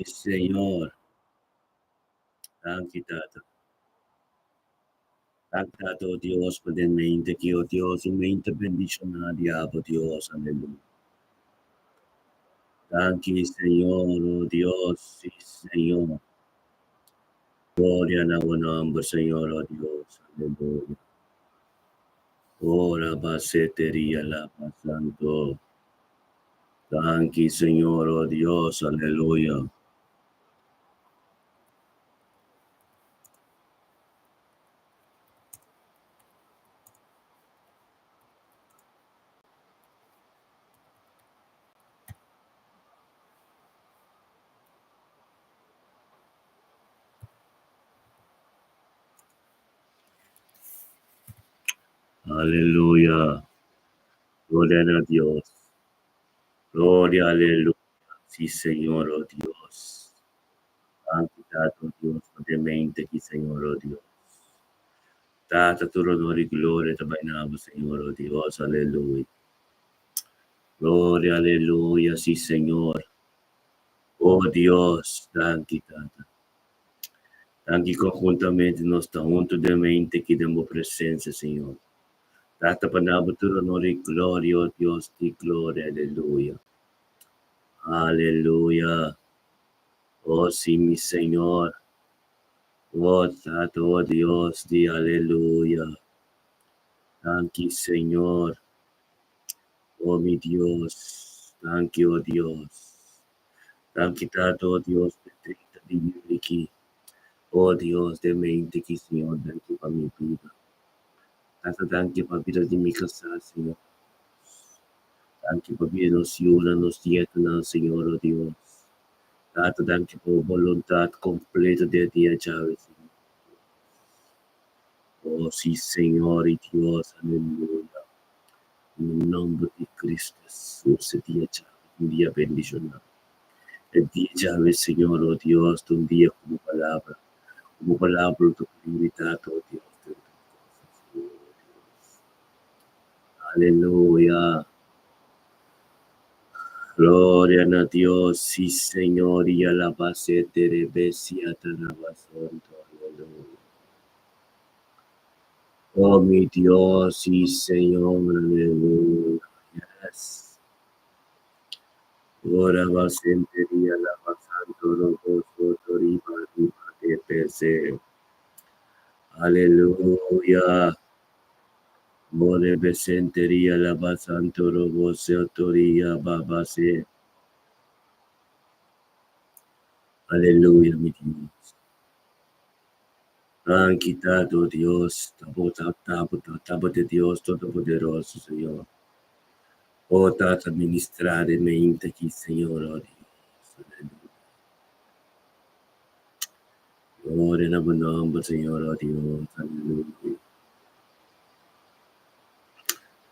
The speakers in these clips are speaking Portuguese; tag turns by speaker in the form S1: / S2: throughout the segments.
S1: Señor, anche Tata. Anche oh Dios, podermente que, oh Dios, mente bendicionada, abo Dios, aleluya. Thank you, Señor, oh Dios, sí, Señor. Gloria a nuevo nombre, Señor, oh Dios, aleluya. Ora basetería la santo. Thank you, Señor, oh Dios, aleluya. Aleluya. Gloria a Dios. Gloria, aleluya. Sí, Señor, oh Dios. Santificato Dios, potente que Señor, oh Dios. Data tu honor y gloria te bainamos, Señor, oh Dios, aleluya. Gloria, aleluya, sí, Señor. Oh Dios, tanti, tata. Tanti conjuntamente nós estamos juntos de mente que damos presença, Senhor. Data panabo tu honor y gloria, oh Dios, di gloria, aleluya. Aleluya. Oh sí, mi Señor. Oh, Tata, oh Dios, di aleluya. Thank you, Señor. Oh, mi Dios. Thank you, oh Dios. Thank you, Tata, oh Dios, de 30 de Yuliki. Oh, Dios, de mente que, Señor, thank you para mi vida. Tata, thank you para vida de mi casa, Señor. Thank you para vida nos yula, nos dieta, Señor, oh Dios. Tata, thank you por voluntad completa de día, Chávez, Señor. Oh, sí, Señor y Dios, aleluya. En el nombre de Cristo Jesús, el día, Chávez, un día bendicionado. El día, Chávez, Señor, oh Dios, un día como palabra tu prioridad, oh Dios, de tus cosas, oh Dios. Aleluya. Gloria a Dios, sí, Señor, y alabase te rebesia te alabasonto, aleluya. Oh, mi Dios, sí, Señor, aleluya. Yes. Ora basentería la basanto, roboso, toriba, riba, de pese. Aleluya. More besentería la basanto, roboso, autoría, babase. Aleluya, mi Dios. Han quitado Dios, tabo de Dios Todopoderoso, Señor. Oh, Tata, ministrare mente aquí, Señor, oh Dios. Aleluya. Gloria en el nombre, Señor, oh Dios. Aleluya.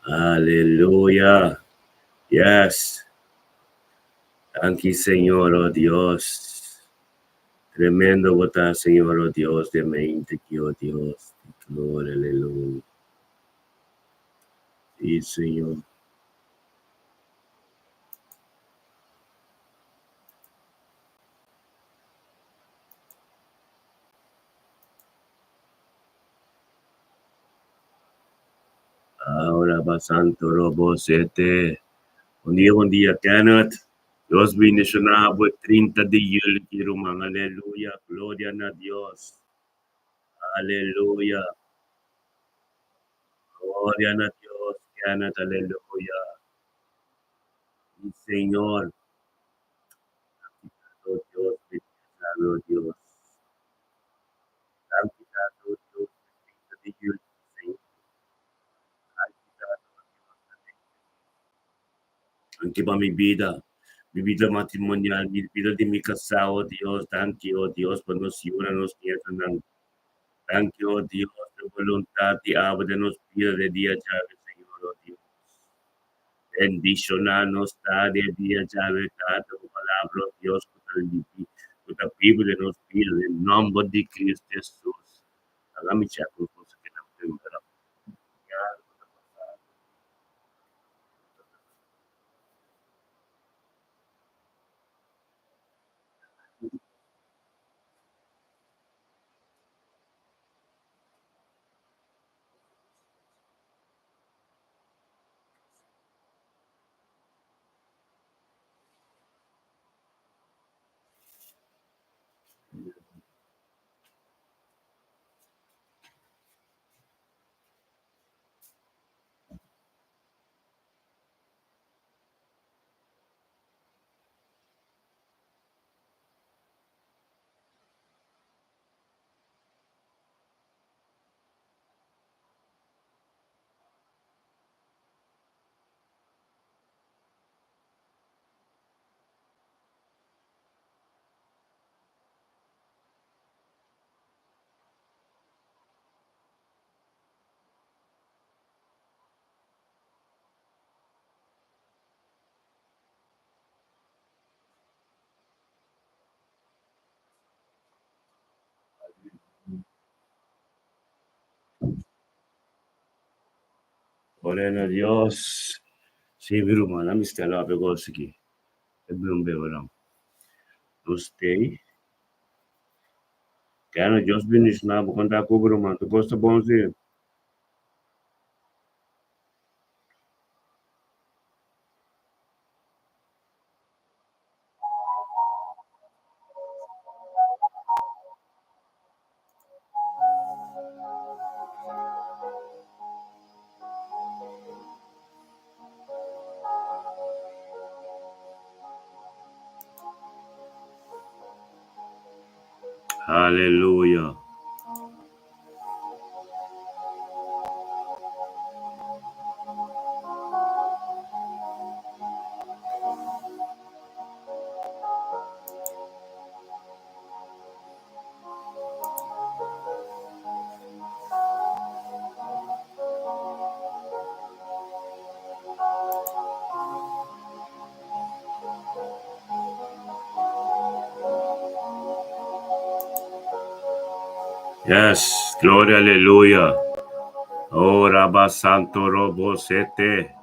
S1: Aleluya. Yes. Thank you, Señor, oh Dios. Tremendo votar, Señor, oh Dios, de mente aquí, oh Dios. Gloria, aleluya. Sí, Señor. Ahora va Santo Robo 7. Buen día, Kenneth. Dios bendicionado, 30 de julio, quiero man, aleluya, gloria a Dios, aleluya, gloria a Dios, Kenneth, aleluya, mi Señor, oh Dios, bendicionado Dios, santificado Dios, 30 de julio, Señor, santificado Dios, anche para mi vida matrimonial, mi vida de mi casa, oh Dios, thank you, oh Dios, por nos ayuda, nos piensan. Thank you, oh Dios, de voluntad y agua de nos pide de día llave, Señor, oh Dios. Bendicionarnos de día llave, tu palabra, oh Dios, que la Biblia nos pide en nombre de Cristo Jesús. Hágame chaco, cosa que no tendrá. Gloria a Dios. Sí, mi hermana, mi stella ape gosiki. E blumbe oram. Stay. Kaya Diyos binis na bukanda ko bro man. To gosta bonzi. Hallelujah. Yes, gloria, hallelujah. Oh, Rabba Santo Robo Sete.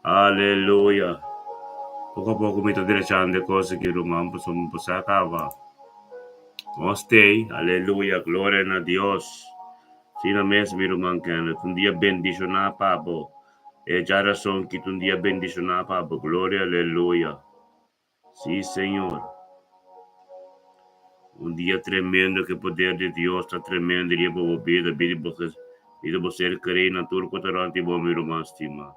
S1: Hallelujah. Poco a poco mi sto dicendo cose che romano sono un po' sacava. Stay, hallelujah, gloria a Dios. Sina mes mi roman can, un dia bendicionar pabo. E già razón que un dia bendicionar pabo. Gloria, hallelujah. Sí, Señor. Un día tremendo que el poder de Dios está tremendo. Y por vida, vida por ser creído en turco tarante, por mi román estima.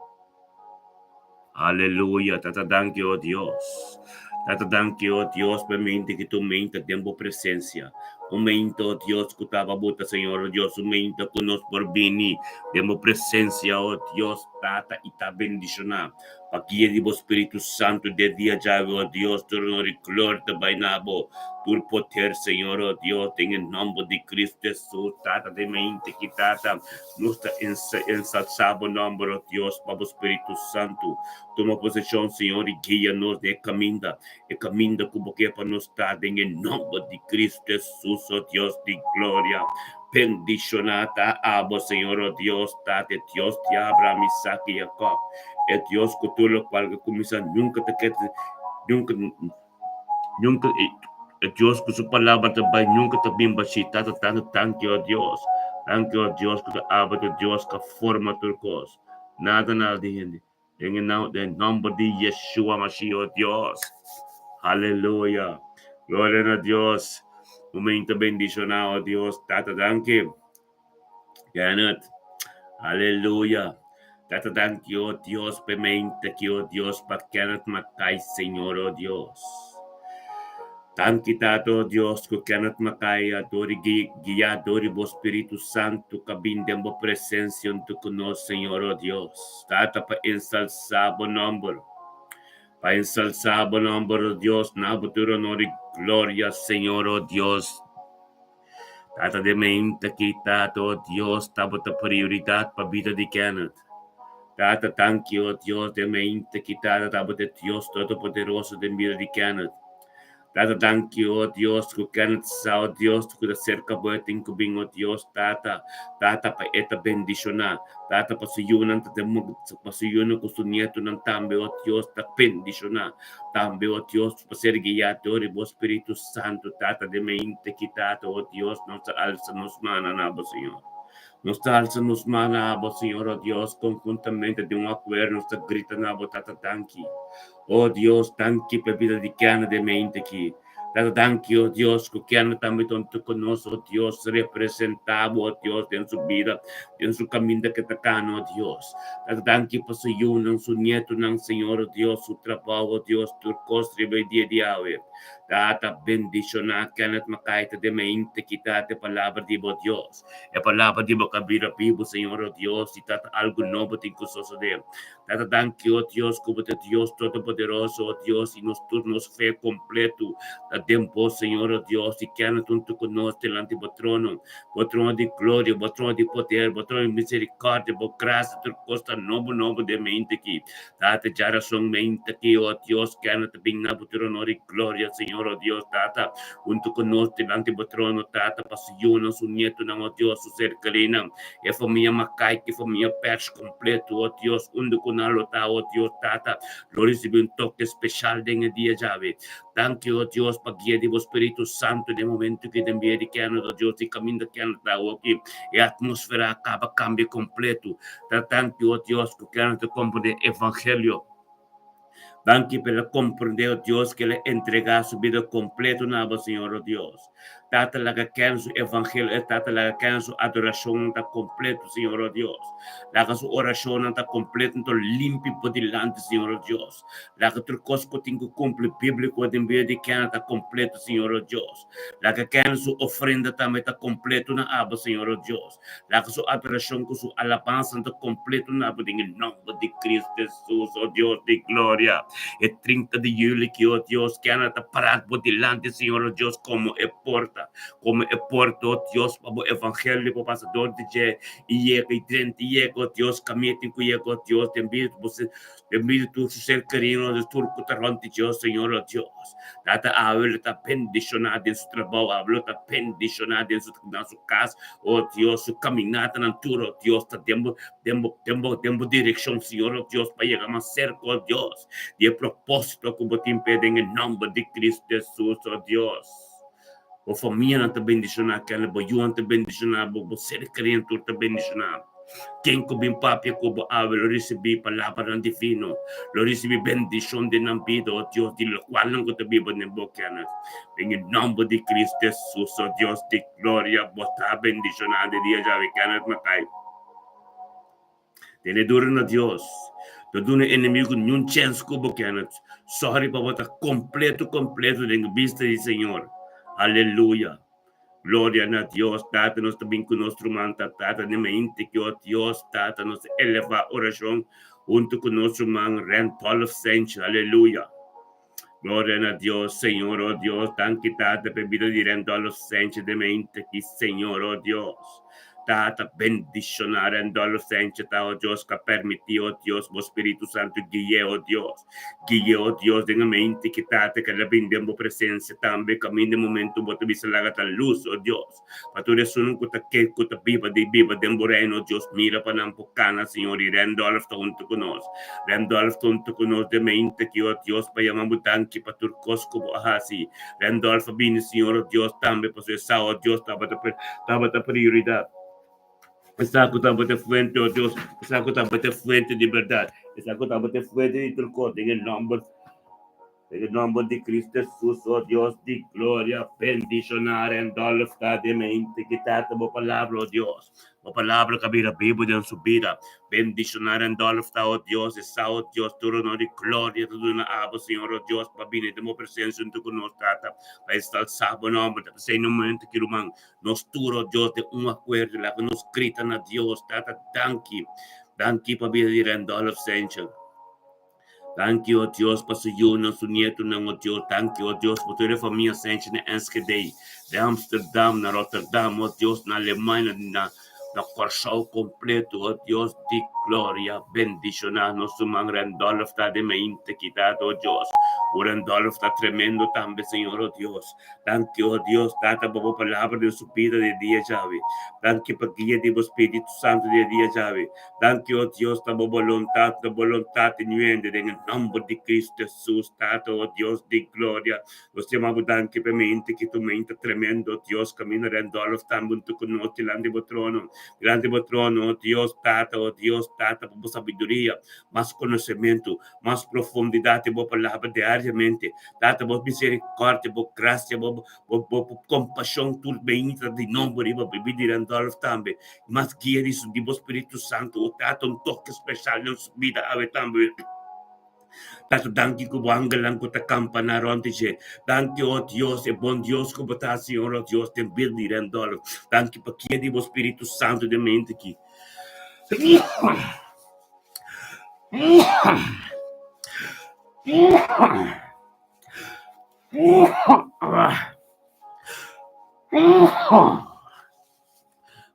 S1: Aleluya, tata danke, oh Dios. Tata danke, oh Dios, permite que tu mente tenga presencia. Un momento, oh Dios, que estaba buta, Señor, oh Dios, un momento que nos por vini. Demos presencia, oh Dios, tata, y ta bendicionar. Pa guia di Espírito Santo de dia já, oh Dios, tu honor e glória te bainabo. Tu poder, Senhor, oh Deus, em nome de Cristo Jesus, tata de mente que tata, nos ensalzado o nome, oh Deus, para o Espírito Santo. Toma posição, Senhor, e guia-nos e caminha como que para nos estar em nome de Cristo Jesus, oh Deus de glória. Bendicionata abo, Senhor, oh Deus, tate Deus de Abraão, Isaac e Jacob. É Deus que tu lo qual que começa nunca te quer, nunca, nunca, é Deus que sua palavra também nunca te bimba chita, tanto, thank you, oh Deus. Thank you, oh Deus, que tu aba, Deus que forma tu cos. Nada, nada de gente. En el nombre de Yeshua Mashiach, oh Dios. Aleluya. Gloria a Dios. Momento bendicionado, oh Dios. Tata, danke. Janet. Aleluya. Tata, danke, oh Dios. Pemente que, oh Dios, para Kenneth Macay, Señor, oh Dios. Tanki tato Dios que kanat makaya dori guia dori bo Espírito Santo cabindem bo presencia tu conosco Senhor oh Dios. Tata pa ensalzar bo nombre. Pa ensalzar bo nombre oh Dios. Na buturo nori gloria Senhor oh Dios. Tata de mente que tato oh Dios tabo ta prioridade pa vida de Kenneth. Tata thank you oh Dios de mente que tata tabo de Dios todo poderoso de vida de Kenneth. Tata, thank you, oh Dios, que cansa, oh Dios, que acerca boeting kubing, oh Dios, tata, pa eta bendiciona, tata pasuyunan, pasuyunan ko su nieto ng tambe, oh Dios, ta bendiciona, tambe, oh Dios, paser guiato, ribo Espíritu Santo, tata, de mente quitato, oh Dios, nos alza, nos mana, nabo, Señor. Nos alza, nos mana, abo, Señor, oh Dios, conjuntamente de un acuerdo, nos grita, nabo, tata, thank you. Oh Dios, thank you per vida di chiana de mente qui. Thank you, oh Dios, que chiana também tanto conosco, oh Dios, representado, oh Dios, en su vida, en su camino que tacano, oh Dios. Thank you por su yuno, su nieto, nan Señor, oh Dios, su trabajo, oh Dios, tu costre, be dia diawe. Tata bendiciona, chiana makaita de mente, quitate palabra di bo Dios. E palabra di bo cabira pibo, Señor, oh Dios, y tata algo novo te incusoso de. Tata thank you, oh Dios, como te Dios Todopoderoso, oh Dios, y nos turnos fe completo, da tempo, Señor, oh Dios, y que anda junto con nosotros delante del trono de gloria, del trono de poder, del trono de misericordia, por gracia, tu costa novo de mente aqui. Tata já razão mente aqui, oh Dios, que anda te bem na trono de glória, Señor, oh Dios, Tata, junto con nosotros, delante del trono, Tata, pasión, su nieto, oh Dios, su ser querida, e família Macai, que família Perch completo, oh Dios, junto con alota, oh Dios, Tata, lo recibe un toque especial en el día, Jave. Thank you, oh Dios, para guía de Espíritu Santo, de momento que te envíe de que oh Dios, y camino que anda aquí, y atmósfera acaba, cambio completo. Thank you, oh Dios, que te compre el evangelio. Thank you para comprender, oh Dios, que le entrega su vida completo, nada, Señor, oh Dios. Tata la que queda su evangelio, tata la que queda su adoración está completo, Señor, oh Dios. La que su oración está completo, está limpio por delante, Señor, oh Dios. La que tu cosco tengo cumple bíblico de envío de que está completo, Señor, oh Dios. La que queda su ofrenda también está completo, na aba, Señor, oh Dios. La que su adoración con su alabanza está completo, na aba, en el nombre de Cristo Jesús, oh Dios de gloria. El 30 de julio, que oh Dios, que han parado por delante, Señor, oh Dios, como el porta, oh Dios, para el evangelio, para pasador de je, y llega, y 30, y llega, oh Dios, camete, que llega, oh Dios, te envío tu ser querido, de turco, tarrante, Dios, Señor, oh Dios. Data habla, está bendicionado en su trabajo, habla, está bendicionado en su casa, oh Dios, su caminata, natura, oh Dios, está dando dirección, Señor, oh Dios, para llegar más cerca, oh Dios. Y el propósito como te impede en el nombre de Cristo Jesús, oh Dios. O familia não te bendicionar, que ela não te bendicionar, o ser crente te bendicionar. Quem que bem papia como ave, lo recebi palavra divino, lo recebi bendição de não vida, oh Deus, de lo qual não te biba nem boca, em el nombre de Cristo Jesús, oh Deus de glória, botar bendicionado de dia já vi que não cai. Tiene duro na Deus. Todo um inimigo não chance como que sorry para botar completo em vista do Senhor. Aleluia. Glória a Deus, Tata, nós também com nosso irmão, Tata, na mente que o Deus, Tata, nos eleva a oração junto com nosso irmão, Randolph Sanchez, aleluia. Glória a Deus, Senhor, oh Deus, tanque, Tata, per vida di Randolph Sanchez, de mente que, Senhor, oh Deus. Tata, bendicionar Randolph Sanchez, oh Deus, que permitiu, oh Deus, o Espírito Santo guie, oh Deus, de mente que Tata, que la bendemos presença também, caminho de momento, bota bisa lagata luz, oh Deus. Pature sunun kuta biba de reino, oh Deus, mira para nampocana, Senhor, e Randolph junto conosco. Randolph junto conosco, de mente que, oh Deus, para llamar tanque, para turcos como ahasi. Randolph bine, Senhor, oh Deus, também, para ser oh Deus, estava a prioridade. Esa cosa de fuente, oh Dios, esa cosa de fuente de verdad, esa cosa de fuente de turco, en el nombre de Cristo Jesús, oh Dios de gloria, bendicionar en Randolph de mente, que tata la palabra, oh Dios, la palabra que habita Biblia en su vida, bendicionar en Randolph, oh Dios, esa, oh Dios, tu honor y gloria, tu una abo, Señor, oh Dios, para venir de mi presencia junto con nosotros, tata, para estar salvo nombre, para ser en un momento que humano, nos turo, Dios, de un acuerdo, la que nos gritan a Dios, tata, thank you para vida de Randolph Sanchez. Thank you, oh Deus, para su nieto, oh Deus. Thank you, oh Deus, por toda a família sente na Enschede, de Amsterdam, na Rotterdam, oh Deus, na Alemanha, na Warschau completo, oh Deus de glória, bendicionar nosso irmão Randolph, está de mente quitado, oh Deus. O Randolph está tremendo também, Senhor, oh Deus. Thank you, oh Deus, tata boa palavra de su vida de dia, Jave. Thank you, para guia do Espírito Santo de dia, Jave. Thank you, oh Deus, para vontade nuende, em nome de Cristo Jesus, tata, oh Deus de glória. Nós chamamos thank you, para mente que tu mente tremendo, oh Deus, caminho Randolph, também junto conosco, delante do trono, oh Deus, tata, por sabedoria, mais conhecimento, mais profundidade, boa palavra diariamente, tata, por misericórdia, por graça, por compaixão, tudo bem, de nome, por bebida de Randolph também, mais guia disso, de Espírito Santo, tata, toque especial na sua vida, também. Tato danki ko anggalan ko ta campana rontiche. Danki oh Dios, e buon Dios ko bata Signore oh Dios, te birdi rendolo. Danki pa chiedi vo Spirito Santo de mente ki.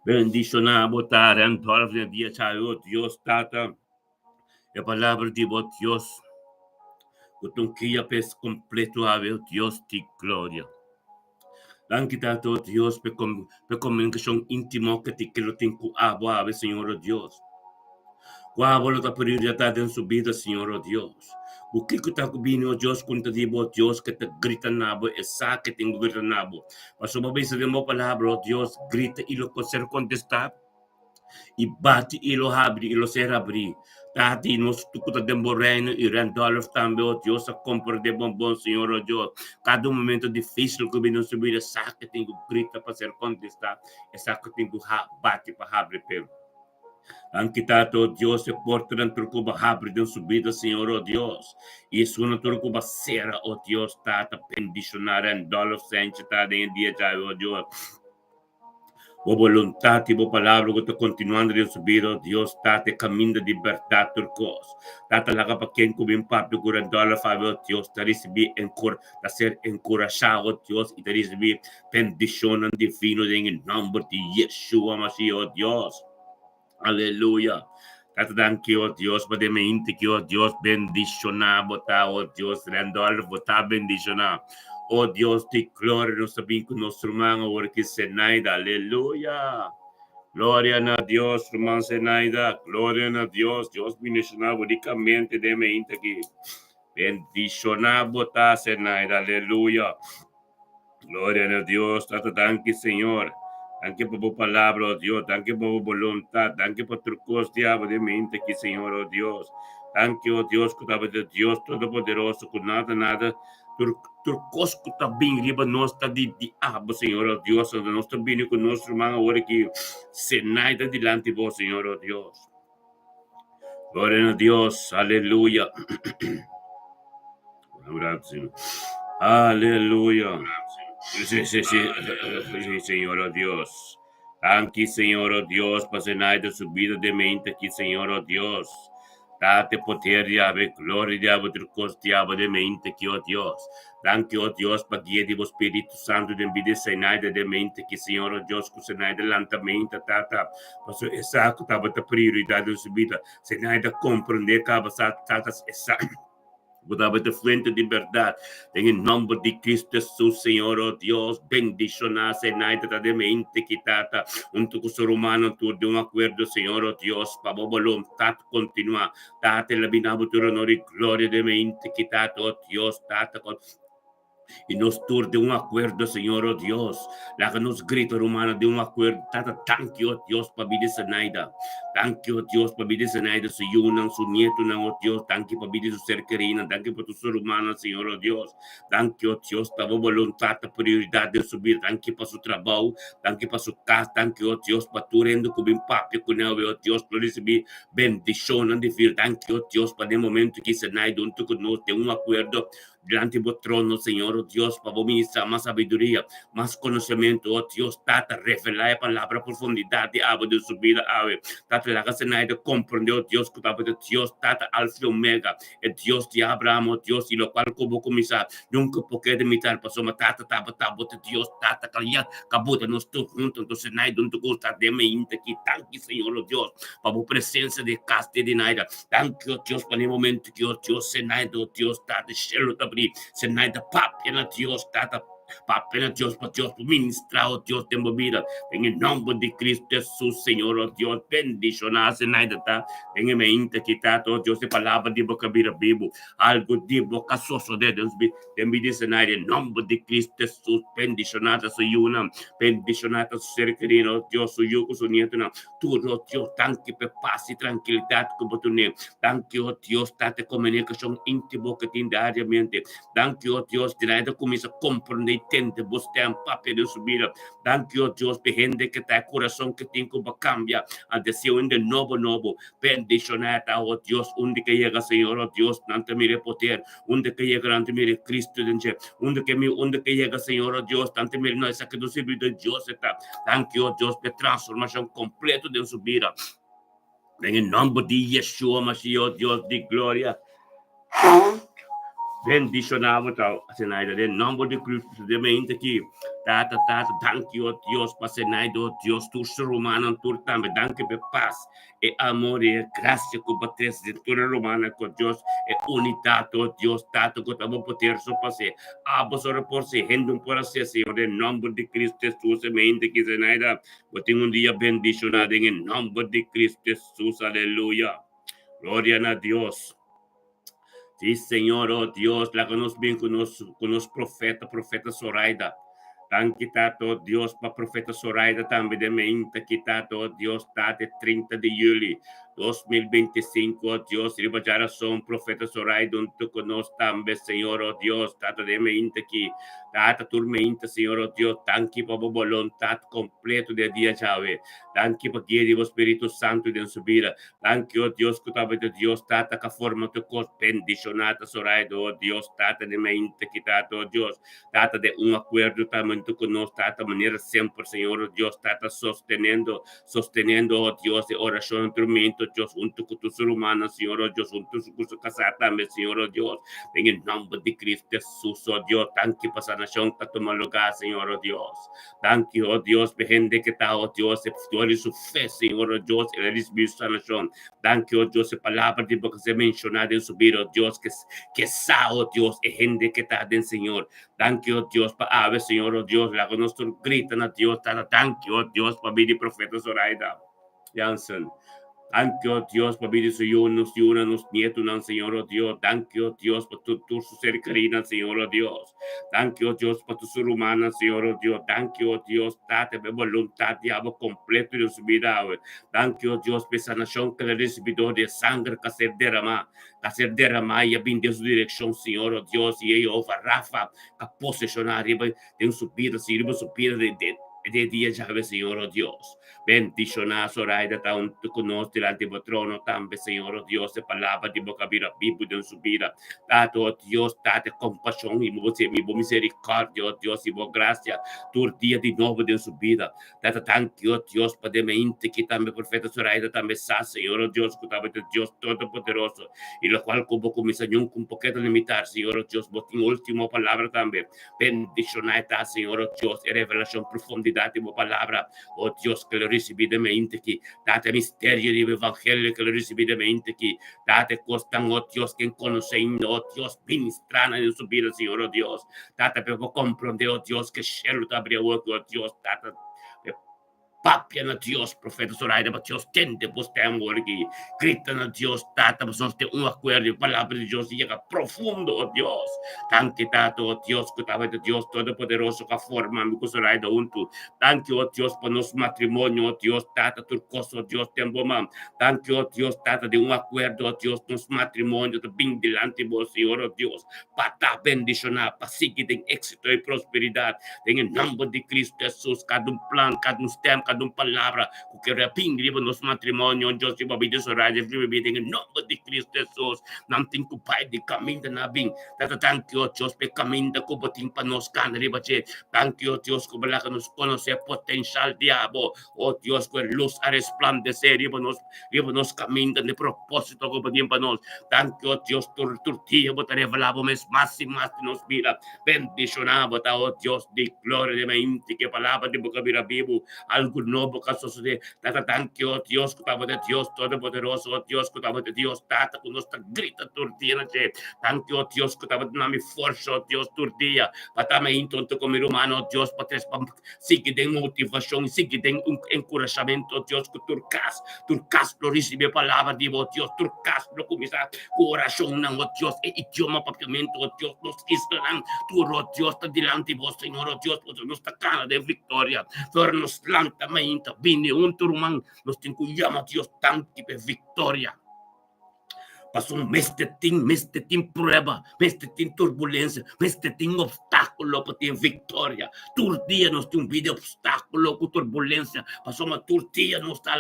S1: Bendicionar botar Randolph de dia, oh Dios, tata. A palavra de oh Dios. Kutunkia pes completo ave, oh Dios de gloria. Gracias, oh Dios, por comunicación íntimo que te quiero tengo ave, Señor, oh Dios. Qual a prioridade em subida, Senhor, oh Deus. O que está cobrindo, oh Deus, quando digo, oh Deus, que te grita nabo, é só que tem grita nabo. Mas uma vez de uma palavra, oh Deus, grita e lo ser contestar, e bate e lo abre, e lo ser abrir. Tati, nós tucuta de moreno e randolph também, oh Deus, a compra de bombom, Senhor, oh Deus. Cada momento difícil que vem subir, é só que tem grita para ser contestar, é só que tem bate para abrir pelo. Anche tanto Dios se porta dentro cuba abre de subida, Senhor, oh Deus. Isso não tudo cuba será, oh Deus, tata bendicionar em dolo sente tá em dia já, oh Deus. O vontade, o palavra que está continuando de subir, oh Deus, tata caminho de liberdade turcos. Tata laga para quem cubim papo cura dolo fave, oh Deus, tá receber tá ser encorajado, oh Deus, e tá receber bendição divino em nome de Yeshua Mashiach, oh Deus. Aleluya. Thank you, oh Dios, por de mente que, oh Dios, bendicionar, botar, oh Dios, rendor, botar, bendicionar. Oh Dios, te gloria, nos sabim com nosso irmão, agora que se naida, aleluya. Glória a Deus, irmão Senaida, glória a Deus, Deus bendicionar, unicamente de mente aqui. Bendicionar, botar, Senaida, aleluya. Glória a Deus, tanto danke, Senhor. Danke por tu palavra, oh Deus. Danke por tu voluntad. Danke por tu costa de mente aqui, Senhor, oh Deus. Danke, oh Deus, que estava de Deus Todo-Poderoso, que nada. Tu costa que está bem, riba nós está de diabo, Senhor, oh Deus. Nós está bem com nosso irmão, agora que se naida delante de vós, Senhor, oh Deus. Glória a Deus, aleluia. Aleluya. Sí, Señor, oh Dios. Aquí, Señor, oh Dios, para cenar de su vida de mente aquí, Señor, oh Dios. Date poder, Yahweh, gloria, Yahweh, tu costa, Yahweh, de mente aquí, oh Dios. Danke, oh Dios, para guia do Espírito Santo de vida cenar de mente aqui, Senhor, oh Deus, que cenar de lentamente, tata. Passo essa que estava a prioridade da sua vida. Cenar de compreender que estava essa. Budaba de fuente de verdade. Em nome de Cristo Jesus, Senhor, oh Deus, bendicionar, Senaida de mente que tata, com o ser humano, tudo de acordo, Senhor, oh Deus, para a vontade continuar. Tata, labinabo, tu honor e glória de mente que tata, oh Deus, tata, e nos tur de acordo, Senhor, oh Deus. Lá que nos grita romano de acordo. Tata, thank you, oh Deus, para vida Senaida. Thank you, oh Deus, para vida Senaida. Su yunang, su nieto, oh Deus. Thank you, para vida su ser querida. Thank you, para tu ser humano, Senhor, oh Deus. Thank you, oh Deus, para a vontade, a prioridade de subir. Thank you, para su trabalho. Thank you, para su casa. Thank you, oh Deus, para tu rendo com bem papo com ele, oh Deus, para receber bendição de vida. Thank you, oh Deus, para o momento que Senaida junto conosco de acordo. Delante do trono, Senhor, oh Deus, para ministrar mais sabedoria, mais conhecimento, oh Deus, tata, revelar a palavra, a profundidade, a de subida, tata, lá que se naida compreender, oh Deus, que tava de Deus, tata, alfa e omega, é Deus de Abraão, oh Deus, e lo qual como começar, nunca porque de imitar, passou uma tata, tava, de Deus, tata, calhar, acabou de nós todos juntos, então se naida, não te gosta de mim, que tanque, Senhor, oh Deus, para a presença de casta de naida, tanque, oh Deus, para o momento que, oh Deus, se naida, oh Deus, tata, cheiro, se naida papi na Dios, tata papi na Dios, para Dios ministrar, oh Dios, de vida, em nome de Cristo Jesus, Senhor, oh Deus, bendicionar, se naida, tá, em mente que tá, oh Deus, a palavra de boca vira Bíblia, algo de boca soço de Deus, de me dizer, em nome de Cristo Jesus, bendicionar a sua yuna, bendicionar a ser querido, oh Deus, o yugo, o nieto, tudo, oh Deus, tanque, paz e tranquilidade, como tu nem, tanque, oh Deus, tata, comunicação íntima que tem diariamente, tanque, oh Deus, direito, começa a compreender, entender, você é um papel de subida, tanque, oh Deus, de gente que está coração que tem que cambiar, a decisão de novo, bendicionar, oh Deus, onde que chega, Senhor, oh Deus, não te mire poder, onde que chega, não te mire Cristo, onde que chega, Senhor, oh Deus, não te mire, nós aqui do serviço de Deus, está, tanque, oh Deus, de transformação completa de subida, em nome de Yeshua, Mashiach, Deus de glória. Bendicionamos a Zenaida, em nome de Cristo, de mente aqui. Tata, thank you, oh Deus, para Zenaida, oh Deus, tu ser humano, tu também, thank you, paz, e amor, e graça, que bates de toda romana, com Deus, e unidade, oh Deus, Tata, que estamos poder só fazer. Abos, ora por si, rendam por si, Senhor, em nome de Cristo Jesus, de mente aqui, Zenaida, eu tenho dia bendicionado, em nome de Cristo Jesus, aleluia. Glória a Deus. Sí, Señor, oh Dios, la conozco bien con los profeta Zoraida. Tan quitado Dios para profeta Zoraida también de mente quitado Dios date 30 de julio 2025, Dios, riba ya razón, profeta Zoraida, junto con nos también, Señor, oh Dios, date de mente aquí, date turmente, Señor, oh Dios, tanque para voluntad completo de día llave, tanque para guía del Espíritu Santo de su vida, tanque, oh Dios, que tal de Dios, date que forma tu cos bendicionata Zoraida, oh Dios, date de mente quitado, oh Dios, date de un acuerdo también con nos, date manera siempre, Señor, oh Dios, date sosteniendo, oh Dios, de oración, tormento, Dios, junto con tu ser humano, Señor, oh Dios, junto con su casa también, Señor, oh Dios, en el nombre de Cristo Jesús, oh Dios, tanque para sanación, para tomar lugar, Señor, oh Dios, tanque, oh Dios, gente que está, oh Dios, se su fe, Señor, oh Dios, el recibir sanación, tanque, oh Dios, palabra de boca se mencionada en su vida, oh Dios, que sa, oh Dios, es gente que está en Señor, tanque, oh Dios, para ave, Señor, oh Dios, la que nosotros gritan a Dios, tanque, oh Dios, para vida y profeta Zoraida, Jansen. Thank you, Dios, para vida su nos nietos, Señor, oh Dios. Thank you, Dios, para tu ser querida, Señor, oh Dios. Thank you, Dios, para tu ser humana, Señor, oh Dios. Thank you, Dios, date de voluntad, diablo completo de su vida. Thank you, Dios, para sanación que le recibido de sangre que se derrama y vinde su dirección, Señor, oh Dios, y ella, Rafa, que posesionar en su vida, Señor, su vida de día llave, Señor, oh Dios. Bendicionar Zoraida, tanto con nos delante del trono, también, Señor, oh Dios, de palabra de boca vida, vivo en su vida. Date, oh Dios, date compasión y misericordia, oh Dios, y gracia, tu día de nuevo en su vida. Date tanto, oh Dios, para mente que también, profeta Zoraida, también sa, Señor, oh Dios, que también Dios Todopoderoso, y lo cual como comisación con poquito limitar, Señor, oh Dios, vos en última palabra también. Bendicionar, Señor, oh Dios, y revelación, profundidad de palabra, oh Dios, que lo recibí de mente aquí, date misterio del evangelio que lo recibí de mente aquí, date costan, oh Dios, que conocen, oh Dios, ministrana en su vida, Señor, oh Dios, date pero comprender, oh Dios, que cielo te abrió, oh Dios, date papian a Dios, profeta Zoraida, para Dios tende pues te amor aquí, gritan a Dios, tata, pues nos te un acuerdo, palabra de Dios llega profundo, oh Dios, tanque tato, oh Dios, que estaba de Dios Todopoderoso, que forma mi Zoraida junto, tanque, oh Dios, por nos matrimonio, oh Dios, tata, turcoso, oh Dios, tempo, mam, tanque, oh Dios, tata, de un acuerdo, oh Dios, nos matrimonio, te bin delante vos, Señor, oh Dios, para bendicionar, para seguir en éxito y prosperidad, en el nombre de Cristo Jesús, cada un plan, cada un stem, cada una palabra, que repingre nos matrimonios, Dios, y babies Zoraida, en el nombre de Cristo Jesús, não tem que pai de caminho na bem, thank you, Dios, pe caminho da cuba tem para nos canar, thank you, Dios, que bala que nos conhece potencial diabo, oh Dios, que luz a resplandecer, e nos caminho de propósito, que podem para nós, thank you, Dios, turtia, botar revelava mais e mais de nos vida, bendicionava, oh Dios, de glória de mente, que palavra de boca vira vivo, algo novo que sucede, thank you, Dios, que estava de Dios Todopoderoso, oh Dios, que estava de Dios, tata, que nos grita turtia, thank you, Dios, que estava na minha força, oh Dios, turtia, para me entonto como humano, oh Dios, para seguir de motivação, seguir de encorajamento, oh Dios, que turcas, lo recibe palavra de oh Dios, turcas, lo começa coração, oh Dios, e idioma papiamento, oh Dios, nos islam, oh Dios, está delante de vos, Senhor, oh Dios, nos está cana de vitória, for nos lentamente, vine turman, nos tem que chamar, Dios, tanto de vitória. Passou este tem prueba, este tem turbulência, este tem obstáculo para ter vitória. Turdia nos tem vida obstáculo com turbulência. Passou uma turdia nos está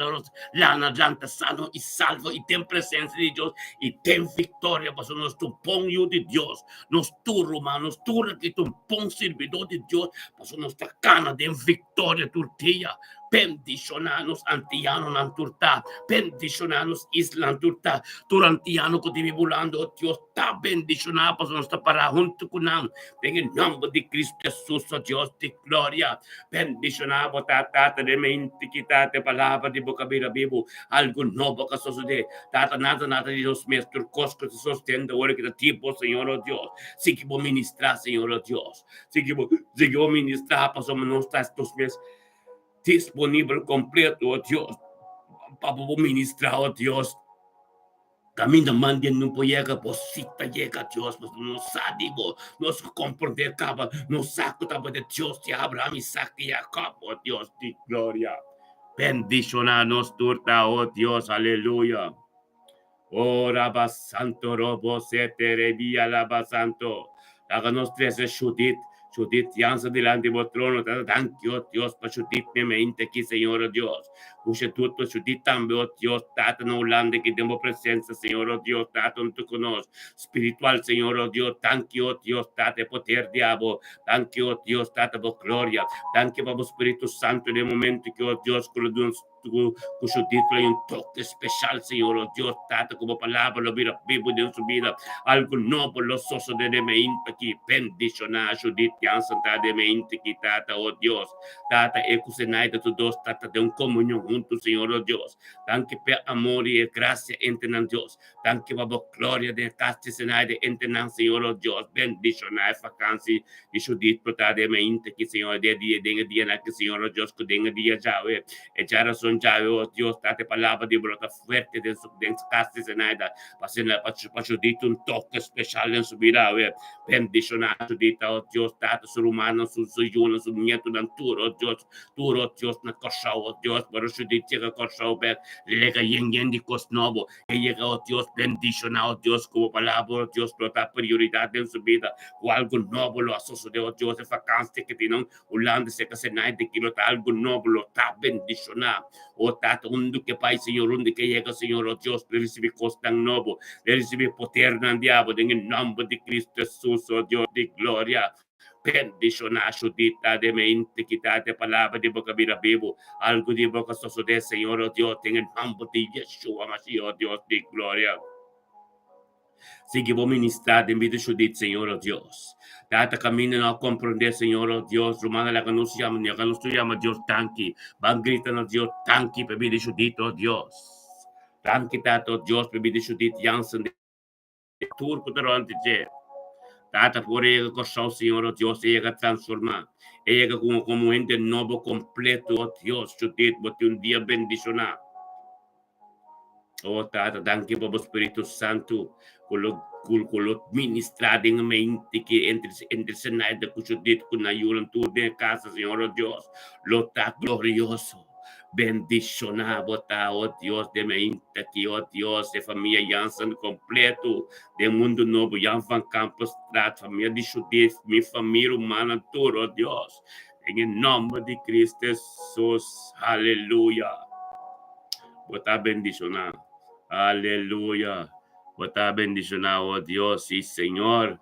S1: lá na janta sano e salvo e tem presença de Deus e tem vitória. Passou nos tem pão de Deus, nos turma, nos turma que tem pão servidor de Deus. Passou nos está cana de vitória turdia. bendicionanos antiano nanturta, bendicionanos islan turta, turantiano ko divulando, oh Dios, ta bendicionados nuestra para junto con nam, en el nombre de Cristo Jesús, oh Dios de gloria, bendicionamos tata de mente quitate palabra de boca vira vivo, algo nuevo que sucede, tata nada de los nuestros costos se sostiene ahora que tipo, Señor, oh Dios, sí que vos ministrar, Señor, oh Dios, sí que vos ministrar, pasamos nuestros meses disponible completo, oh Dios, para vos ministrar, oh Dios. Camino mandian no llega, posita llega Dios, pues no sádigo, nos comprende caba, no saco taba de Dios de Abraham, Isaac y Jacob, oh Dios de gloria. Bendicionanos turta, oh Dios, aleluya. Ora basanto robo se te revía la basanto. Háganos tres Judith Jansen delante del trono, thank you, Dios, para Judith me mente aquí, Señor Dios. Usted tutto Judith también, oh Dios, tata no ulande que tengo presencia, Señor oh Dios, tata no te conoce. Espiritual, Señor oh Dios, thank you, oh Dios, tata poder diablo, thank you, oh Dios, tata por gloria, thank you, por Espíritu Santo, en el momento que, oh Dios, con su título hay un toque especial, Señor oh Dios, tata como palabra, lo mira vivo de su vida, algo nuevo, los osos de mente aquí, bendicionar, Judith Jansen, de mente aquí, tata, oh Dios, tata, ecusenai de todos, tata, de un comunión juntos, Señor oh Dios, tanque per amor y gracia entenan Dios, tanque por gloria de casti senai de entenan, Señor oh Dios, bendicionar, vacancy, y Judith, prota de mente aquí, Señor, de día, que Señor oh Dios, que día ya, echar razón ya, oh Dios, tate palabra de brota fuerte de su casti senai, para Judith un toque especial en su vida, bendicionar Judith, oh Dios, tate su humano, su yuno, su nieto, oh Dios, na cosa, oh Dios, para Judith llega cosa, llega yen de cosnovo, llega, oh Dios, bendicionar, oh Dios, como palabra, oh Dios, prota prioridad en su vida, o algo nuevo lo asocio de, oh Dios, de vacancia que tienen, ulande se que nai de que lo está algo nuevo, lo está bendicionar, oh tata, undo que pai, Señor, undo que llega, Señor, oh Dios, le recibe costa nuevo, le recibe poder en diablo, en el nombre de Cristo Jesús, oh Dios de gloria. Bendicionar Judita de mente, quitate palabra de boca vida vivo, algo de boca de Señor, oh Dios, en el nombre de Yeshua, Mashiach, oh Dios de gloria. Sigue vos ministrar en vida Judith, Señor, oh Dios. Data camino a comprender, Señor, oh Dios, Romana la que nos llama Dios tanqui, van gritando Dios tanqui, per vida Judith, oh Dios. Tanqui, tato Dios, per vida Judith, Jansen, de turco, pero antes de Tata por ella cosa, Señor, oh Dios, ella transforma. Ella como ente nuevo completo, oh Dios, Judith, bote un día bendicionar. Oh Tata, danke por el Espíritu Santo, con lo ministrado en mente que entre Senai de Judith, con ayuda en tu de casa, Señor, oh Dios, lo está glorioso. Bendicionado, oh Dios, de mente aquí, oh Dios, de familia Jansen completo, de mundo nuevo, Jan van Campos, familia de Judith, mi familia humana, todo, oh Dios, en el nombre de Cristo Jesús, aleluya. Bota bendicionado, aleluya. Bota bendicionado, oh Dios, sí, Señor.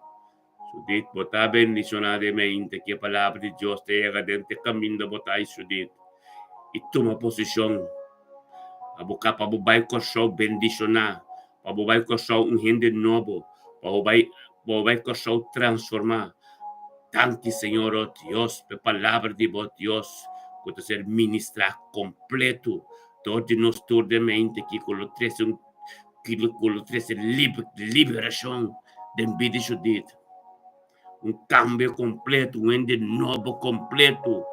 S1: Judith, bota bendicionado de mente, que palabra de Dios te llega dentro del camino, bota ahí, Judith. E toma posição. A boca para o bairro coxão bendicionar. Para o bairro coxão rende novo. Para o bairro coxão transformar. Tanque, Senhor, oh Deus, pela palavra de Deus, pode ser ministrar completo. Todo nos tour de mente que com o 13 liberação de vida Judith. Cambio completo, rende novo completo.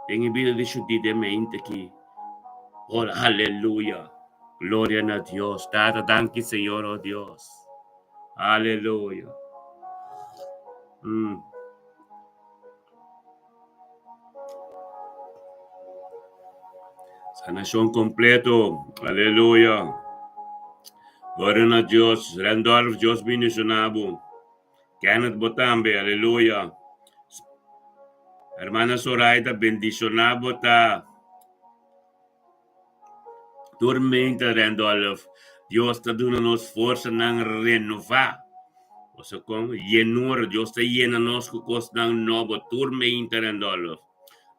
S1: Tem vida de Judith de mente aqui. Oh, aleluya. Gloria a Dios. Dada, danke, Señor, oh Dios. Aleluya. Sanación completo. Aleluya. Gloria a Dios. Randolph, Dios bendicionado. Kenneth Botambe. Aleluya. Hermana Zoraida, bendicionado está. Tormenta, Randolph. Dios está dando-nos força para renovar. O sea, com llenura, Deus está llenando-nos com coisa nova. Tormenta, Randolph.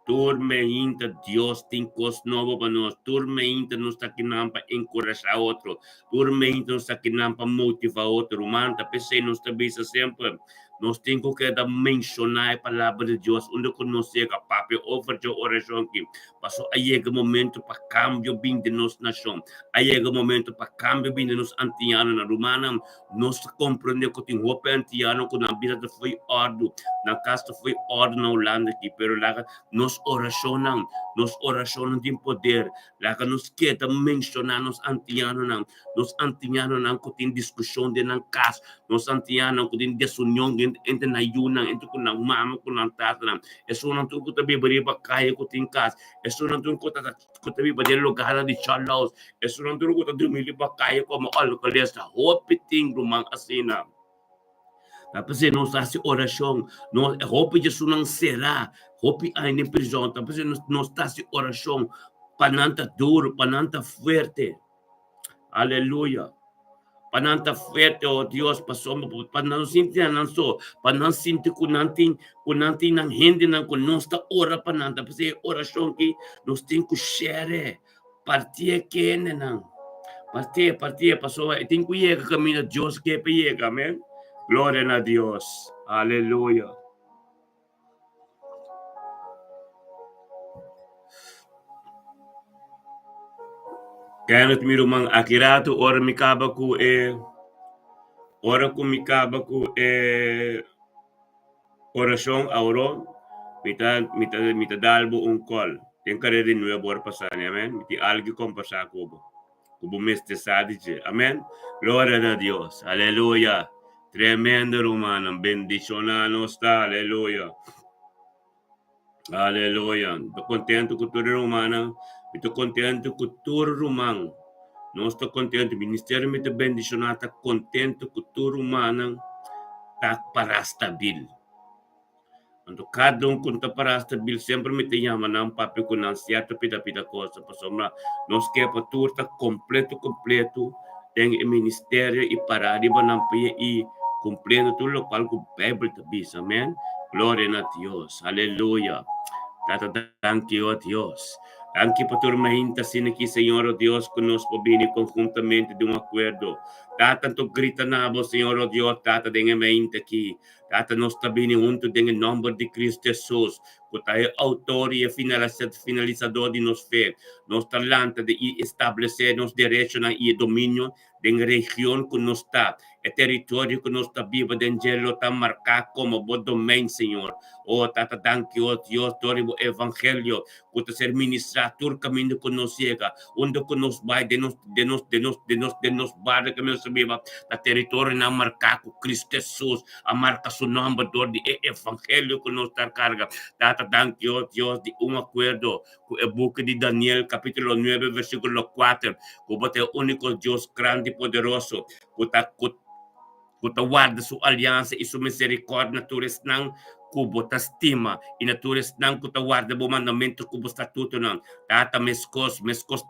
S1: Turmeinta Dios tem coisa nova para nós. Turmeinta nos está aqui para encorajar outro. Turmeinta nos está aqui para motivar outro. Manta, pensei nos tabisa sempre. Nós temos que mencionar a palavra de Deus. Onde nós chega, papi, over de oração aqui. Passou aí é o momento para cambio bem de nossa nação. Aí é o momento para cambio bem de nos antianos na Romana. Nós compreendemos que tem roupa antiano que na vida foi ordem. Na casa foi ordem na Holanda aqui. Pero lá nos oracionam tem poder. Lá nos queda mencionar nos antianos. Nos antianos que tem discussão de na casa. Nos antianos que tem desunião entre na yuna, entre com na mama, com na tata. Isso não tudo que também bari para cair que tem casa. Isso não tudo que também bari lugar de Charles. Isso não tudo que também bari para cair como alcoolista. Hope ting rumang asina. Tapos nós fazemos oração, nós hope Jesus não será, hope aí na prisão. Tapos nós fazemos oração, pananta duro, pananta forte. Aleluia. Pananta forte, oh Deus, passou, panang sinti na so, panang sinti kunantin ng hindi ng kunosta ora pananta, kasi oração que nós temos que share, partia que não, partia, passou, tem que ir caminho de Deus que pega, amém? Glória a Deus, aleluia. Kaya na't mirumang akirato, ora mikaba ko orasyon auron, mita dalbo un col. Ten kare din nuevo ora pasani, amen? Miti algi kompasa kubo meste sadice, amen? Gloria a Dios, aleluya. Tremendo romano, bendicionado está, aleluya. Aleluya. Estou contente com a cultura romana. Estou contente com a cultura romana. Não estou contente. O Ministério me bendicionado está contente com a cultura romana. Está para stabil. Então, cada um que está para stabil sempre me tem chama não papi com não certo pita coisa. Para nós que para tudo está completo. Tem o ministério e para arriba não e cumprindo tudo o qual o Bíblia diz. Amém. Glória a Deus. Aleluia. Tata, thank you, oh Dios. Thank you por tu mahintasin aqui, Senhor, oh Deus, conosco bini conjuntamente de acordo. Tata, tu grita na bo, Senhor, oh Deus, tata, dengue mahinta aqui. Tata, nós tabini junto dengue nome de Cristo Jesus. Kutay autor e finalizador de nos fé. Nos talanta de estabelecer nos direitos e domínio da região que nos está. É território que nos está vivo, de angelo está marcado como bom domain, Senhor. Oh, tata, thank you, oh Dios, todo o evangelho, que ser ministrado o caminho que nos chega, onde que nos vai, de nos barra que nos viva, da território não marcado, Cristo Jesus, a marca seu nome, do evangelho que nos está carga. Tata, thank you, oh Dios, de acordo com o book de Daniel, capítulo 9, versículo 4, que você é o único Deus grande e poderoso, que guarda sua aliança e sua misericórdia naturais não kubo ta estima e naturais não que guarda o mandamento kubo estatuto não tata meskos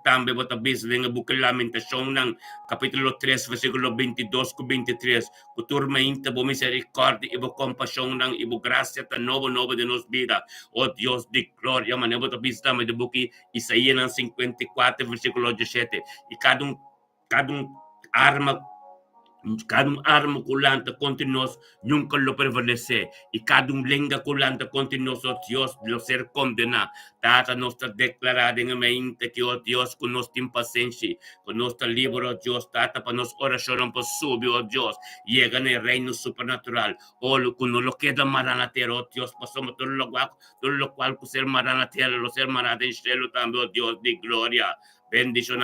S1: tambe bota bis lenga buka lamentação não capítulo 3 versículo 22 com 23 que turma inta bo misericórdia e bo compaixão não e bo graça ta novo de nos vida oh Deus de glória mane bota bis tambe de buki Isaías 54 versículo 17 e cada arma culanta contra nós nunca lo prevalece e cada lenga culanta contra nós oh Deus lo ser condenado tata nos está declarado em mente que oh Deus que nos tem paciência que nos está livre oh Deus tata para nos oração para subir oh Deus llega no reino supernatural oh que no lo queda maranatero oh Deus pasamos todo lo cual que ser maranatero lo ser maranatero en cielo también oh Dios de gloria bendición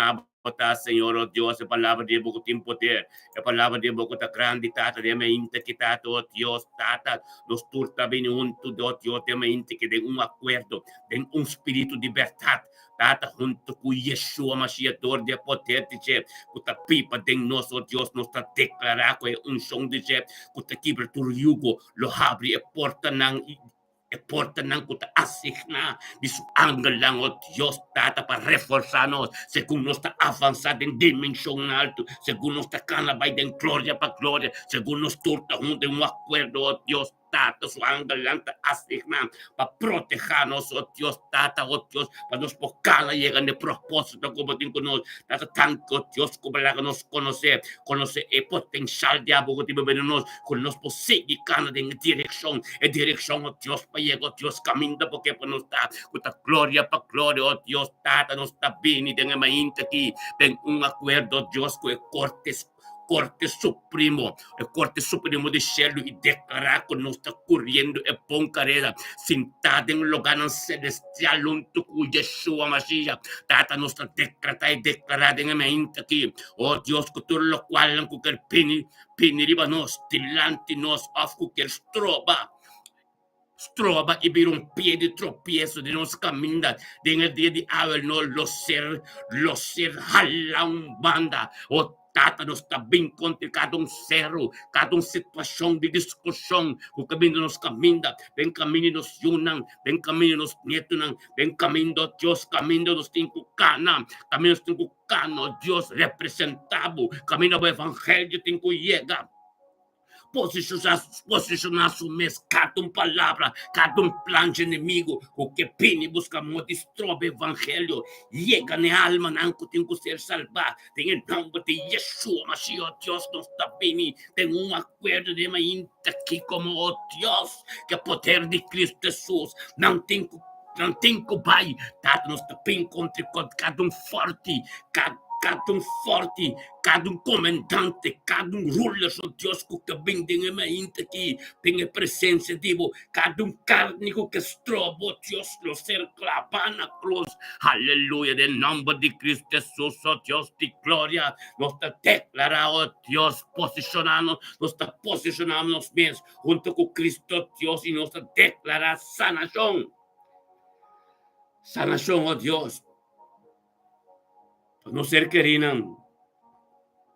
S1: Senhor, oh Deus, a palavra de Deus tem poder, a palavra de Deus está grande, tata, de mente que tata, oh Deus, tata, nos turta bem junto, oh Deus, de mente que tem acordo, tem espírito de verdade, tata, junto com Yeshua, Mashiach, de poder, de que tá pipa tem nós, oh Deus, nos está declarado que é som de que tá quebra tu yugo, lo abre a porta não e porta ng kuta asik na di su angle lang o Diyos tata para reforzarnos según nos está avanzado en dimensión alto según nos está canabay de gloria para gloria según nos turta junto en un acuerdo oh Dios Tata, su ángel asignado para protegernos, oh Dios, Tata, oh Dios, para nos cada llegan de propósito como tengo nos, Tata, tanto Dios como la que nos conoce el potencial de algo que tiene nos, con nos posible en dirección, oh Dios, para llegar, oh Dios, camino porque para nos está, con la gloria, oh Dios, Tata, nos está bien y tenga mente aquí, ten un acuerdo, Dios, con el Corte Supremo de cielo y declarar que no está ocurriendo en pon carrera, sentado en lugar celestial, junto con Yeshua Mashiach, Tata nos está declarada en la mente aquí, oh Dios, que todo lo cual en cualquier riba nos, delante nos, of cualquier Stroba e bir un pie de tropiezo de nos camina en el día de hoy no los ser jala un banda o Tata nos está bem contra cada cerro, cada situação de discussão, o caminho nos caminha, vem caminho nos unan, vem caminho nos nietunan, vem caminho de Deus, caminho nos cinco cana, caminho nos cinco cano, Deus representado, caminho do evangelho tem que chegar. Posicionar su mes, cada palavra, cada plan de inimigo, o que pini buscamos destrobe o evangelho, llega na alma, não tem que ser salvar, tem em nome de Yeshua, Mashiach, Deus nos está bem, tem acordo de mente aqui como o Deus, que o poder de Cristo Jesus, não tem que vai, Tata nos está bem contra cada forte, cada forte, cada comandante, cada ruler, oh Deus, que vem de minha mente aqui, tem a presença de Deus, cada cárnico que estroba, oh Deus, lo ser clavado na cruz, aleluia, em nome de Cristo Jesus, oh Deus de glória, nós está declarando, oh Deus, nós está posicionando nos mesmos, junto com Cristo, oh Deus, e nós está declarando sanação, oh Deus, nos ser querinan,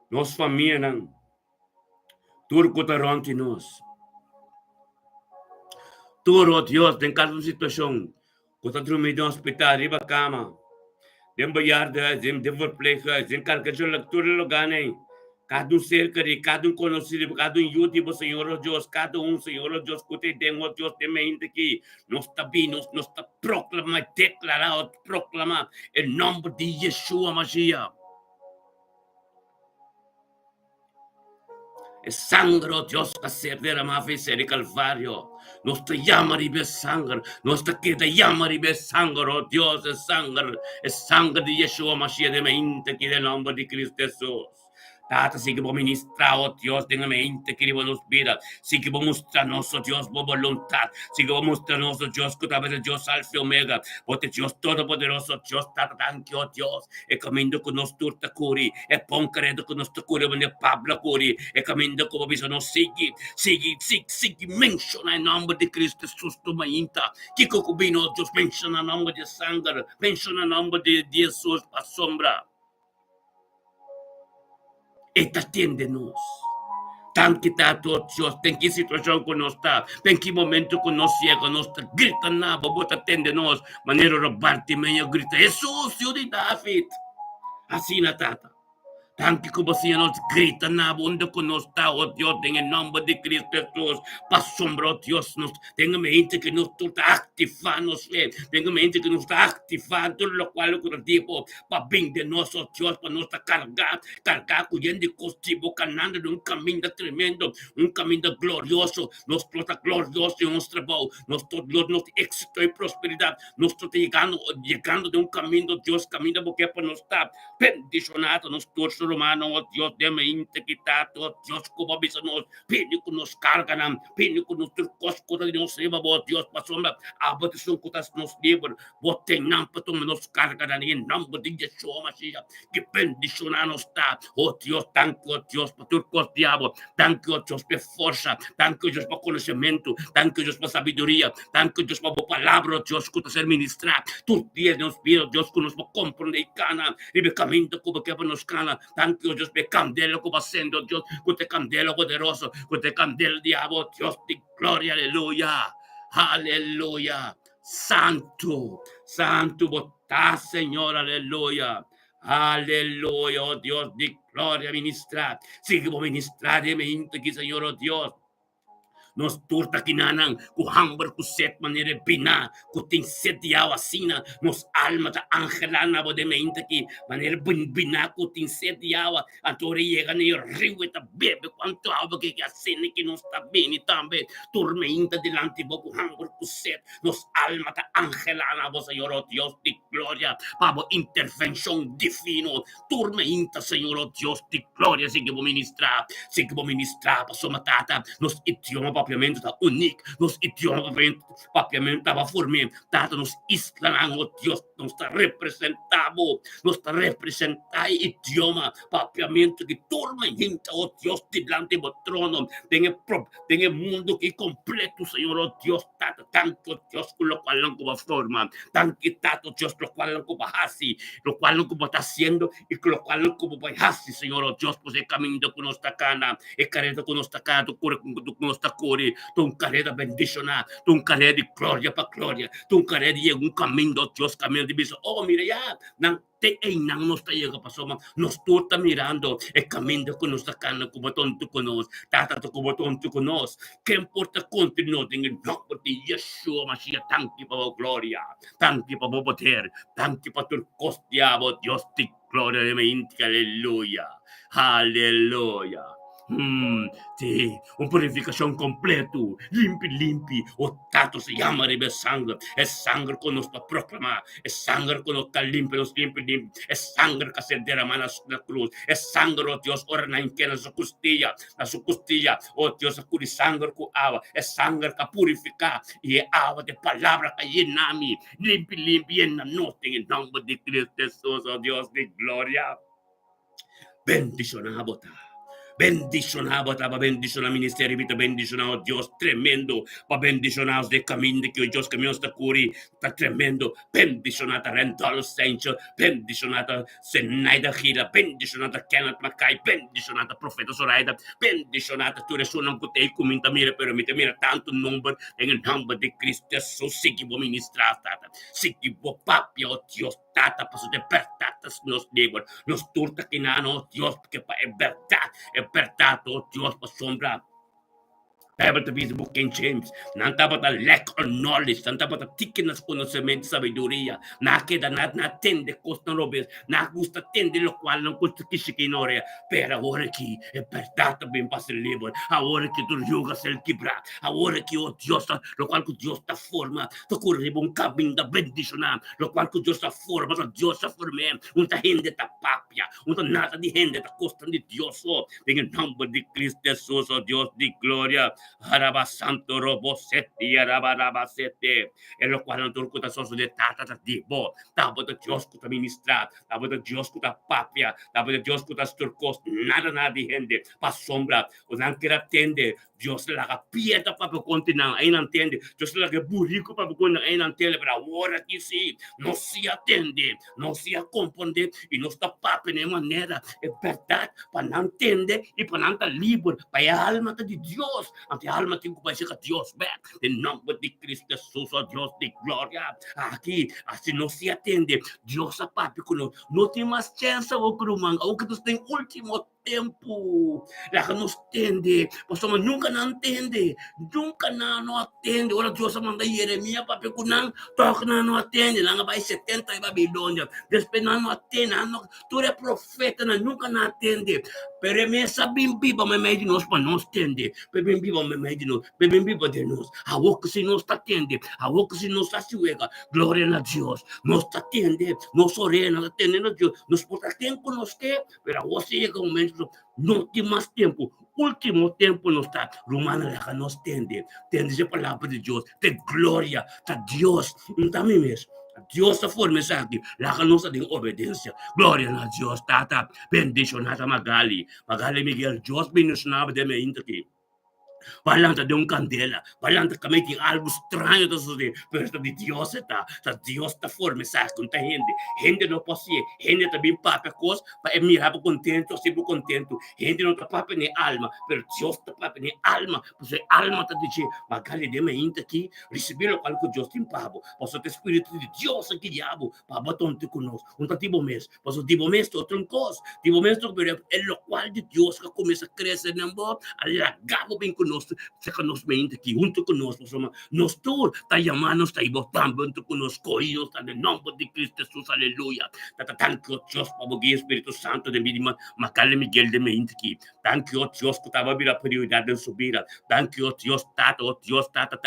S1: nos família, turco taron que nos. Turo, Deus, tem cada situação, que está dormindo no hospital, riba cama, tem bayarda, tem verpleeghuis, tem carcação lectura lugar, cada ser querido, cada conhecido, cada YouTube, Senhor Deus, cada Senhor Deus, que te tem, oh Deus, tem mente aqui, nós está bem, nós está proclamando, declarando, proclamando, em nome de Yeshua Mashiach. El sangre, oh Dios, que se derrama en el Calvario. Nuestra llama de sangre, nuestra queda llama de sangre, oh Dios, el sangre de Yeshua Mashiach de mente, aquí del nombre de Cristo Jesús. Tata, sigue por ministrar, oh Dios, de la mente que nos vida. Sigue por mostrarnos, oh Dios, por voluntad. Sigue por mostrarnos, oh Dios, que tal vez Dios alfa y omega. Porque Dios todopoderoso, Dios, Tata, tanto, oh Dios. El camino que nos turta curi. El pon credo que nos curi, donde Pablo curi. El camino que vos nos sigue. Menciona el nombre de Cristo Jesús, tu mainta. Kiko cubino, Dios, menciona el nombre de sangre. Menciona el nombre de Jesús, a sombra. Esta atiende-nos. Tanto que está todo Dios, tem que situação que nós está, tem que momento que nós chega, nós está grita na bota atende-nos, maneira robarte meia grita, Jesus, filho de David. Assim na tata. Tanto que você nos grita na onde que nós está, oh Deus, em nome de Cristo Jesus, para sombra, oh Deus, nos tenha mente que nos está ativando, tenha mente que nos está ativando tudo o qual eu digo, para bem de nós, oh Deus, para nós carregar com gente costivo, caminhando de caminho tremendo, caminho glorioso, nós está glorioso em nosso trabalho, nosso êxito e prosperidade, nós está chegando de caminho, oh Deus, caminho porque para nós está bendicionado, nos todos Romano, oh Dios, de mente quitado, oh Dios, como bisa nos, pini ko nos cargan, pini ko nos turcos ko na nos riba, oh Dios, pasombra, abot isong kutas nos liber, bote nampa itong nos cargan, in number de Yeshua Mashiach, que bendicionanos está, oh Dios, thank you, oh Dios, pa turcos diabo, thank you, oh Dios, pa força, thank you, Dios, pa conhecimento, thank you, Dios, pa sabiduria, thank you, Dios, pa palabra, Dios, que ser ministrar, tu dias nos pido, Dios, que nos pa compreender cana, e me caminho como que nos cana, thank you, Dios, me candelo como haciendo, Dios, con te candelo poderoso, con te candelo diablo, Dios, de gloria, aleluya, aleluya, santo, santo, botá, Señor, aleluya, aleluya, oh Dios, de gloria, ministrar, sigue por ministrar de mente aquí, Señor, oh Dios, nos turta kinanang, kuhambar kuset manere bina, kuting setiawa sina, nos alma ta angelana bo de meinta ki, manere bina kuting setiawa, antore llega ni riwe ta bebe, quanto ava che assene che non sta bene tambe, tormenta delante bo kuhambar kuset, nos alma ta angelana bo Señor, oh Dios de gloria, pavo intervención divino, tormenta Señor, oh Dios de gloria, si che vuoi ministrar, passo matata, nos idioma propriamente da unic, nos idioma propriamente da forme, data nos islanang, oh Dios, nos sta representavo, nos sta representai idioma, propriamente che tormenta, oh Dios, delante del trono, tenga mundo que completo, Señor, oh Dios, tata, tanto Dios, con lo cual no como forma, tanto Dios, lo cual no como hasi, lo cual no como está haciendo, y con lo cual no como hasi, Señor, oh Dios, pues el camino con nuestra cana, el careta con nuestra cana, tu cura con nuestra cura, tu un careta bendicionar, tu un careta de gloria para gloria, tu un careta de un camino, Dios, camino de viso, oh, mira ya, te einang nos tayo kapasoma nos tuta mirando e camino con nuestra cana como tonto con nos tata to como tonto con nos que importa continuo en el nombre de Yeshua Mashiach tanki pa gloria tanki pa poder tanki pa tu costiavo Dios ti gloria de mente aleluya aleluya. Sì, un purificación completo, limpi, o tato se llama de sangre, es sangre con nuestra proclama, es sangre con nuestra limpia, es sangre que se derrama en la cruz, es sangre, oh Dios, ora en que su costilla, oh Dios, acudi sangre con agua, es sangre que purifica, y agua de palabra que llena mi, limpi, en la noche, en el nombre de Cristo Jesús, oh Dios de gloria. Bendicionado. Bendicionado, estaba bendicionado ministerio, bendicionado Dios tremendo, va bendicionado de camino que Dios camino está curi, está tremendo, bendicionado Rental Saints, bendicionado Zenaida Gira, bendicionado Kenneth Mackay, bendicionado Profeta Zoraida, bendicionado tu resuenan con te cominta mira, pero mira tanto número en el nombre de Cristo Jesús, sí que voy a ministrar, sí que voy papia, oh Dios, tata, para su despertar, nos digo, nos turta que no, Dios, que es verdad, oh Dios, por sombra. Bible to be the book in James. Nang dapat a lack of knowledge, nang dapat a tikin na conocimiento, sabiduría. Nakeda na tende costa robes, na gusta tende lo cual non gusta kishikinoria. Pero ahora que es verdad también pasa el libro. Ahora que tu yugas el quebrar. Ahora que oh Dios, lo cual que Dios ta forma, tu corribo un camino da bendicionar. Lo cual que Dios ta forma, Dios ta forma. Unta gente ta papia, unta nada di gente ta costa di Dios. En el nombre de Cristo Jesús, oh Dios de gloria. Araba santo robo seti araba sete en lo cual no turco ta soso de tata dibo tabo de Dios kuta ministrar tabo de Dios kuta papia tabo de Dios kuta turcos nada de gente pa sombra o nan que atende Dios la pieta para continuar ahí no entiende Dios la que burrico para continuar ahí no entiende pero ahora que sí no se atende no se compone y no está papi de manera es verdad para no entender y para no estar libre para alma de Dios ante alma tengo para decir que Dios ve en nombre de Cristo Jesús oh Dios de gloria aquí así no se atende Dios a papi no tiene más chance o crumang aunque tú estés en último tempo la que nos atende pastor nunca no atende nunca no atende ora Dios manda Jeremia papi kunang toca no atende lá vai 70 em Babilônia después no atende tu eres profeta nunca no atende pero me sabem biba me meio de nós para não atende bem biba me meio de nós bem biba de nós a boca se não está atende a boca se não está suega glória a Deus não está atende não sorena atende a Deus nos porta tempo nos que pero você chega um momento não tem mais tempo último tempo não está Romana la que nos tende a palavra de Deus de glória a Deus então mesmo Dios a forma aqui, la que nos tem obediência. Glória a Deus, tata. Bendicionada Magali. Magali Miguel, Deus bendicionava de mim aqui. Parlando de un candela, parlando que me tiene algo extraño de su pero esto de Dios está forma, ¿sabes? Con esta gente no posee, gente también papa cosas, para mirar contento, siempre contento, gente no está papa ni alma, pero Dios está papa ni alma, pues el alma está diciendo, magari de mente aquí, recibir lo cual que Dios te impavo, pues el Espíritu de Dios aquí diabo, para batonte con nos, un tipo mes, pues el tipo mes, otro cosa, tipo mes, pero es lo cual de Dios que comienza a crecer en vos, al gabo bien con nos, nos mente que junto conosco, nos tour, ta llamanos, ta ibotando junto con los coinos, ta en nombre de Cristo Jesús, aleluya. Tata, thank you, Dios, pabagi Espíritu Santo de mi Macale Miguel de mente que, thank you, Dios, que tava vira prioridad de subir, thank you, Dios, tata,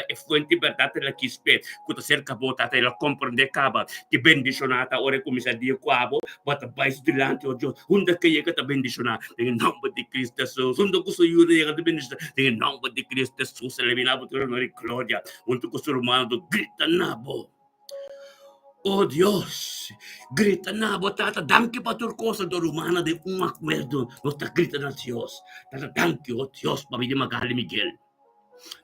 S1: é fuente de verdade la quispe, que ta cerca bota, ta la comprende caba, que bendicionata, ora comisa dia quabo, bota bais delante, oh Dios, hunda que llega ta bendicionar, em nome de Cristo Jesus, hunda que sou yuri ta bendicionar, em nome de Cristo Jesus, eliminava tu honor glória, hunda que sou humano, grita nabo. Oh Dios, grita nabo, tata, danke pa turcosa do rumana de un acuerdo, nos ta grita na Dios, tata, danke, oh Dios, pa vidi magali Miguel.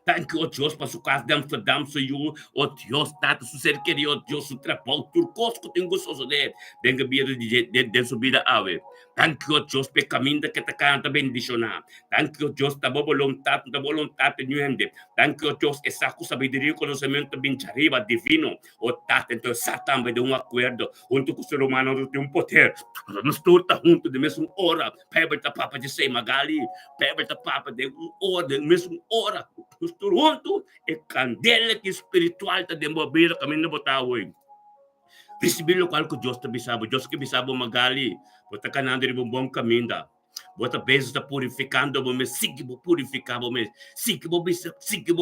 S1: Thank you, oh Dios, para su casa de Amsterdam, Senhor. Oh Dios, tata, su ser querido, oh Dios, su trabajo, turcos que tengo gostoso de. Venga, vida de su vida, ave. Thank you, oh Dios, pe caminho que te canta bendicionar. Thank you, oh Dios, da voluntad de nuende. Thank you, oh Dios, essa sabedoria e conhecimento bem arriba, divino. Oh tata, então, Satan vai de um acordo, junto com o ser humano, tem um poder. Nos torta junto, de mesmo hora. Pebble ta papa de sei, Magali. Pebble ta papa de hora, de mesmo hora. Junto e candela que espiritual está desenvolvida caminho botar hoje. Receber o qual que Deus te bisabo, Deus que bisabo magali, bota canando de bom caminho. Bota vezes está purificando, me sigue purificando, me sigue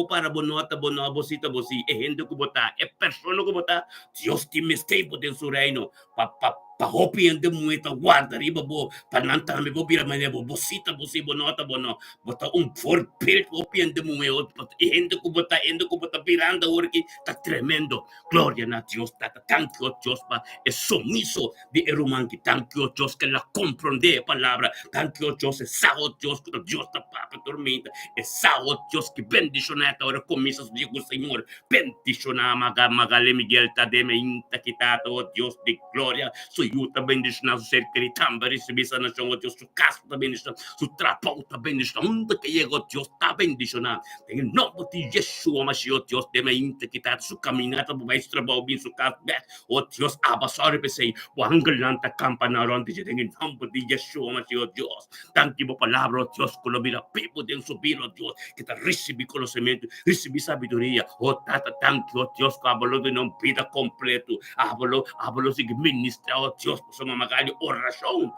S1: para bonota, bonobosita, bosi, e gente que botar, é pessoa que botar, Deus te me esteve dentro do reino, pa hopi ande muita guarda riba bo pa nantame bo bira mane bo bosita bosi bonota bono bota forpelt hopi ande mueo ende ko bota piranda orki ta tremendo gloria na Dios ta thank you Dios pa e sumiso di erumanki thank you Dios que la comprende palabra thank you Dios e sao Dios que Dios ta papa tormenta e sao Dios que bendicionata ora comisas digo Señor bendiciona magale Miguel ta de me inta quitato Dios de gloria Yuta bendicionar su ser queritamba, recibir sanación, oh Dios, su casa está bendicionada, su trabajo está bendicionado, donde que llegó Dios está bendicionado. En el nombre de Yeshua, Mashiach, Dios, de me quitar su caminata, por más trabajo, bien su casa, oh Dios, abasar, pesei, por angelanta campanaron, en el nombre de Yeshua, Mashiach, Dios, tanto palabra, oh Dios, con lo mira, pipo de subir, oh Dios, que te recibe conocimiento, recibe sabiduría, oh tata, tanto, oh Dios, que hablo de una vida completo, hablo, sin ministra, oh Dios, por su magali, oración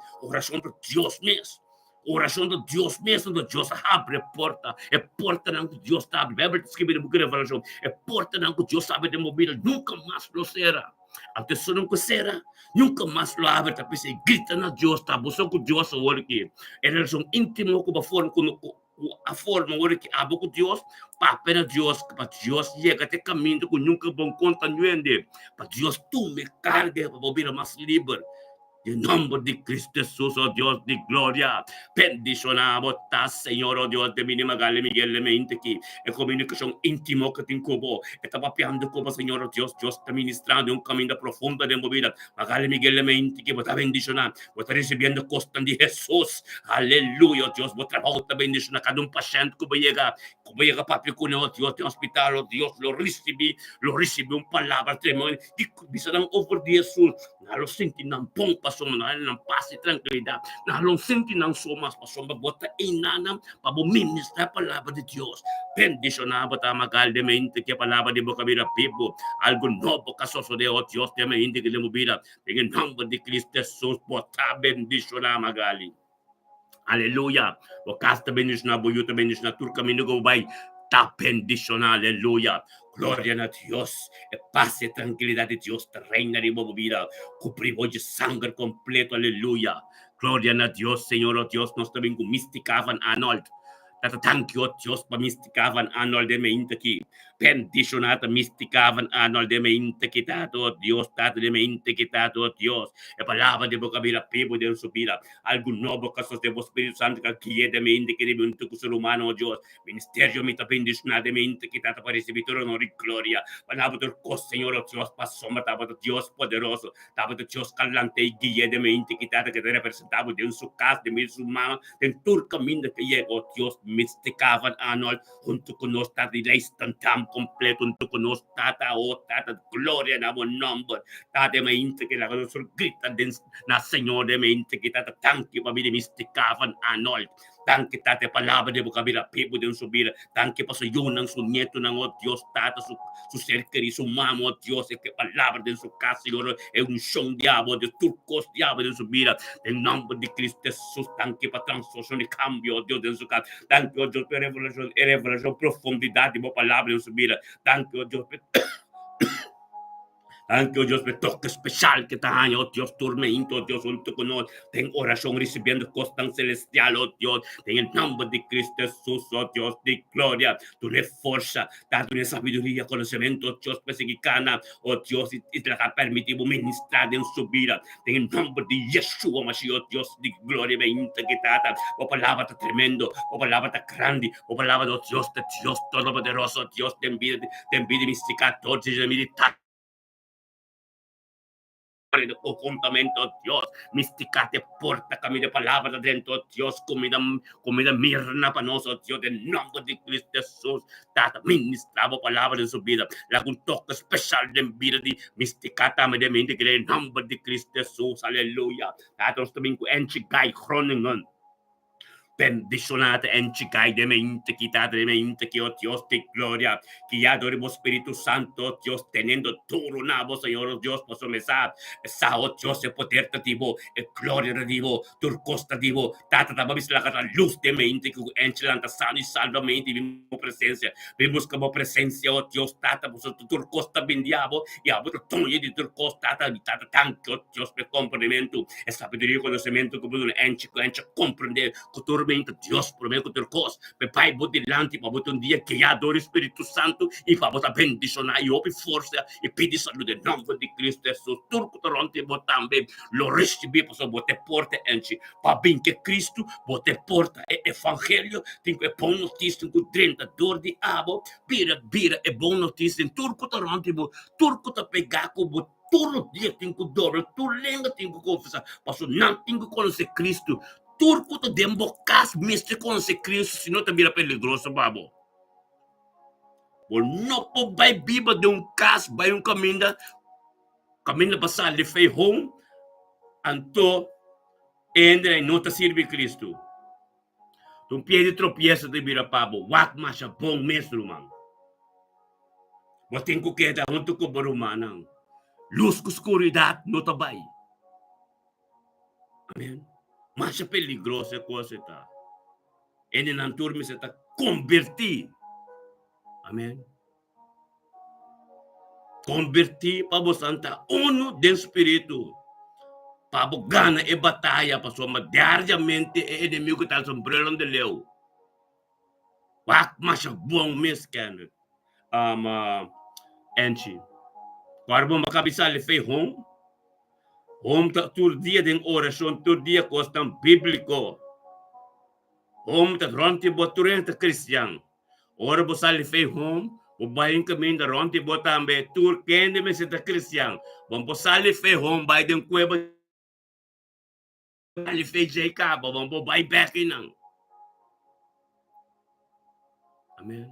S1: para Dios mesmo. Oração do Deus mesmo, do Deus abre porta, é porta não que Deus abre. A Bíblia escreve no book de Revelação, é porta não que Deus abre de mobília, nunca mais lo será. Até só nunca será, nunca mais lo abre, tá pensando, grita na Deus, tá? Você com Deus, olha aqui. É relação íntima com a forma olha que abre com Deus, para Deus, para Deus chega até caminho que nunca bom conta nuende, para Deus tu me carga, para mobília mais livre. En nombre de Cristo Jesús, oh Dios de gloria, bendicionamos, Señor, oh Dios de mi magale Miguel de mente que es comunicación íntimo que te incubo, está papeando como Señor, oh Dios, Dios está ministrando un camino profundo de movida, magale Miguel de mente que está bendicionando, está recibiendo costa de Jesús, aleluya, oh Dios, vos trabajo está bendicionando cada un paciente que llega papi con oh Dios, de hospital, oh Dios, lo recibe un palabra tremenda, y bisa ng over de Jesús, nalo senti ng pompa nalo ng paz e tranquilidad, nalo senti ng sumas pasomba bota inanam pabuministra palabra de Dios. Bendicionaba ta magaldemente que palabra de boca mira pipo, algo novo casoso de oh Dios de me indi que le movida, en el nombre de Cristo Jesús, bota bendicionar magali. Aleluya. Bocasta bendicionar, boyuta bendicionar, turca minugo bay, ta bendicionar, aleluya. Gloria a Dios, paz y tranquilidad de Dios te reina de mi vida, cubrimos de sangre completo, aleluya. Gloria a Dios, Señor, oh Dios, nos también misticaban Arnold. Thank you, Dios, pa misticavan Arnold de mente aqui. Bendicionata misticavan Arnold de mente quitado, Dios, tata de mente quitado, Dios. E palavra de boca mira, pibo de subida. Algo novo casos de Espírito Santo que é de mente que de mente com o ser humano, Dios. Ministerio me tá bendicionado de mente quitado para receber honor e glória. Palavra do cos, Senhor, Dios, passou, tava do Dios poderoso, tava do Dios calante e guia de mente quitado que representava de sua casa, de minha mama, de todo caminho que chegou, Dios, misticavan Arnold, junto con nos tata y la instantam completo, junto con nos tata, oh tata, gloria na mon nombre, tata me inte que la grita na Señor de me inte que tata tanque para mí misticavan Arnold, Tanque, Tata, palavra de boca vira, pibo de subir. Tanque, passo yunang, su nieto, nang, oh Dios, Tata, su ser querido, su mamo, oh Dios, que palavra de su casa, Senhor, é unção diabo, de turcos diabo de subir. Em nome de Cristo Jesus, tanque para transformação e cambio, oh Deus, de su casa. Tanque, oh Deus, para revelação, profundidade, boa palavra de subir. Tanque, oh Deus, anche, oh Dios, me toque especial que te año, oh Dios, tormento, oh Dios, junto con nosotros. Ten oración recibiendo costan celestial, oh Dios. En el nombre de Cristo Jesús, oh Dios, de gloria. Tú le fuerza, date una sabiduría, conocimiento, oh Dios, pesicana, oh Dios, y te la ha permitido ministrar en su vida. En el nombre de Yeshua, Mashiach, oh Dios, de gloria, bendita que te oh palabra está tremendo, oh palabra está grande, oh palabra, oh Dios, de Dios, todopoderoso, oh Dios, te envía mística, todo, te envía o juntamente, oh Dios, misticate porta camino de palabra dentro, Dios, comida mirna para nosotros, Dios, en nombre de Cristo Jesús, tata, ministraba palabra en su vida, la un toque especial de vida de misticata, me de mente, que en nombre de Cristo Jesús, aleluya, tata, nos también enchigai, chroningen, bendicionate en chicai de mente, quitate de mente, que oh Dios de gloria, que ya adoremos Espíritu Santo, Dios, teniendo todo nabo, Señor, oh Dios, por su mesa, esa oh Dios, el poder de divo, el gloria de divo, turcosta divo, tata, tababis la luz de mente, que enchilanta sano y salvamente, vimos presencia, vimos como presencia, oh Dios, tata, por su turcosta bendiabo, y a vosotros toñe de turcosta, tata, tanto, oh Dios, me complemento, esa sabiduría y conocimiento, como un enche, comprender, Dios, promete ter cos, me pai vou delante para botar dia que já adoro Espírito Santo e para botar bendicionar e ouvir força e pedir saúde em nome de Cristo Jesus. Tudo que tornante botar também, lo receber para botar porta enche, para bem que Cristo botar porta é evangelho, tem que bom notícia, tem que trentador de abo, bira é bom notícia, em tudo que tornante, tudo que pegar como todo dia tem que dobro, tudo lembra tem que confessar, pastor não tem que conhecer Cristo. Turco to dembocas mestre com se Cristo, senão te vira peligroso, babo. Por não po vai biba de cas, vai caminho passar de fei home, anto entra e não te serve Cristo. Tu pie de tropieza de vira pabo, wak masha bom mestre, man. Botem que queda junto com barumana. Luz com escuridade, não te vai. Amém. Mas é peligrosa coisa tá. Ele não turma se está convertir. Amém. Convertir para você estar uno do Espírito. Para ganhar a batalha, para sua diariamente o inimigo está sombrando de leu. Mas é bom mesmo, cara. Enchi. Para uma cabeça ele fez home. Home tá todo dia de oração, todo dia costam bíblico. Home tá ronte boturente cristiano. Ora você lhe fez home, o bain caminho da ronte botambe, tur kende me se tá cristiano. Vamos você lhe fez home, vai de cueva. Lhe fez Jacob, vamos vai back não. Amém.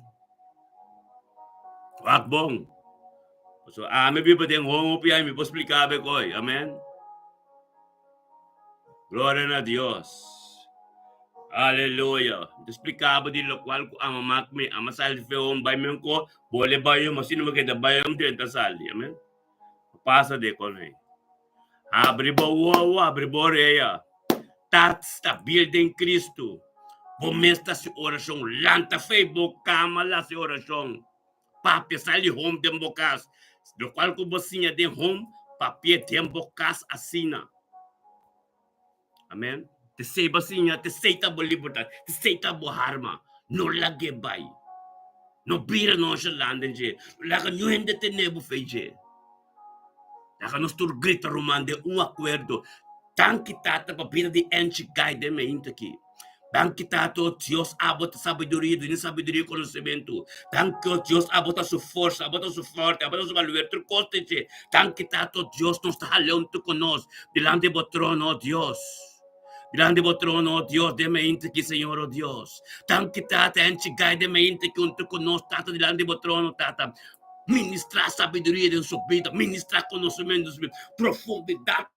S1: Wag bom. So, me biba de home, pia me posso explicar bem coi. Amém. Glória a Deus. Aleluia. Explicava de lo qual ang mamak ang masal feon bay men ko bole bayo masino mageda bayam de tasali. Amen. Passa de con aí. Abre boa, abre boreia. Tat stabil em Cristo. Bomesta se oração lanta fei bocama lá se oração. Papi sali home de bocas. Do qual ko bocinha de home, papi de bocas assina. Amen. Te sei basinha, te sei tabo libertad, te sei tabo harma. No lage bay. No bira no siya landen je. Laka nyo hindi te nebo fay je. Laka nos tur grita romande un acuerdo. Tan kitata pa bira di enchi guide me intaki. Tan kitato Dios abot sabiduria, din sabiduria conhecimento. Tan que Dios abot a su força, abot a su forte, abot a su valor, tu coste je. Tan kitato Dios nos está leon tu conos, delante do trono, Dios. Grande bo trono, oh Dios, de mente que Senhor, oh Dios. Tan que tata, enchigai de mente que junto conosco, tata, grande bo trono, tata. Ministrar sabedoria de sua vida, ministrar conhecimento, profundidade.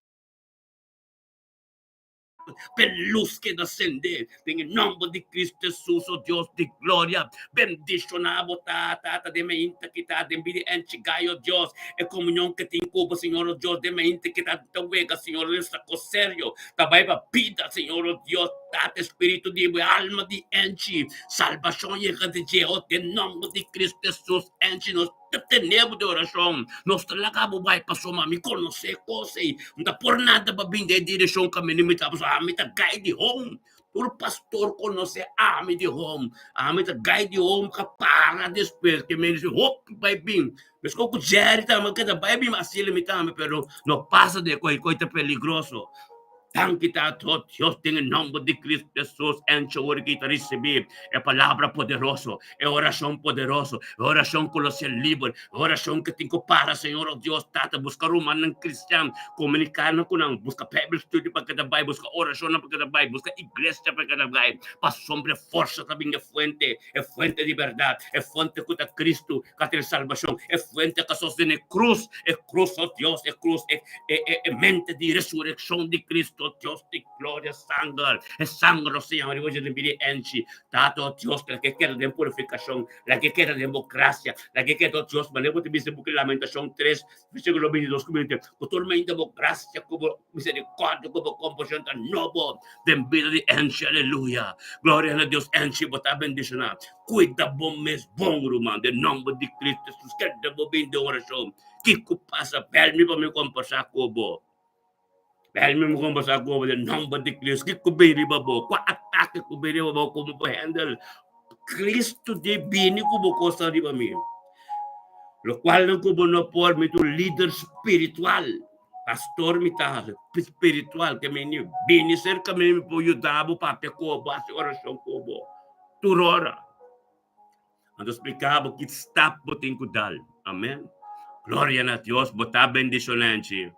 S1: luz que descende. En el nombre de Cristo Jesús, oh Dios de gloria, bendicionamos, Tata, de mente que está, de envidia en chigayo, Dios, en comunión que te incuba, Señor, oh Dios, de mente que está, te huega, Señor, en esta serio, tabaiba vida, Señor, oh Dios, Tata, espíritu de alma de enchi, salvación llega de Dios, en nombre de Cristo Jesús, enchi, nos tenemos de oração. Nós talagamos vai passou mami conhecer coisa e não por nada para vir de direção que me limitamos a me tá guide home. Por pastor conhecer a me de home, a me tá guide home que para depois que me diz hop vai vir. Mas com o Jerry também que vai vir mas ele me também, pero não passa de coisa peligroso. Thank you, Dios, en el nombre de Cristo Jesús, en shower que te recibir, es palabra poderoso, es oración poderoso, es oración con los libres, es oración que tengo para, Señor, oh Dios, tata, buscar humano cristiano, comunicarnos con él, busca Bible study para que te vaya, busca oración para que te vaya, busca iglesia para que te vaya, para sombra fuerza también es fuente de verdad, es fuente que está Cristo, que tiene salvación, es fuente que sostiene cruz, oh Dios, es cruz, es mente de resurrección de Cristo, Dios de gloria, sangre, es sangre, Señor, y voy a decir, enchi, tato, Dios, la que quiera de purificación, la que quiera de democracia, la que quiera, Dios, manejo de misericordia, lamentación 3, versículo 22, totalmente democracia, como misericordia, como compasión tan nuevo, de vida de enchi, aleluya, gloria a Dios, enchi, bota bendicionar, cuida bom mes, bom, rumán, de nombre de Cristo, Jesús, que de bobin de oración, que pasa, permi para me compasar, como, dahil may mukhang basa ko, number de Cristo, que kubiri ba bo, kwa atake kubiri ba bo, como pa handle, Cristo de bini kubo ko sa di ba mi, lo cual no kubo no por mi tu líder espiritual, pastor mi ta, espiritual, que me ni bini cerca me po yudabo pape ko, base orasyon ko bo, turora, ando explicabo, kit stop botin kudal, amen, gloria a Dios, bota bendicionante.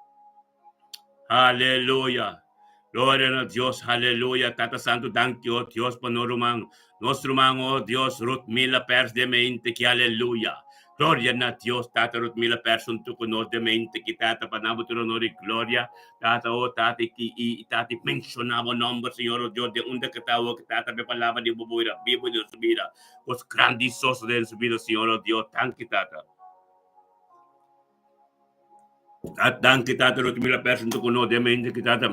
S1: Aleluya. Gloria a Dios, aleluya. Tata Santo, thank you, Dios, por nuestro rumang, oh Dios, Ruth Mila Pers de mente que aleluya. Gloria a Dios, Tata Ruth Mila Pers, un tu conos de mente que Tata panabo tu honor y gloria. Tata, oh Tata, y Tata mencionaba nombre, Señor, oh Dios, de un de que Tata me palabra de bubuira, vivo de su vida, pues grandioso de su vida, Señor, oh Dios, thank you, Tata. Thank you, Tata, Ruth Mila Pers, un tu conos de mente que Tata.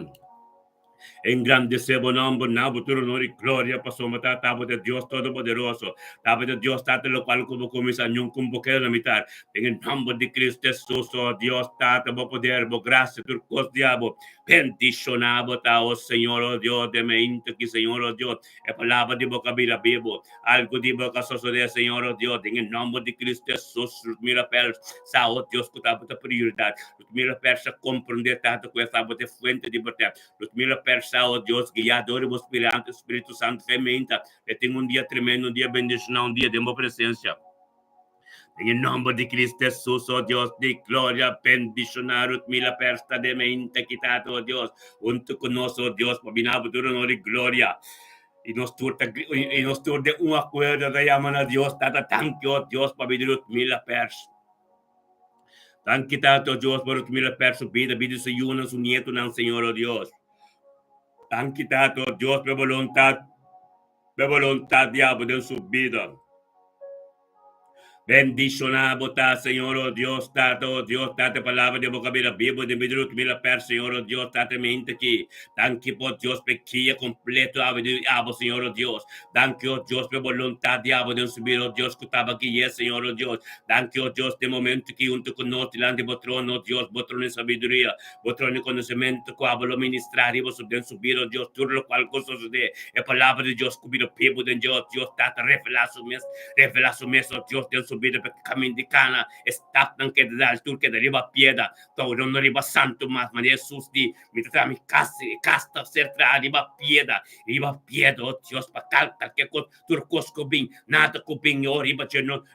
S1: Engrandecebo nombre, naboturo honor y gloria, pasó tabo de Dios Todopoderoso, tabo de Dios, tata lo cual como comisañón, como que la mitad, en el nombre de Cristo Jesús, oh Dios, tata, bo poder, bo gracia, turcos diabo, bendicionado, oh Señor, oh Dios, de mente que Señor, oh Dios, es palabra de boca vida vivo, algo de boca soso de Señor, oh Dios, en el nombre de Cristo Jesús, mira, per, sa, oh Dios, que tabo de prioridad, mira, per, se comprender, tata, que es de fuente de libertad, mira, per, oh Dios, guiador y Espíritu Santo, fermenta, que tenga un día tremendo, un día bendicional, un día de mi presencia. En el nombre de Cristo Jesús, oh Dios, de gloria, bendicionar, mila persta de mente quitado, oh Dios, junto con nosotros, oh Dios, por binabo, tu honor y gloria. Y nos de un acuerdo de llamar a Dios, tata, thank you, oh Dios, por binabo, mila persta. Thank you, oh Dios, por mila persta, vida su yuno, su nieto, no, Señor, oh Dios. Thank you, Tato, Dios, de voluntad, diablo, de su vida. Bendicionado está, Señor, oh Dios, Tato, palabra de boca vida, vivo de mi Dios, mira per, Señor, oh Dios, Tato, mente aquí. Thank you, por Dios, pequeña, completo, abo, Señor, oh Dios. Thank you, Dios, por voluntad, diablo, de su vida, oh Dios, que estaba aquí, Señor, oh Dios. Thank you, Dios, de momento que junto con nosotros, delante de botrón, oh Dios, botrón en sabiduría, botrón en conocimiento, que hablo ministrar, y vos de su vida, oh Dios, todo lo cual cosa sucede, es palabra de Dios, que vive vivo de Dios, Tato, revela su mes, oh Dios, de su vida, porque camino de cana, está tan que de altura que derriba piedra, todo no arriba santo más, María Jesús, mi casta, cerca, arriba piedra, oh Dios, para calcar, que con turcos cubín, nada cubín, yo arriba,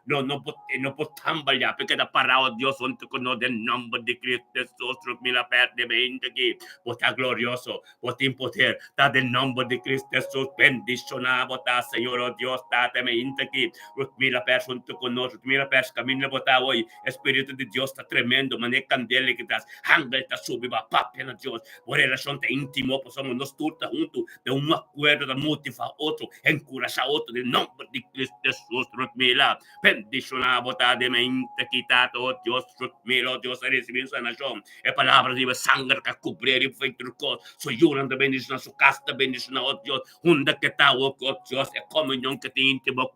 S1: no puedo tambalear, porque da parado, Dios, junto con el nombre de Cristo Jesús, mira, perde, mente aquí, vos está glorioso, vos tiene poder, está del nombre de Cristo Jesús, bendicionado, está, Señor, oh Dios, está, te mente aquí, mira, junto con Dios, mira pers camino botar hoy, Espíritu de Dios está tremendo, mané candela que estás, ángel está subindo, papel na Dios, por relação te íntimo, possamos nos turta junto, de um acordo, de motivar outro, encorajar outro, de nome de Cristo Jesus, mira, bendicionar, botar de mente, quitar todo, Dios, mira, Dios, a receber sanação, é palavra de sangue que cobrir e feito o corpo, sou jurando bendição, sua casta bendição, oh Deus, onde que está, oh Deus, é comunhão que te íntimo,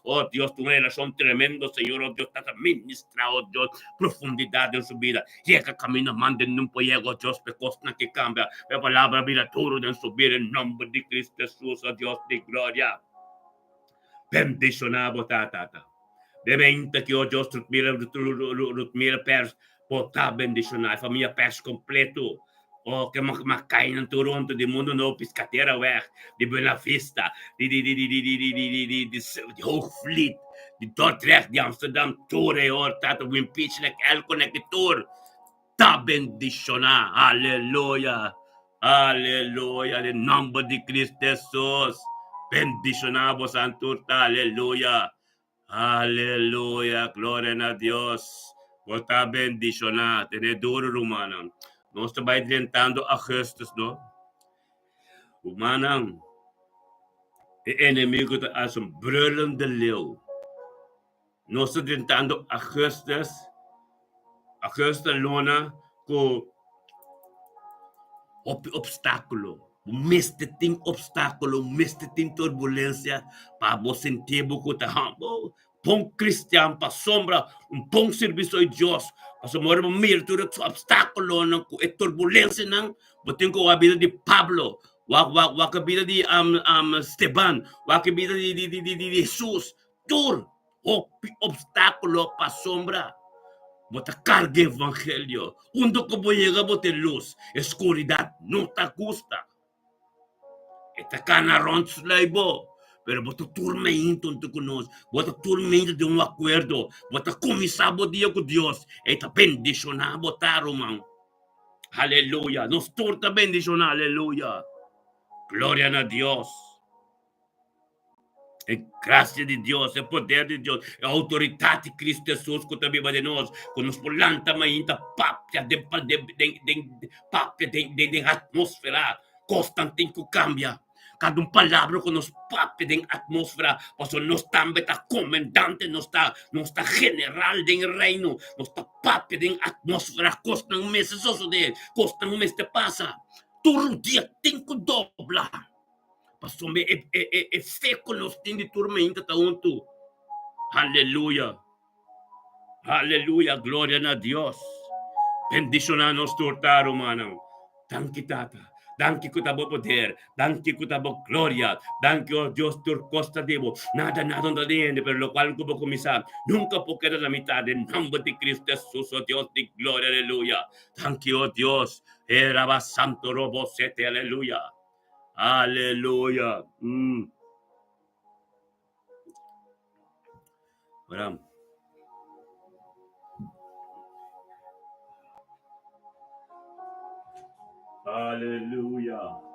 S1: oh Deus, tu relação tremendo, Senhor, oh Deus, está ministrar, oh Deus, profundidade em sua vida, chega caminho, manda não pode, oh Deus, pecos na que cambia, a palavra vira tudo em subir em nome de Cristo Jesus, oh Deus de glória, bendicionar, botar, tata. De mente que o Deus mira pers botar bendicionar família pers completo o que macai no Toronto de mundo no piscateira weg de Bela Vista de Hoogvliet de Dordrecht de Amsterdam Torre or tato win pitch like el conector ta bendicionar aleluia aleluia em nome de Cristo Jesus bendicionar santurta aleluia. Aleluya, gloria a Dios. Bota bendicionar, tener duro, humana. Nós estamos enfrentando Augustus, não? Humana, o inimigo está a brullende leeuw. Nós estamos enfrentando Augustus lona com obstáculo. Miste tem obstáculo, miste tem turbulência, para você sentir que está bom cristiano, para sombra, bom serviço de Deus, para sombra, mir tudo obstáculo, não, é turbulência, não, você tem a vida de Pablo, a vida de Esteban, a vida de Jesus, tudo obstáculo para sombra. Bota carga evangelho. Onde que vou chegar, bota luz. Escuridão não te gusta. Está cá na ronda, pero bota tormento junto conosco. Bota tormento de um acordo. Bota começar o dia com Deus. Está bendicionar, botar, irmão. Aleluia. Nos torta bendicionar, aleluia. Glória a Deus. É graça de Deus, é poder de Deus, é a autoridade de Cristo Jesus que também vai de nós, que nos planta ainda papia de atmosfera constante que cambia. Cada palavra que nos papia de atmosfera, porque nós também está comandante, nós está general do reino, nós está papia de atmosfera, custa meses isso de, custa mês te passa, todo dia tem que dobrar. Pastor, é feco nos tem de tormenta tá junto. Aleluia. Aleluia, glória a Deus. Bendicionar nos tortar, humano. Danke, tata. Danke que tabo poder. Danke que tabo glória. Danke, oh Deus, por costa debo. Nada não dentro, pero lo cual como começar. Nunca por quedar na metade. Em nome de Cristo Jesus, oh Deus de glória, aleluia. Danke, oh Deus. Era santo robo sete, aleluia. Aleluia. Oramos. Aleluia.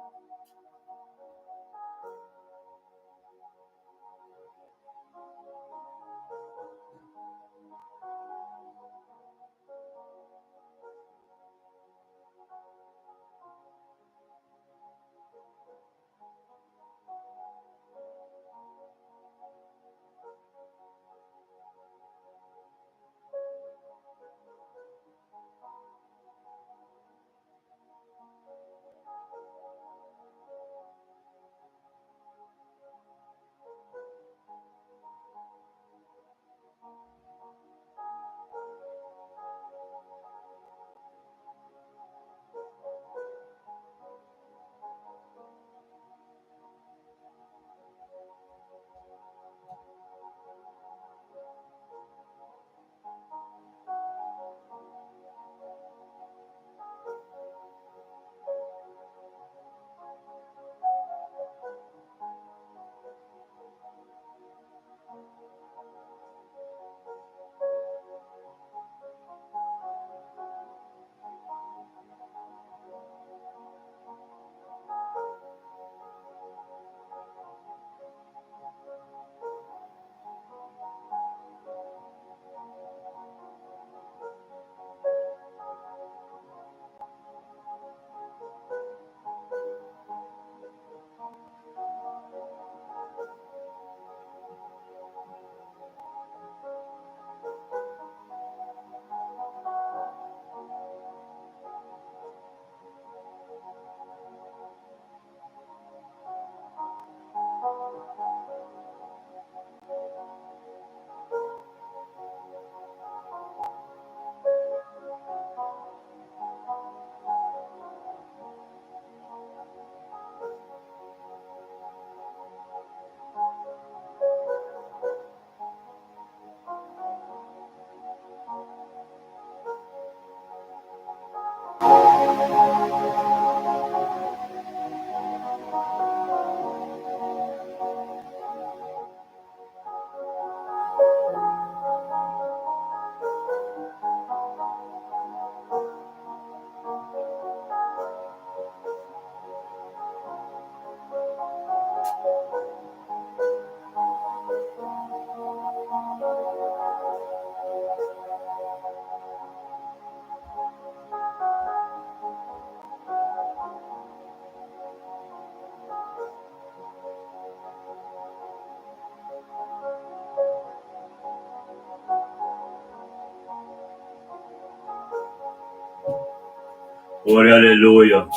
S1: Gloria, aleluya.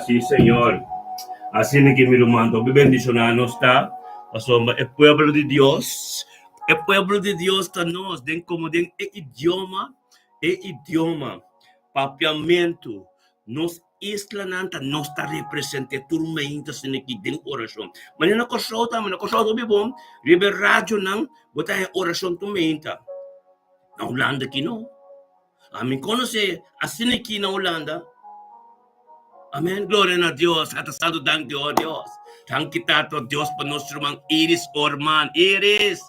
S1: Sí, Señor. Así es que me lo mando. Bendicionado está. El pueblo de Dios. El pueblo de Dios está nos. Den como den idioma. Papiamento. Nos isla nanta nos está represente turmenta sin aqui den oração. Mas não cochota bibom. Ribe rádio não. Bota oração turmenta. Na Holanda aqui não. A mim conhece assim aqui na Holanda. Amén, gloria a Dios, hasta saludando a Dios. Thank you, Dios, por nuestro man Iris Orman. Iris,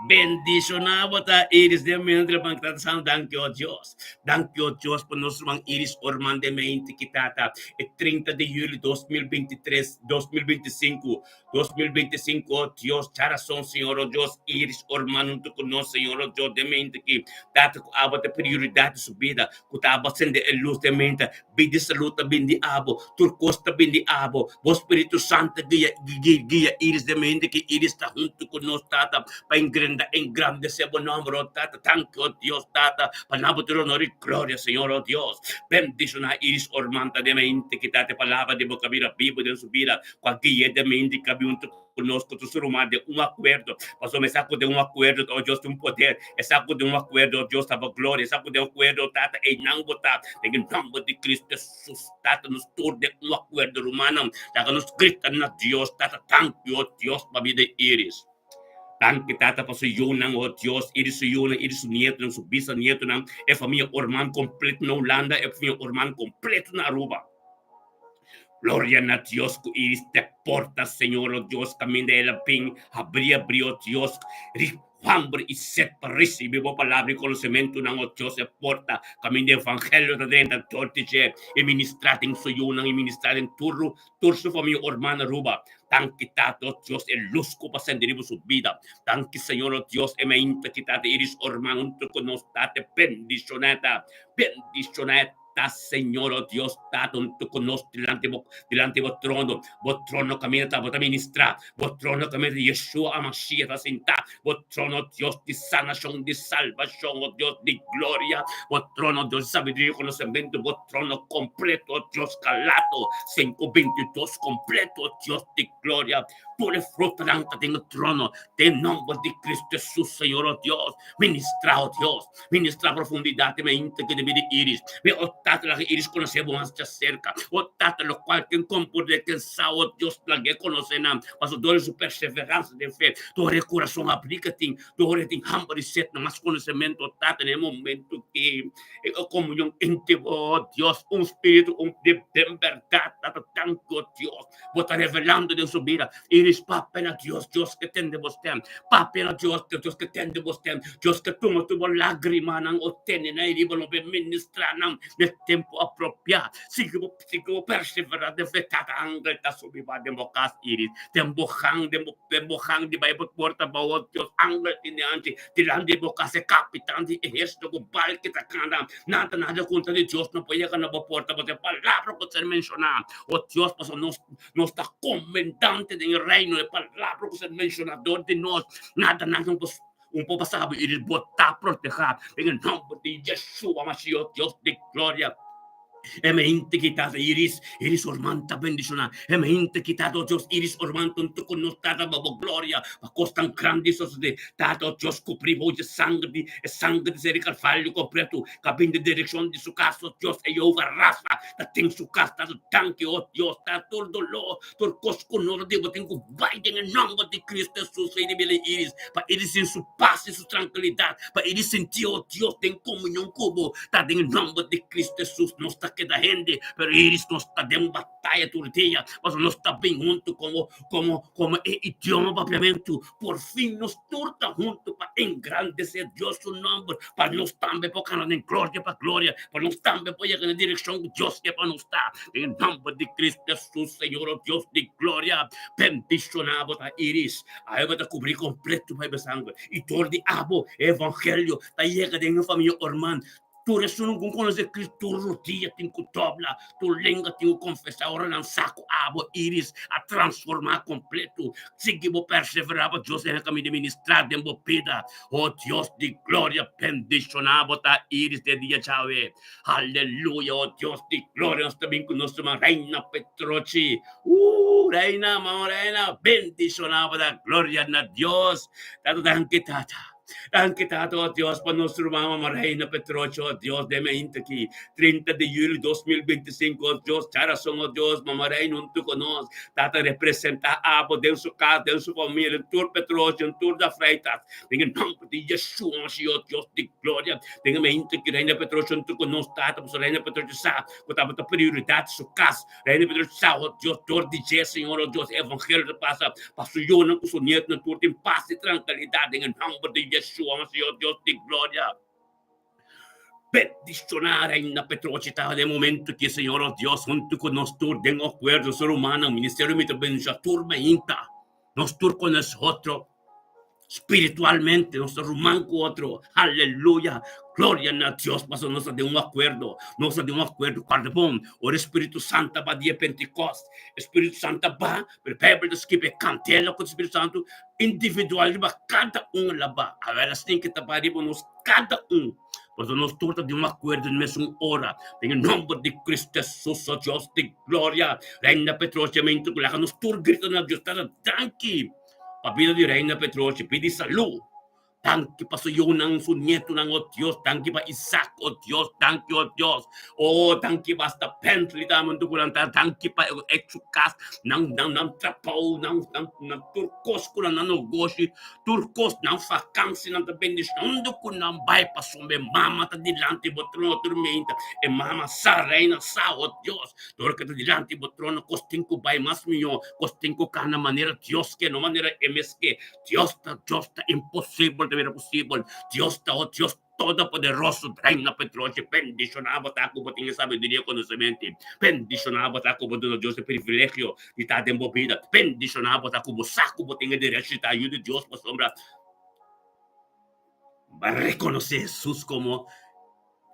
S1: bendicionado Iris de mientras man thank you, Dios. Thank you, Dios, por nuestro man Iris Orman de mente quitata. El 30 de julio 2023, 2025, oh Dios, coração, Senhor, oh Deus, Iris Orman, junto conosco, Senhor, oh Deus, de mente que data com a prioridade de subida, que tá acende a luz de mente. Bindi saluta bindi abo, turcosta bindi abo, o Espírito Santo guia Iris de mente que Iris está junto conosco, tata, para engrandecer o nome, tata, thank you, Deus, tata, para nabo ter honor e glória, Senhor, oh Deus, bendición a Iris Ormanta de mente que tate palavra de boca vira vivo de subida, com a guia de mente que junto conosco, tu ser humano de acordo, pastor, me saco de acordo, oh Deus, tem poder, saco de acordo, oh Deus, tava glória, saco de acordo, tata, e não botar, em nome de Cristo Jesus, tata, nos tour de acordo romano, tata, nos grita na Deus, tata, thank you, oh Deus, para vida Iris. Thank you, tata, para sua Yunang, oh Deus, Iris su nieto, su bisnieto, é família Orman completo na Holanda, é família Orman completo na Aruba. Gloria a Dios, que Iris te porta, Señor, oh Dios, camino de la pin, abría, Dios, hambre y sed para recibir la palabra y conocimiento, oh Dios, se porta, camino de evangelio de dentro, tortiche, y ministrar en su yuna, y ministrar en turro, su familia, hermana Ruba, tan quitado, Dios, el luz que pasa en su vida, tan que, Señor, oh Dios, me quitado, Iris, hermano, junto con nosotros, bendicioneta, Señor, oh Dios, está conosco delante do trono camina, vos ministrar, vos trono camina de Yeshua Amashiach, está sentado, vos trono, Dios, de sanación, de salvación, oh Dios, de gloria, vos trono, Dios, de sabiduría y conocimiento, vos trono completo, oh Dios, calato, 5:22, completo, oh Dios, de gloria, pure fruto delante del trono, de nombre de Cristo Jesús, Señor, oh Dios, ministra, oh Dios, ministra profundidad, me inte que debe de Iris, me otate la Iris conocemos más de cerca, otate lo cual que compone que sao Dios plague conocerán, mas dole su perseverancia de fe, todo el corazón aplica-te, todo el hambre y sed, más conocimiento, otate en el momento que comunión íntimo, oh Dios, un espíritu de verdad, tanto Dios, vos está revelando de su vida, Iris, papel a Dios, Dios que tende vostem, papel a Dios que tende vostem, Dios que tuvo lágrima, o tene, y digo, lo ministrar, nel tempo apropriado, sigo perseverar de fe, tata angel, ta subiva de mocas Iris, tembohang de Bible porta, bao Dios, angel, tineante, tirando de mocas, capitán de ejército, con bal que tacanda, nada contra de Dios, no puede llegar a la porta, porque palabra que se menciona, oh Dios, pues no está comandante del reino, de palabra que se mencionador de nos, nada, pues un poco sabe, y botar proteger, en el nombre de Yeshua, Mashiach, Dios de gloria. Mente quitado Iris ormanta bendicionar. Mente quitado Dios Iris ormanta un con nos tata babo gloria. Ma costan grandi sos de tato Dios coprivo de sangue de ser carvalho completo. Cabin de dirección de su caso Dios e eu raça. Da tem su casa do tanque oh Dios tá todo dolor. Todo cosco no devo tenho vai em nome de Cristo Jesus e de Iris. Para Iris em su paz e su tranquilidade. Para Iris sentir oh Dios tem comunhão cubo. Tá em nome de Cristo Jesus nos tá que da gente, pero Iris no está de batalha todo dia, mas não está bem junto como idioma propriamente, por fim nos torta junto para engrandecer Deus o nome, para nós também para canal em glória para glória, para nós também para ir na direção que Deus quer para nós estar, em nome de Cristo Jesus, Senhor, Deus de glória, bendicionado a Iris, aí vai cobrir completo para sangue, e todo de abo, evangelho, da chega de uma família ormã, tu resuno com as escrituras, rotia, tem que dobrar, tu lenga, tem que confessar, ora não saco, abo, íris, a transformar completo. Siga vou perseverar, Deus é caminho de ministrar, de pida. Oh Deus de glória, bendicionar, botar íris de dia, chave. Aleluia, oh Deus de glória, nós também conosco, uma reina Petroci. Reina, mama, reina, bendicionar, botar glória na Deus. Tato dan kita. Anche tato, oh Dios, para nuestro mamá Reina Petrocho, oh Dios, de mente aquí, 30 de julio 2025, oh Dios, charazón, oh Dios, mamá Reina, un tu conos, tata representa abo de su casa, de su familia, en tour Petrocho, en tour da Freitas, en el nombre de Jesús, oh Dios de gloria, tenga mente que Reina Petrocho, en tu conos, tata, pues Reina Petrocho, sa, botava a prioridade de su casa, Reina Petrocho, sa, oh Dios, tour de Jesus, Senhor, oh Dios, evangelho de passa, passo eu não com o nieto, na tour, tem paz e tranquilidade, em nome de Yeshua, Senhor Deus de glória. Bendicionar na Petrocita de momento que, Senhor oh Deus, junto com nós todos, tem acordo ser humano, ministério me bendiga, turma inta, nós todos com nós outros, espiritualmente, nós rumamos com outro, aleluia, glória a Deus, mas nós de acordo, guarda bom, o Espírito Santo vai dia Pentecostes, Espírito Santo vai, prepara para escrever cantela com o Espírito Santo, individual, cada lá, agora assim que está nós, cada mas nós todos de acordo na mesma hora, em nome de Cristo Jesus, oh Deus de glória, Reina Petrociamento, nós todos gritando a Deus, tranqui, a vida de Reina Petroci, pedi saúde. Tanque pa sa iyo ng sunyeto ng o Diyos. Tanque pa Isaac o Diyos. Tanque o Diyos. O tanque basta pentli tamang dugulang ta. Tanque pa etsukas ng trapaw ng turkos ko na nanogosyo. Turkos ng vakansi ng tabendisyon. Ando ko ng bypass me mama ta dilante botrono turmenta. E mama sa reina sa o Diyos. Torka ta dilante botrono kosting ko bay mas miyo. Kosting ko ka na manera Diyos que no manera MSK. Diyos ta impossible de ver posible. Dios está, oh Dios todopoderoso, Reina Petroci, bendicionava taco por ter sabedoria e conhecimento, bendicionava taco por ter Deus privilégio de estar envolvida, bendicionava taco por saco por ter direito de estar ajuda de Deus para sombra. Vai reconhecer Jesus como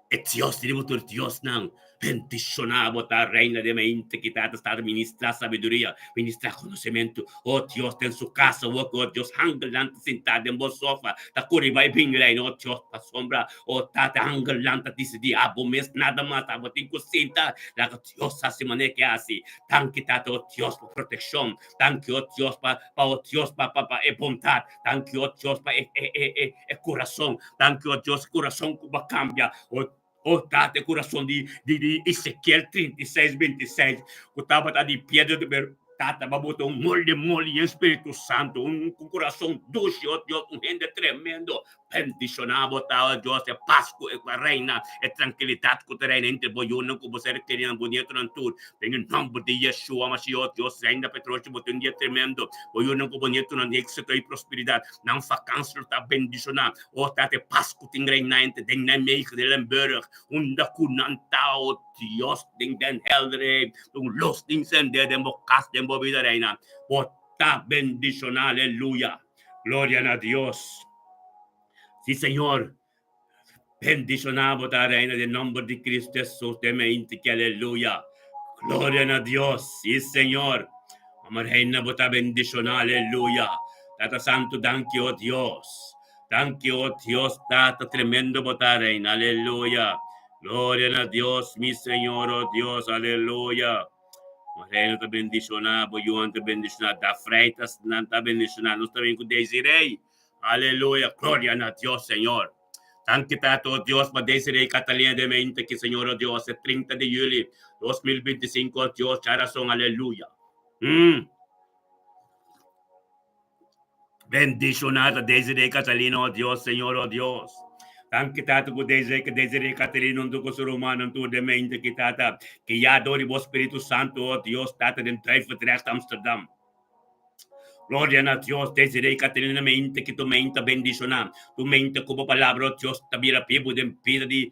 S1: é Deus, Deus não. Bendicionado a reina de mente que está a ministrar sabedoria, ministrar conhecimento. Oh Deus, tem sua casa, oh Deus, angelante sentado em vosso sofá, tá curi vai vir reina, oh Deus, para sombra, oh tata angelante disse diabo, mas nada mais, tá botando com cinta, lá que Deus assim maneira que assim, tanque tata, oh Deus, para proteção, tanque, oh Deus, para bondade, tanque, oh Deus, para coração, tanque, oh Deus, coração que vai cambiar, oh, tate coração de Ezequiel 36, 26, que estava de pedra de tata, babuto molde em Espírito Santo, coração doce, oh Deus, gente tremendo, bendicionado, tá, Deus, é Páscoa, é reina, é tranquilidade que o reina entre boiuna, que você queria bonito na tudo, em nome de Yeshua, mas oh Deus, reina Petroci, botou um dia tremendo, boiuna que bonito na êxito e prosperidade, não fa câncer, tá bendicionado, oh, tá, é Páscoa, tem reina, tem na meio de Lemberg, da kunanta, oh Dios, den heldre, los dingsen de democas de movida reina, bota bendición, aleluya, gloria a Dios. Sí, Señor, bendicionado a reina del nombre de Cristo Jesús, de mente que aleluya, gloria a Dios, sí, Señor, amor reina, bota bendición, aleluya, Tata Santo, danke, oh Dios, danke, oh Dios, Tata tremendo, bota reina, aleluya. Gloria a Dios, mi Señor, oh Dios, aleluya. Reino te bendicionar, Boyuan te bendicionar, da Freitas, não te bendicionar, nós também com Desirei, aleluia, glória a Deus, Senhor. Tanque tato, Deus, para Desirei Catalina de mente, que Senhor, oh Deus, é 30 de julho 2025, oh Deus, charação, aleluia. Bendicionada Desirei Catalina, oh Deus, Senhor, oh Deus. Tanque tato com Desirei Catalina, não do ser humano, não de mente que tata, que já adore o Espírito Santo, oh Deus, tata de Drijfveldrecht Amsterdam. Gloria a Dios, Desirei Catalina mente que tu mente bendicionar, tu mente como palavra, oh Deus, tabira pibo de pira de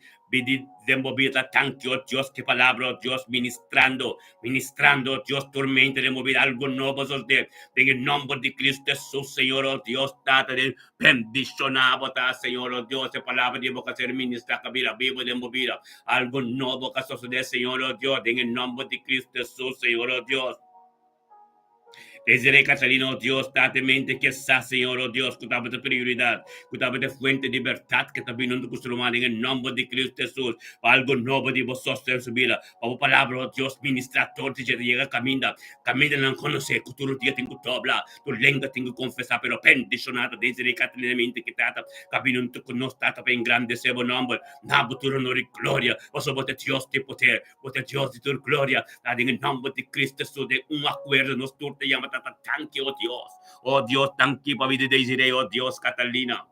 S1: movida, thank you, Dios, que palabra, oh Dios, ministrando, oh Dios, tormenta de movida, algo nuevo, oh Dios, en el nombre de Cristo Jesús, Señor, oh Dios, trata de bendicionar, Señor, oh Dios, de palabra de boca ser ministra, cabira, vivo de movida, algo nuevo que sucede, Señor, oh Dios, en el nombre de Cristo Jesús, Señor, oh Dios. Desiree Catalina, oh Dios, date mente que está, Señor, oh Dios, que de prioridad, que de fuente de libertad que también no te humano en el nombre de Cristo Jesús, para algo nuevo de vosotros en su vida, para palabra, oh Dios, ministra todo, te llega camina, no conoce, que tu día tengo que hablar, tu lengua tengo que confesar, pero bendicionado, Desiree Catalina, mente que tata, camino no te conoce, tata, en grande sebo nombre, nabo tu honor y gloria, vos bote Dios de poder, bote Dios de tu gloria, en el nombre de Cristo Jesús, de un acuerdo, nos tú te llamas, thank you, oh Dios, thank you, para vida de Desiree, oh Dios, Catalina,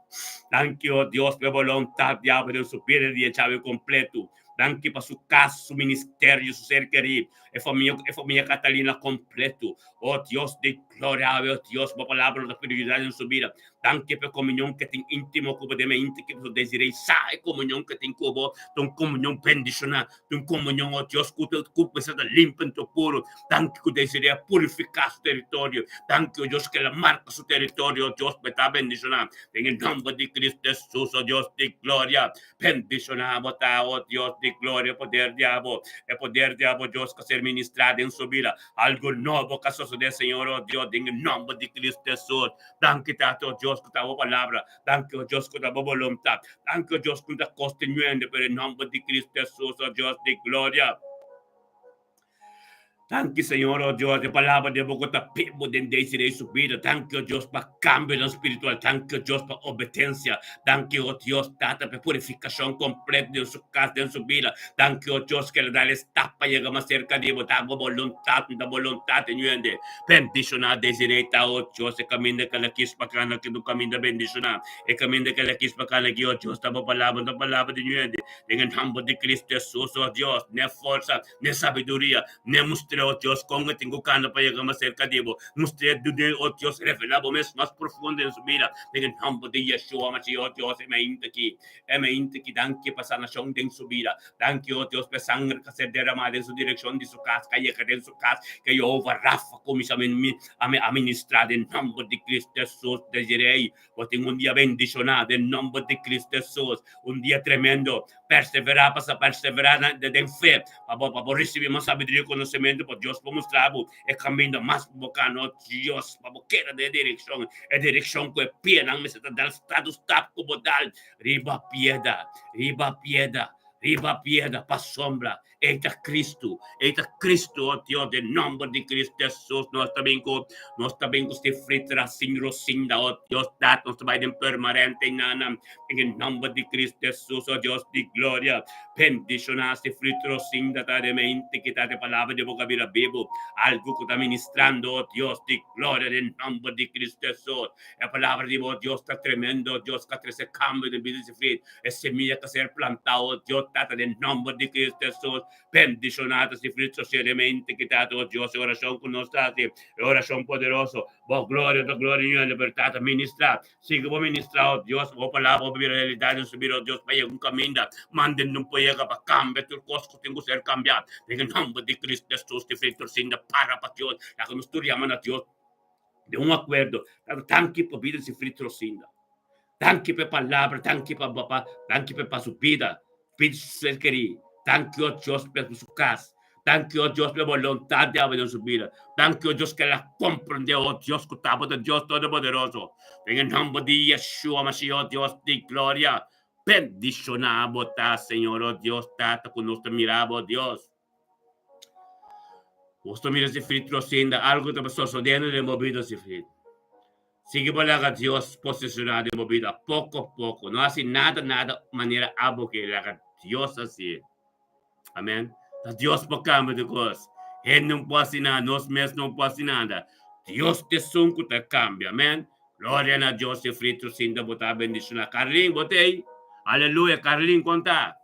S1: thank you, oh Dios, por voluntad de abrir su vida de chave completo, thank you para su casa, su ministerio, su ser querido, familia Catalina completo, oh Dios de gloria, oh Dios, por palabra de prioridad en su vida, thank you por comunión que ten íntimo, como de mente, que Desiree sabe comunión que ten cubo, ton comunión bendicional, ton comunión, oh Dios, que se limpia en tu puro, thank you, Desiree, purificar su territorio, thank you, Dios, que la marca su territorio, Dios, me está bendicionando, en el nombre de Cristo Jesús, oh Dios de gloria, bendicionamos, oh Dios de gloria, poder diablo, el poder diablo, Dios, que ser ministrado en su vida, algo nuevo que sucede, Señor, oh Dios, en el nombre de Cristo Jesús, thank you, oh Dios, que te hago palabra, thank you, Dios, que te hago voluntad, thank you, Dios, que te continuando, pero en el nombre de Cristo Jesús, oh Dios de gloria. Thank you, Señor, oh Dios, de palabra de Bogotá, pivo de Desiree su vida. Thank you, Dios, para cambio en lo espiritual. Thank you, Dios, para obediencia. Thank you, oh Dios, tata, para purificación completa en su casa, en su vida. Thank you, oh Dios, que le da la etapa, llega más cerca de vos, da voluntad, en bendicionar, Desiree, oh Dios, el camino que la quis para acá, que tu camino bendicionar. El camino que la quis para acá, que oh Dios, estaba palabra de nuende. En el nombre de Cristo Jesús, oh Dios, ni fuerza, ni sabiduría, ni muestra, oh Dios, con que tengo cana para llegar más cerca de vos. Muestra, oh Dios, revelado más profundo en su vida. En el nombre de Yeshua, oh Dios, me inti que dan que pasar nación en su vida. Dan que, oh Dios, por sangre que se derramada en su dirección de su casa, que llega en su casa, que yo Rafa comienza a ministrar en nombre de Cristo Jesús, Desiree. Pues tengo un día bendicionado en nombre de Cristo Jesús, un día tremendo. Perseverar, para perseverar en fe, para recibir más sabiduría y conocimiento, por Dios, para mostrar el camino más bacano, Dios, para que de dirección que pena, me se da el status tap como tal, riba piedra, para sombra, eita Cristo, oh Dios, de nombre de Cristo Jesús, nós também com este fritra sin rosinda, oh Dios, datos também permanente, en el nombre de Cristo Jesús, oh Dios de gloria, bendicionar este frito rosinda, de mente, que de palabra de boca vida vivo, algo que está ministrando, oh Dios de gloria, en el nombre de Cristo Jesús, la palabra de Dios está tremendo, Dios, que hace cambio de vida de frito, es semilla que ser plantado, Dios, en el nombre de Cristo Jesús, bendicionado este frito seriamente, que oh Dios, oración con nosotros, oración poderoso, vos gloria, y libertad, ministrar, sigue vos ministrado, Dios, vos palabra, vos realidad en su vida, Dios, vaya un camino, manden un poema para cambiar, tu costo tengo que ser cambiado, en el nombre de Cristo Jesús, te frito sin para Dios, la que nos llaman a Dios, de un acuerdo, tanto por vida se frito sin tanto por palabra, tanto por papá, tanto por su vida, vida ser querido, tanto Dios por su casa. Thank you, Dios, por voluntad de haber en su vida. Thank you, Dios, que la comprende, oh Dios, que estamos de Dios Todopoderoso. En el nombre de Yeshua, Mashiach, Dios de gloria. Bendicionamos, Señor, oh Dios, tata, con nuestro mirabo, oh Dios. Nuestro mira ese frito, algo que pasó sucediendo de movido ese frito. Sigue para Dios posicionado de movida, poco a poco. No hace nada, manera abo que la Dios así. Amén. Dios por cambio de cosas. Él no puede hacer nada, nos mesmos no puede hacer nada. Dios te son que te cambia, amén. Gloria a Dios, y frito sin de botar bendición. Carlín, botei. Aleluya, Carlín, conta.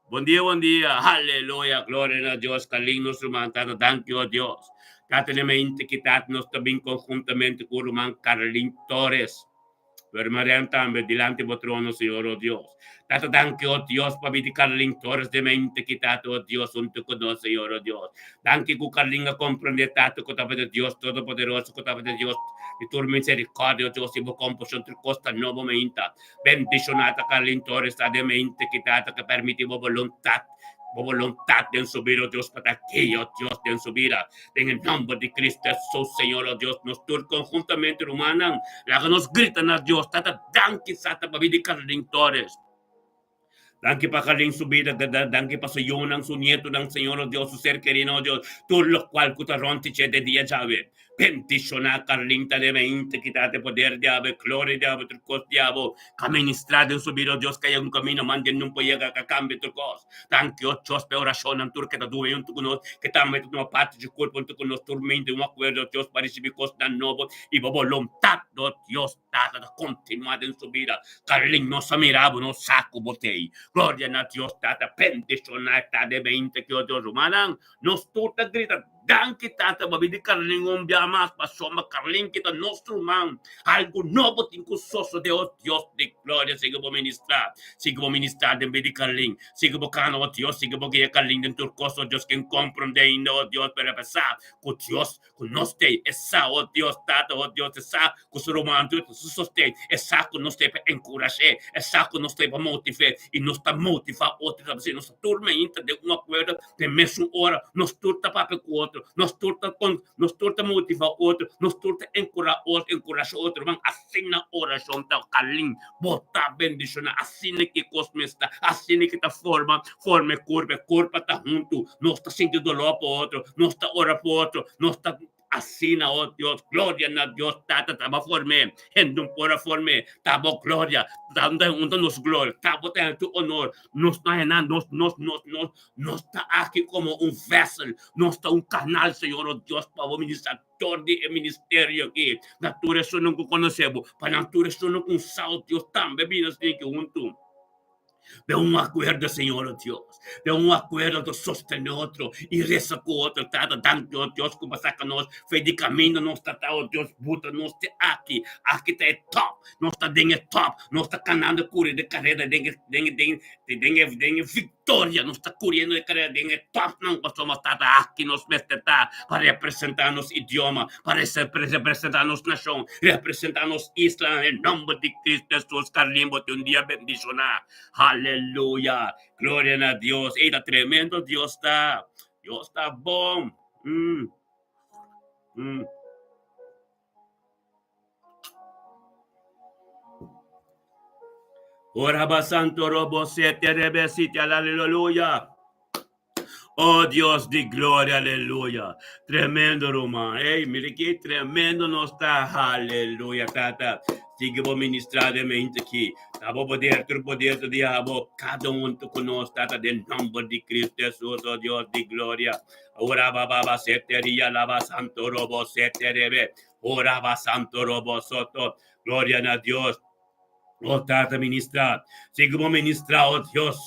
S1: Buen día. Aleluya, gloria a Dios. Carlín, nuestro mantado, thank you, Dios. Tatenemente que nos también conjuntamente con Román Carlín Torres. Permanente también delante de trono, Señor, oh Dios. Tato danke, oh Dios, para mi Carling Torres de mente, quitado, oh Dios, junto con nos, Señor, oh Dios. Danke, que Carling a comprender tato, que estaba de Dios Todopoderoso, que estaba de Dios, de tu misericordia, oh Dios, y vos compasión, tu costa nuevo mente. Bendicionata Carling Torres, de mente, quitado, que permitivo voluntad de subir, oh Dios, para aquí, oh Dios, de subir. En el nombre de Cristo Jesús, Señor, oh Dios, nos tur conjuntamente humanan, la que nos gritan a Dios, tata danke sata para vivir Carling Torres. Danke para Carling su vida, danke para su yunang, su nieto, dan Señor, oh Dios, su ser querido, oh Dios, tú lo cual cutarontiche de día llave. Bendicionar Carlinta de 20, quítate poder, diablo, gloria, diablo, turcos, diablo, caministrado en su vida, oh Dios, que haya un camino, manden un poyega que cambie turcos. Danke, ocho oración, en turque, que tuve un tucunos, que también tu no parte de cuerpo, en tucunos, turmente, un acuerdo, Dios, para recibir cosas nuevas y voluntad, oh Dios, dada de continuar en su vida. Carlin no se miraba, no saco botei. Gloria a Dios, tata, bendicionar, de 20, que oh Dios, humanan, nos turta grita. Danke tata babidi Carling umbiamas pasoma Carling kita nostro man algo nuevo tincusoso de oh Dios de gloria sigue bo ministrar de bidi Carling sigue bo cano oh Dios sigue bo que Carling de turcoso Dios que comprende oh Dios para pasar con Dios con noste esa oh Dios tata oh Dios esa con su romano su sostén esa con noste para encourajar esa con noste para motivar y nos está motivar otra vez nos turma de un acuerdo de mesmo hora nos turta para outro, nos torta motivar outro, nos torta encorajar outro, vamos assim na oração tá calim, botar bendição, assim que cosme está, assim que tá forma curva tá junto, nós tá sentindo dolor para outro, nós tá ora para outro, nós tá assim na oh Deus, glória na Deus, tata tava forme, não pora forme, tava glória, tava nos glória, tava tendo honor, nós tá nós tá aqui como vessel, nós tá canal, Senhor, oh Deus, para o ministrador de ministério aqui, natureza não conhecemos, para natureza não com sal, Deus, também bem assim que junto. De un acuerdo, Señor Dios, de un acuerdo de sostener otro y rezar con otro, trata tanto Dios como sacanos, fe de camino, no está todo Dios, puta, no está aquí está top, no está en el top, no está ganando cura de carrera, de victoria, no está corriendo de carrera, en el top, no podemos estar aquí, nos está para representarnos idioma, para representarnos nación, representarnos isla, en el nombre de Cristo Jesús, Carlimbo, de un día bendicionar. Aleluya, gloria a Dios. Era tremendo, Dios está bom. Oraba santo robo siete rebesite, aleluya. Oh Dios de gloria, aleluya. Tremendo, Román. Mire que tremendo no está. Aleluya, tata. Sigue vou ministrar de mente aqui. Tá bom poder do diabo. Cada conosco, tata, de nome de Cristo Jesus, oh Deus de glória. Ora baba seteria lava santo robo seterebe. Ora ba santo robo soto. Glória a Deus. Oh, tata, ministrar. Sigue vou ministrar, oh Deus.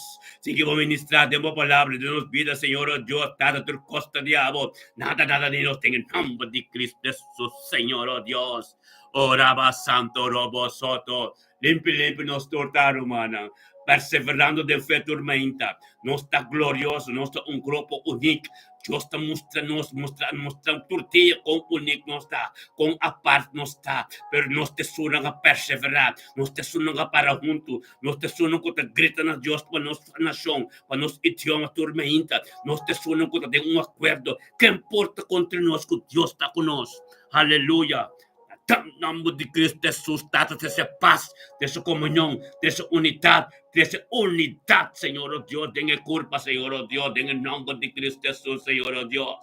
S1: Sigue vou ministrar de uma palavra de nos vida, Senhor, oh Deus. Tata, tu costa diabo. Nada de nós tem em nome de Cristo Jesus, Senhor, oh Deus. Oraba santo robo soto, limpi nos torta humana, perseverando de fe tormenta, nos está glorioso, nos está un grupo único, Dios está mostrando tortilla con único, nos está, con aparte nos está, pero nos te suenan a perseverar, nos te suenan a para junto, nos te suenan que te gritan a Dios para nuestra nación, para nuestro idioma tormenta, nos te suenan que te un acuerdo, que importa contra nosotros, Dios está con nosotros, aleluya. En nombre de Cristo Jesús, trata de esa paz, de esa comunión, de esa unidad, Señor oh Dios, tenga culpa, Señor oh Dios, en el nombre de Cristo Jesús, Señor oh Dios.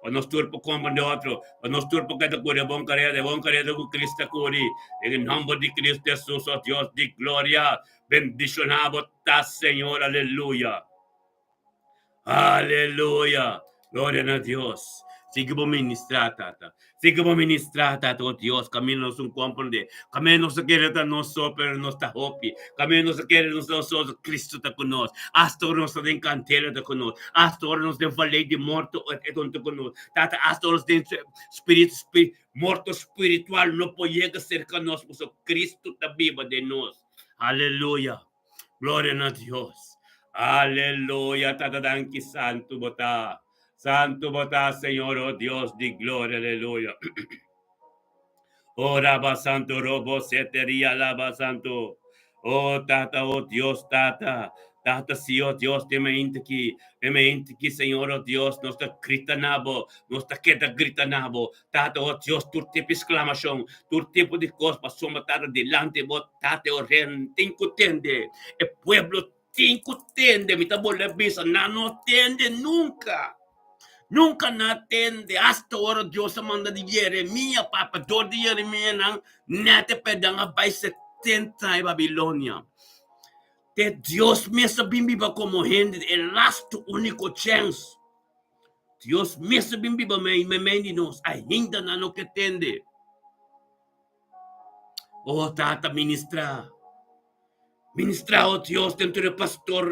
S1: O nos turpo como de otro, o nos turpo que te cure bon carrera de Cristo curi, en el nombre de Cristo Jesús, oh Dios de gloria, bendicionado estás, Señor, aleluya. Aleluya, gloria a Dios. Siga vos ministrar, tata. Siga vos ministrar, tata, oh Dios. Kami não se compreende. Kami não se quer estar não só, pero não está hopi. Kami não se quer não só, Cristo está conosco. Hasta ahora nos tem canteira está conosco. Hasta ahora nos tem falei de morto, está conosco. Tata, hasta ahora nos tem espírito, morto espiritual. Não pode chegar cerca de nós, porque Cristo está vivo de nós. Aleluia. Glória a Deus. Aleluya, tatadanki santo bota. Santo bota, Señor, oh Dios de gloria, aleluya. Oraba santo, robo, setería, lava santo. Oh tata, oh Dios, tata. Tata, sí, oh Dios, te me intiki, Señor, oh Dios, nos está gritanabo, nos está queda gritanabo. Tata, oh Dios, tu tipo de exclamación, tu tipo de cosa, soma tata delante, vos, tata, oh ren, te incutende. El pueblo te incutende, mi tabo le bisa, no tende nunca. Nunca na atende. Hasta ahora Dios manda de Jeremia, papa. Door de Jeremia nang nate pedang by 70 em Babilônia. De Deus me sabimbiba como gente, el last único chance. Deus me sabimbiba me meninos, ainda não que atende. Oh, tata ministra. Ministra, oh Deus, dentro do pastor,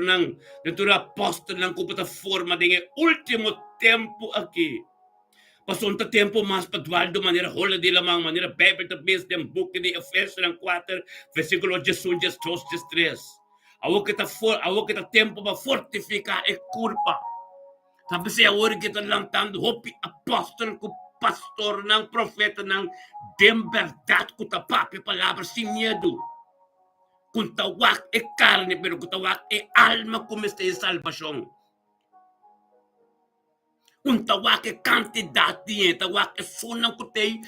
S1: dentro do apóstolo, ng plataforma, de último tempo aqui. Passou um tempo mais patual de maneira rola de la maneira Bíblia da Bíblia, tem book de Efésios 4, versículo 11, 12, 13. Awo kita tempo para fortificar a culpa. Sabe se agora que está lantando hopi apóstolo, com pastor, ng profeta, ng dem verdade, com tapap palavra sem medo. Kung tawak e carne, pero kung tawak e alma, como está em salvação. Kung tawak e quantidade de tawak e sunang kutay,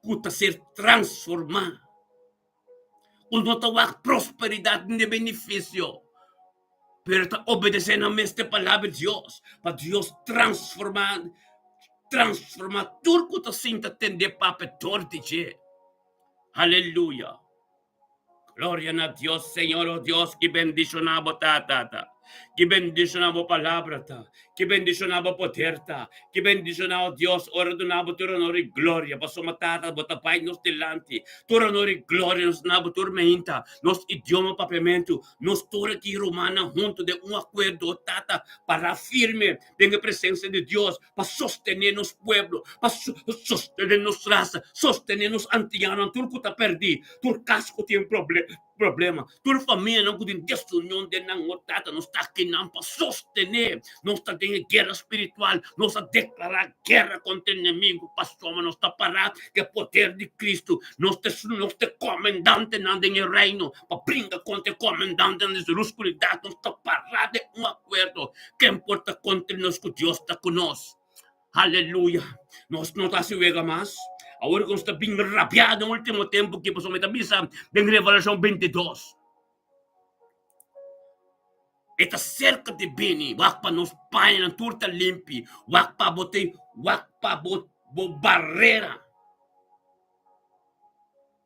S1: kuta ser transformar. Kung tawak prosperidade de benefício, pero está obedecendo a esta palavra de Deus, para Deus transformar tudo que está sinta atender para torte. Aleluia. Gloria a Dios, Señor, oh Dios, que bendicionamos, tata. Que bendicionamos palavra, ta. Que bendicionamos poder, ta. Que bendicionamos Dios, ordenamos tu honor e glória. Passamos, tata, bota pai nos delante. Tu honor e glória nos nabo tormenta. Nos idioma papamento. Nos tora aqui romana junto de acordo, tata, para firme en presença de Deus, para sostener nos pueblo, para sostener nos raça, sostener nos antianos, tudo que está perdido, tudo casco tem problema, tua família não pode desunião de não tata, não está aqui não para sostener, não está em guerra espiritual, não está declarar guerra contra o inimigo, pastor, não está parar que o poder de Cristo, não está comandante não tem reino, para brincar contra o comandante na oscuridade, não está parar de acordo, que importa contra nós que Deus está conosco. Aleluia. Nós não está se vega mais. Agora que está bem rabiado no último tempo que passou a missa, em Revelação 22. Está cerca de bem, wak para nos pai na turta limpi, wak para barreira.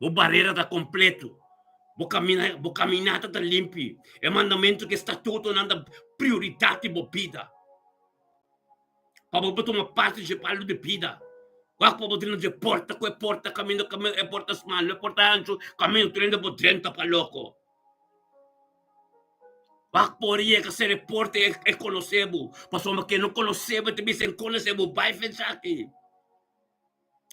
S1: O barreira está completo. O caminhada está limpi. É mandamento que está tudo na prioridade de vida. Para botar uma parte de palo de vida. Wak pa botin de porta ko porta caminho é porta small, é porta ancho, caminho 30 por 30 pa loco. Wak poria que ser porta é conhecebo, passou que não conhecebo, te dizem conhecebo, vai pensar aqui.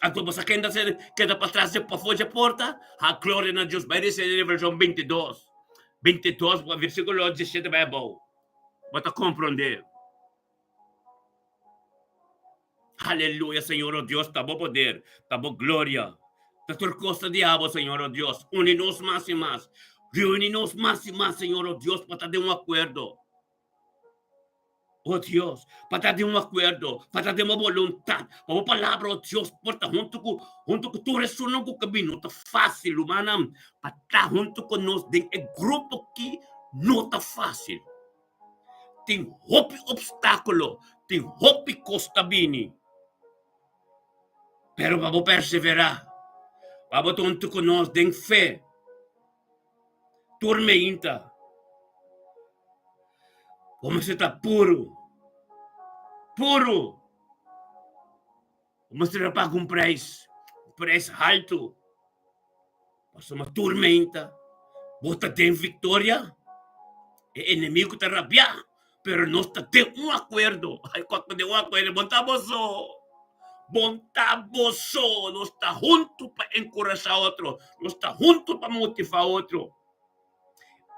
S1: Agora você queda para trás para fora da porta, a glória de Deus vai dizer em versão 22, versículo 17 vai bom. Bota compreender. Aleluia, Senhor, oh Deus, tá bom poder, tá bom glória. Da tua costa diabo, Senhor, oh Deus, une-nos mais e mais. Reúne-nos mais e mais, Senhor, oh Deus, para ter acordo. Oh Deus, para ter acordo, para ter uma vontade. Uma palavra, oh Deus, porta junto com tu ressonou com o caminho. Tá fácil, humana, para estar junto conosco. Tem grupo que não tá fácil. Tem obstáculo, tem costa bini. Pero vamos perseverar. Vamos junto conosco, tem fé. Tormenta. Vamos estar puro. Mas terá paga um preço alto. Passa uma tormenta. Bota tem vitória. O inimigo está rabiar. Pero nós temos um acordo. Aí quando tem um acordo, montamos só. Nós está juntos para encorajar outro. Nós está juntos para motivar outro.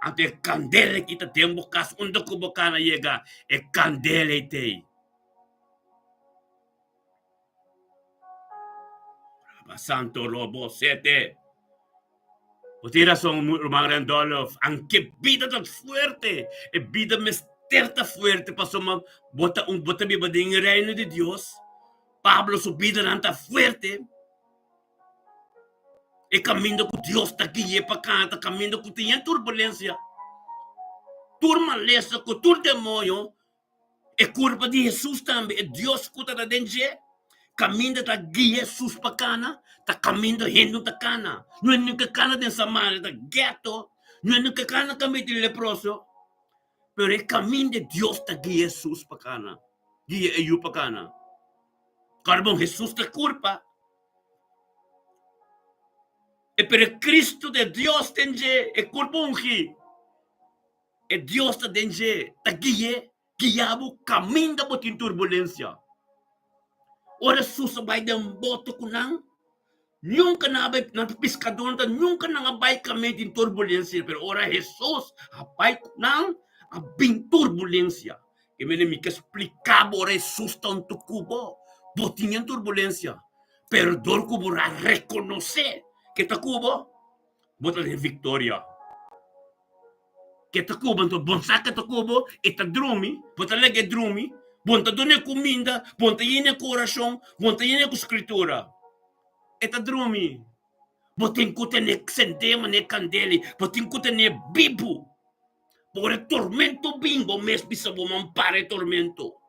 S1: Ante candela que temos caso onde que bocana chega. É candela e tem. Santo Robo 7. Potira son Román Randolph. Aunque vida tan fuerte. Vida mesterta fuerte. Pasó uma bota viva en el reino de Dios. Pablo su vida tan fuerte. E caminho com Deus está aqui para cá. Está caminho com tem turbulência. Turma lesa com tur demônio. É culpa de Jesus também. É Deus que está dentro. Caminho da guia Jesus para cana, tá caminho indo da cana. Não é nunca cana de Samaria, da ghetto. Não é nunca cana caminho de leproso. Pero é caminho de Deus da guia Jesus para cana. Guia eu para cana. Carbon Jesus da culpa. E pero Cristo de Deus tem é culpa ungi. É Deus da dentro, da guiabo caminho da botin turbulência. Ora susabay ng boto ko nang nunca na pescador nunca na abay kami din turbulencia pero ora Jesus abay ko nang abing turbulencia que me mi que explicaba ora Jesus tan tukubo botingan turbulencia pero dor ko bura reconocer que takubo bota de victoria que takubo to bonsa que takubo eta drumi bota lege drumi Bonta doon comida, bonta yun yung coração, bonta yun yung escritura. Eta drumi. Botin ko te ne sendema ne candeli, botin ko te ne bibu. Por el tormento bingo, mes bisa bo mampare tormento.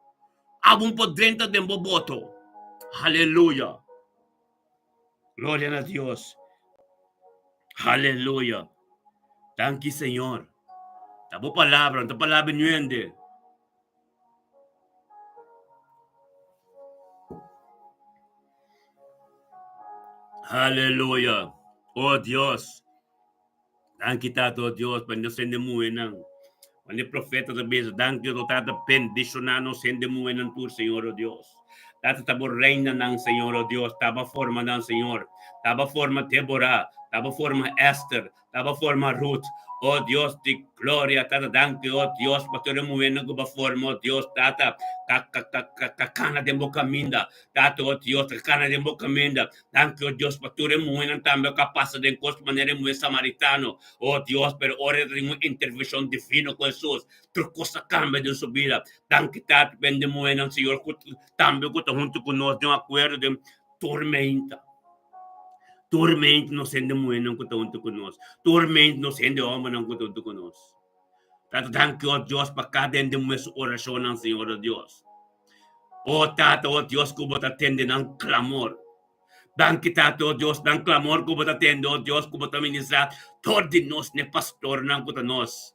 S1: Abun po drenta de boboto. Aleluya. Gloria a Dios. Aleluya. Thank you, Señor. Tabo palabra, ta palabra nyende. Aleluya. Oh Dios. Thank you, Tato Dios, para nos endemuenan. Cuando el profeta también, thank you, Tata, bendicionar nos endemuenan tu, Señor, oh Dios. Tata, tabo reina ng Señor, oh Dios. Taba forma ng Señor. Taba forma Deborah. Taba forma Esther. Taba forma Ruth. Oh Dios de gloria, Tata, thank you, oh Dios, para tu remuenan ko ba forma, oh Dios, Tata, kakana de boca minda, Tata, oh Dios, kakana de boca minda, thank you, oh Dios, para tu remuenan também capaz de encontrar maneira muy samaritano, oh Dios, pero ora de uma intervenção divina com Jesus, tu cosa cambia de sua vida, thank you, Tata, bendemuenan, Senhor, também que junto conosco de um acordo de tormenta. Tormento nos endemuenan ko junto conosco. Tormento nos endemuenan ko junto conosco. Tato, thank you, oh Dios, para cada endemueso oração ng Senhor, oh Dios. Oh, Tato, oh Dios, ko ba't atende ng clamor. Thank you, Tato, oh Dios, ng clamor ko ba't atende, oh Dios, ko ba't ministrar tordinos ne pastor ng kutanos.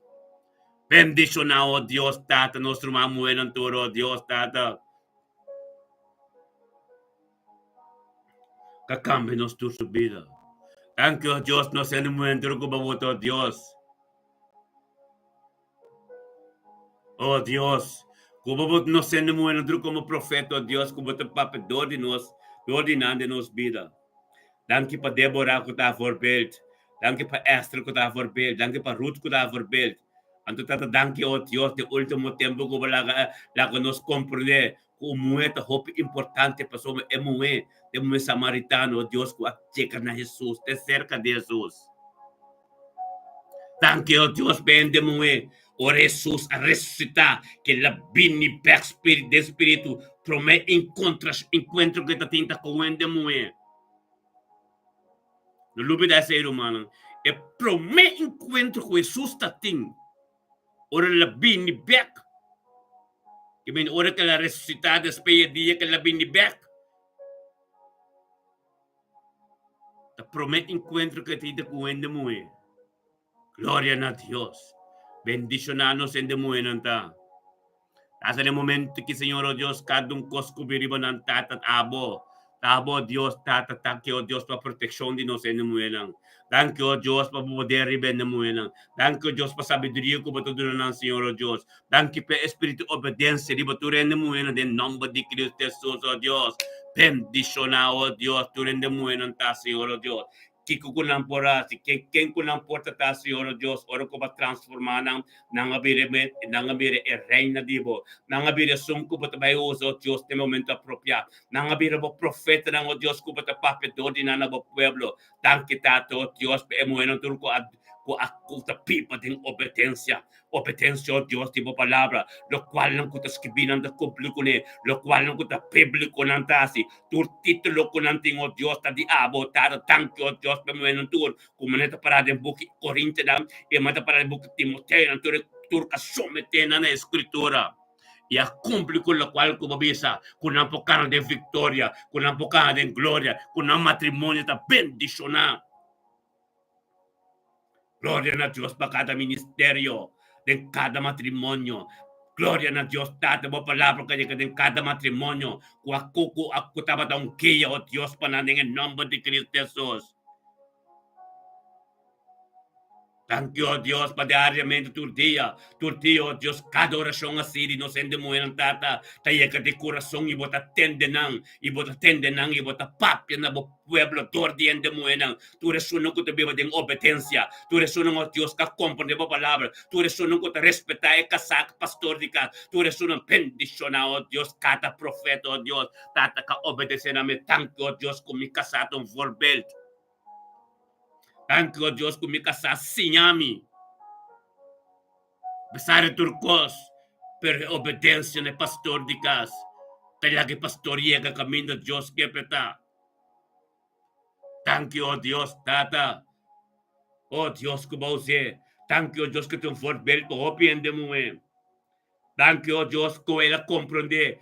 S1: Bendición na, oh Dios, Tato, nos rumamuenan turo, oh Dios, Tato. Kakambia-nos tu su vida. Thank you, Dios, nos endemuenan ko babuto, oh Dios. Oh Dios, como nos endemuenan como profeta, oh Dios, como te papa doordinan de nos vida. Dank je para Deborah que está voorbeeld. Dank je para Esther que está voorbeeld. Dank je para Ruth que está voorbeeld. Anto tata dank je, oh Dios, de último tempo que la que nos comprende. Como é hope importante para somos emué, de um samaritano, oh Dios, que chega na Jesus, de cerca de Jesus. Dank je, oh Dios, bem de moé. O Jesus a ressuscitar, que la bini per de espírito, promete encontro que ta tinta com o endemoé. No lugar da ser humano, e promete encontro com Jesus ta ting. Ora la bini back. Que men ora que la ressuscitar despeia dia que la bini back. Ta promete encontro que tinta com o endemoé. Gloria a Dios. Bendicionanos en demuenan ta. Hasta el momento que Señor, oh Dios, cada un cosco biriban ang tatat abo. Tabo, Dios, tata, thank you, Dios, pa proteksyon din sa inumuelang. Thank you, Dios, pa bumoderi ben namuelang. Thank you, Dios, pa sabiduria ko batudunan ng Señor, Dios. Thank you, pa espiritu obedience, di ba turen namuelang din nombre de Cristo Jesus, oh Dios. Bendicionado, Dios, turen namuelang ta, Señor, Dios. Kiko ko lang pora, si ken ko lang porta ta, Señor, Dios. Oro ko ba transformar ng nangabire e reina, dibo. Nangabire sungko ba tabayo, oh Dios, de momento apropiado. Nangabira bo profeta ng o Diyos ko bata papetodi na nabo pueblo. Dan kita to Diyos pe emueno turko ad ko ako ta pipa ding obediencia. Obediencia o Diyos di bo palabra. Lo cual nang kuta skibinan da publiko ni. Lo cual nang kuta publiko ng tasi. Tur titulo ko ng ting o Diyos ta di abo. Tara thank you o Diyos pe emueno tur. Kumaneta para den buki Korinte na. E mata para den buki Timoteo. Tur kasumete na na escritura. Y a cumplir con lo cual como visa, con una poca de victoria, con una poca de gloria, con un matrimonio de bendición. Gloria a Dios para cada ministerio, de cada matrimonio. Gloria a Dios, tate mo palabra kanya en cada matrimonio. Kuakuku aku taba daung kaya o Dios pananding en nombre de Cristo Jesús. Thank you, Dios, pa diariamente turdia, oh Dios, cada oração assim, nos endemoeram tata, taia que de coração e bota tende nang, e bota papia na bo pueblo tor de endemoeram, tu resuno que te beba de obediência, tu resuno, oh Dios, que compreende a palavra, tu resuno que te respeitar e casac pastor de casa, tu resuno bendicionar, oh Dios, cada profeta, oh Dios, tata que obedecer a me, thank you, oh Dios, como me casato um voorbeeld. Thank you, Dios, kung may kasasinyami. Besare turcos, per obediencia ne pastor di cas. Talagi pastoria ka camino Dios que peta. Thank you, oh Dios, tata. Oh Dios, kubause. Thank you, Dios, que tu forbel ko opiende mo eh. Thank you, oh Dios, kuela comprende,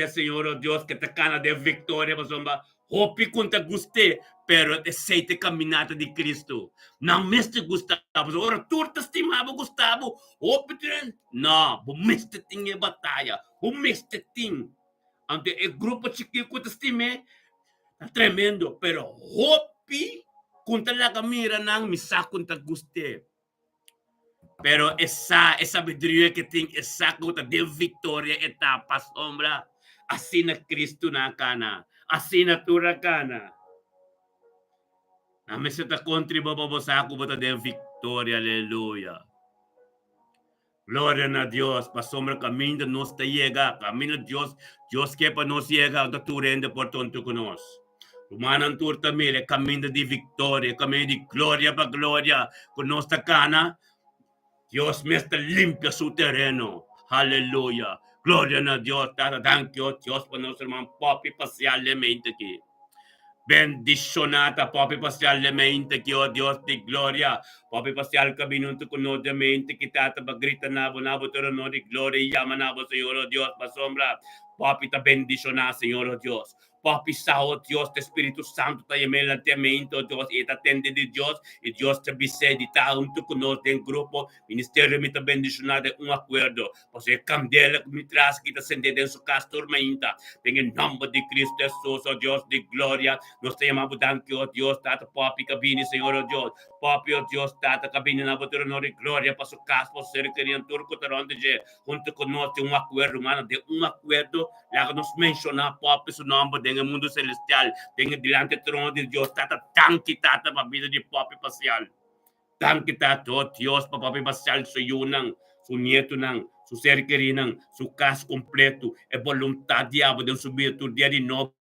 S1: Señor, oh Dios, que te cana de victoria, basomba. Hopi kunta guste, pero aceite caminata de Cristo. Não meste Gustavo, ora tu te estimava Gustavo, hopi tren, não, o meste tinha batalha, o meste ting. Ante o grupo chiquito te estime, tá tremendo, pero hopi kunta la camira nang misa kunta guste. Pero esa sabiduria que tem, esa conta de vitória etapa sombra, assim na Cristo na cana, assim na tura cana. Na mesa ta contribo sa ako bata de vitória, aleluia. Gloria a Dios, pa sombra caminho nos te llega, caminho Dios, Dios que pa nos llega, da turende por tonto con nos. Rumanan tur tamile, caminho de vitória, caminho de glória pa glória, con nos ta cana. Dios me está limpia su terreno. Aleluya. Gloria a Dios. Thank you, Dios, por nuestro hermano Papi, especialmente aquí. Bendicionata, Papi, especialmente aquí, oh Dios de gloria. Papi, especial cabinuto con mente que tata bagrita nabo, pero no de gloria y llama nabo, Señor, oh Dios, pa sombra. Papi, ta bendicionar, Señor, oh Dios. Papi, sao Dios, te Espíritu Santo, ta yemelantemente, oh Dios, y te atende de Dios, y Dios te bise, di ta junto con nosotros en grupo, ministerio me ta bendicionar de un acuerdo, pues el candela que me tras, que te sende en su casa tormenta, en el nombre de Cristo Jesús, oh Dios de gloria, nos te llamamos, thank you, oh Dios, tata papi, cabine, Señor, oh Dios, papi, oh Dios, tata cabine, na botar honor y gloria, para su casa, por ser querido, turco, tarón de junto con nosotros, un acuerdo, hermano, de un acuerdo, la que nos menciona, papi, su nombre, en el mundo celestial, en delante del trono de Dios, tata, tanki, tata, para vida de papi parcial. Tanki, tata, oh Dios, para papi parcial, su yunang, su nieto nang, su ser querido, su casa completo, es voluntad diablo de subir tu día de nuevo.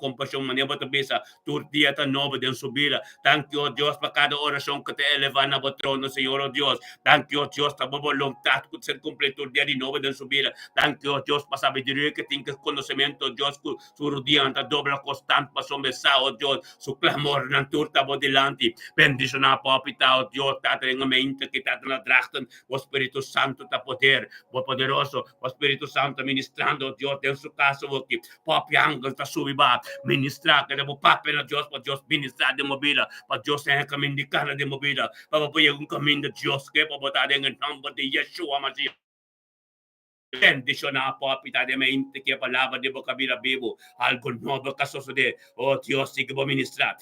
S1: Compasión, manera de bisa, tu día tan noble de subida. Thank you, Dios, para cada oración que te elevan a trono, Señor, oh Dios. Thank you, Dios, para voluntad que ser completo el día de noble de subida. Thank you, Dios, para sabiduría que tienes conocimiento, Dios, su rodilla anta doble constante, para sombresar, oh Dios, su clamor, nanturta, delante. Bendición a papita, oh Dios, tata en la mente, que tata en la drachtan, o Espíritu Santo, ta poder, o poderoso, o Espíritu Santo, ministrando, oh Dios, en su casa, porque papi ángel, ta subiba, ministrar que debo papi na Dios, para Dios ministrar de movida, para Dios en el camino de cara de movida, para poder un camino de Dios, que para botar en el nombre de Yeshua Mashiach. Bendicionar, papi, tá de mente que a palavra de boca vira vivo, algo novo que sucede. Oh Deus, siga vou ministrar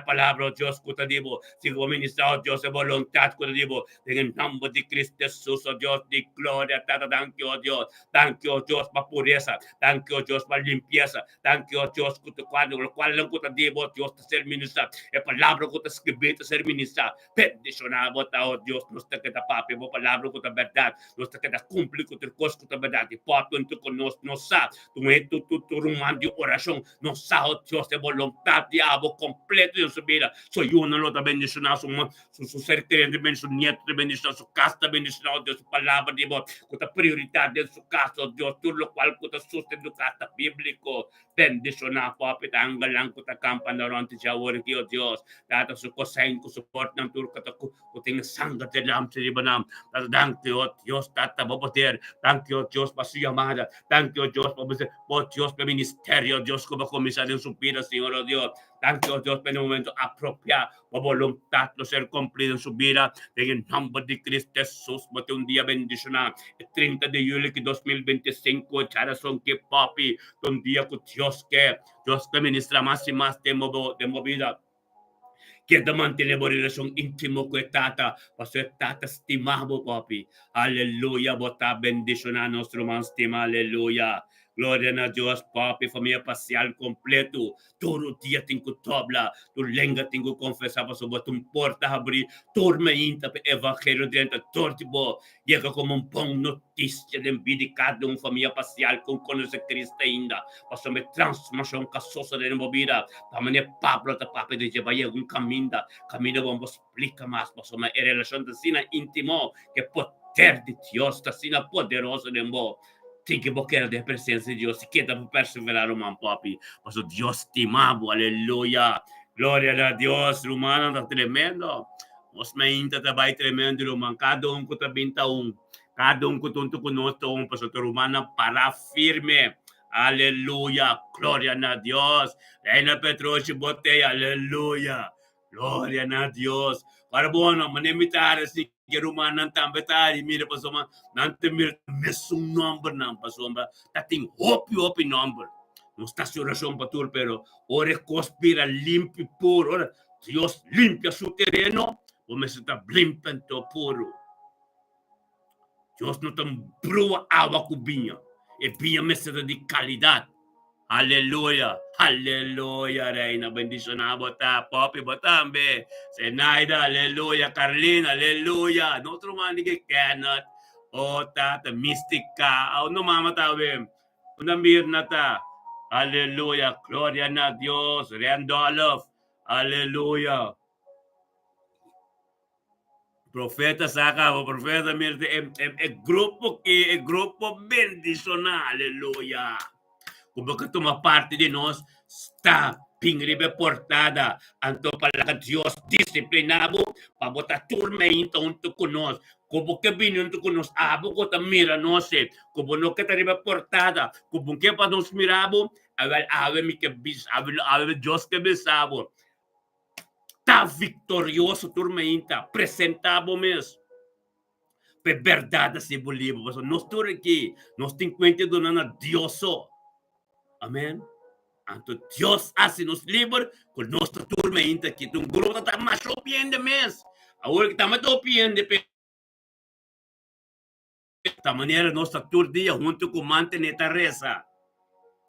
S1: a palavra, oh Deus, cuta dibo, siga vou ministrar, oh Deus, a vontade, cuta dibo, em nome de Cristo Jesus, oh Deus, de glória, tata, thank you, oh Deus, para pureza, thank you, oh Deus, para limpeza, thank you, oh Deus, cuta quadro, o qual não cuta dibo, oh Deus, ser ministrar, a palavra cuta escrever, ser ministrar, bendicionar, oh Deus, nos te queda papi, a palavra cuta verdade, nos te queda cumprir, cuta coisa que verdade, papi, tu conosco, nos sabe, tu rumando de oração, nos sabe, oh Deus, de vontade, diabo, completo de subida, sou eu, não está bendicionar, su ser querido, bendicionar, su nieto, bendicionar, su casa, bendicionar, Deus, palavra de Deus, com a prioridade de sua casa, Deus, tudo o qual com a sustento casa bíblico, bendicionar, papi, tanggalan ko ta kampana ron ti jawor ki, oh Deus, data su kosain ko support ng tur ko ting sangga te lam sa ibanam, thank you, oh Deus, tata bopoter, thank you, oh Deus, pasuyamada, thank you, oh Deus, po Deus, pe ministerio, Deus, ko ba komisar ng supida, Senhor, oh Deus, thank you, oh Deus, pe no momento apropiado, po voluntad no ser cumplido en su vida, en el nombre de Cristo Jesús, bote un día bendicionado, el 30 de julio de 2025, echarason que papi, un día con Dios que ministra más y más de movida, que te mantiene por relación íntimo con tata, paso tata estimado, papi, aleluya, bota bendición a nuestro man estima, aleluya. Glória a Deus, papi, família parcial completo. Todo dia tem que tobla, tu lenga tem que confessar para sobre tu porta abrir, turma inta para evangelho dentro torto bo. Chega como bom notícia de vida de cada família parcial com conhecer Cristo ainda. Para me transformação que sossa de vida. Para mim Pablo tá papi de vai caminho vamos explica mais para uma relação de sina íntimo que poder de Deus está sina poderoso de mo. Tem que boquear da presença de Deus, que dá para perseverar, irmão, papi. Mas o Deus te amava, aleluia. Glória a Deus, irmão, está tremendo. Os meinta também tremendo, irmão. Cada com tá binta cada com tunto conosco, para o irmão para firme. Aleluia. Glória a Deus. Reina Petroche Boteia, aleluia. Glória a Deus. Para bueno, manimitar assim, que rumana também tá, e mira para soma, não tem mesmo number não, para soma, tá tem hope number. Não está sua oração para tudo, pero ora conspira limpo puro, ora Deus limpia seu terreno, o me está limpando puro. Deus não está brua água com vinho, e vinho me está de qualidade. Aleluya, aleluya, reina, bendicionada, bota, papi, botambe, Zenaida, aleluya, Carlina, aleluya, nosotros man que cannot, oh, tata, mística, oh, no mama tabe, una mirna ta, aleluya, gloria a Dios, Randolph, aleluya. Profeta saca, o profeta mirte, el grupo bendicionado, aleluya. Como que toma parte de nós está bem reportada, então para que Deus disciplinado para botar turma junto conosco, como que vem junto conosco, abo que mira nós, como não que está reportada, como que para nós mirabo, ave me que bis, ave Deus que bisabo, tá vitorioso turma presentado mesmo. É verdade se bolívar, mas nós estamos aqui, nós temos conta do nana Dioso. Amém? Então, Deus hace-nos livres com nossa turma ainda aqui. Um grupo está mais opiando mesmo. Agora que está mais opiando, da maneira nossa turma dia junto com manter a reza.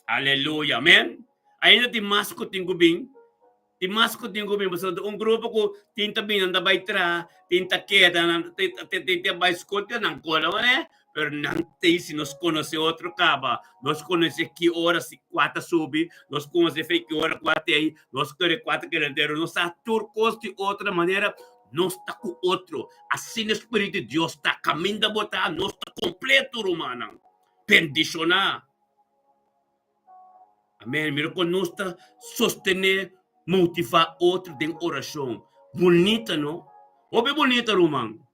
S1: Aleluia, amém? Ainda tem mais que tenho bem. Tem mais que tenho bem. Um grupo que tenta bem, anda vai trás, tenta queda, tenta vai escutar, não cola, né? Pero não tem se nos conhece outro caba, nós conhece que hora se quatro sube, nós conhece que hora quatro aí, nós queremos quatro querendeiro, nós turcos de outra maneira, nós está com outro, assim o Espírito de Deus está caminhando a botar, nós está completo, romana, bendicionar, amém, mira quando nós está sostener, motivar outro em oração, bonita, não? Ou bonita, romana?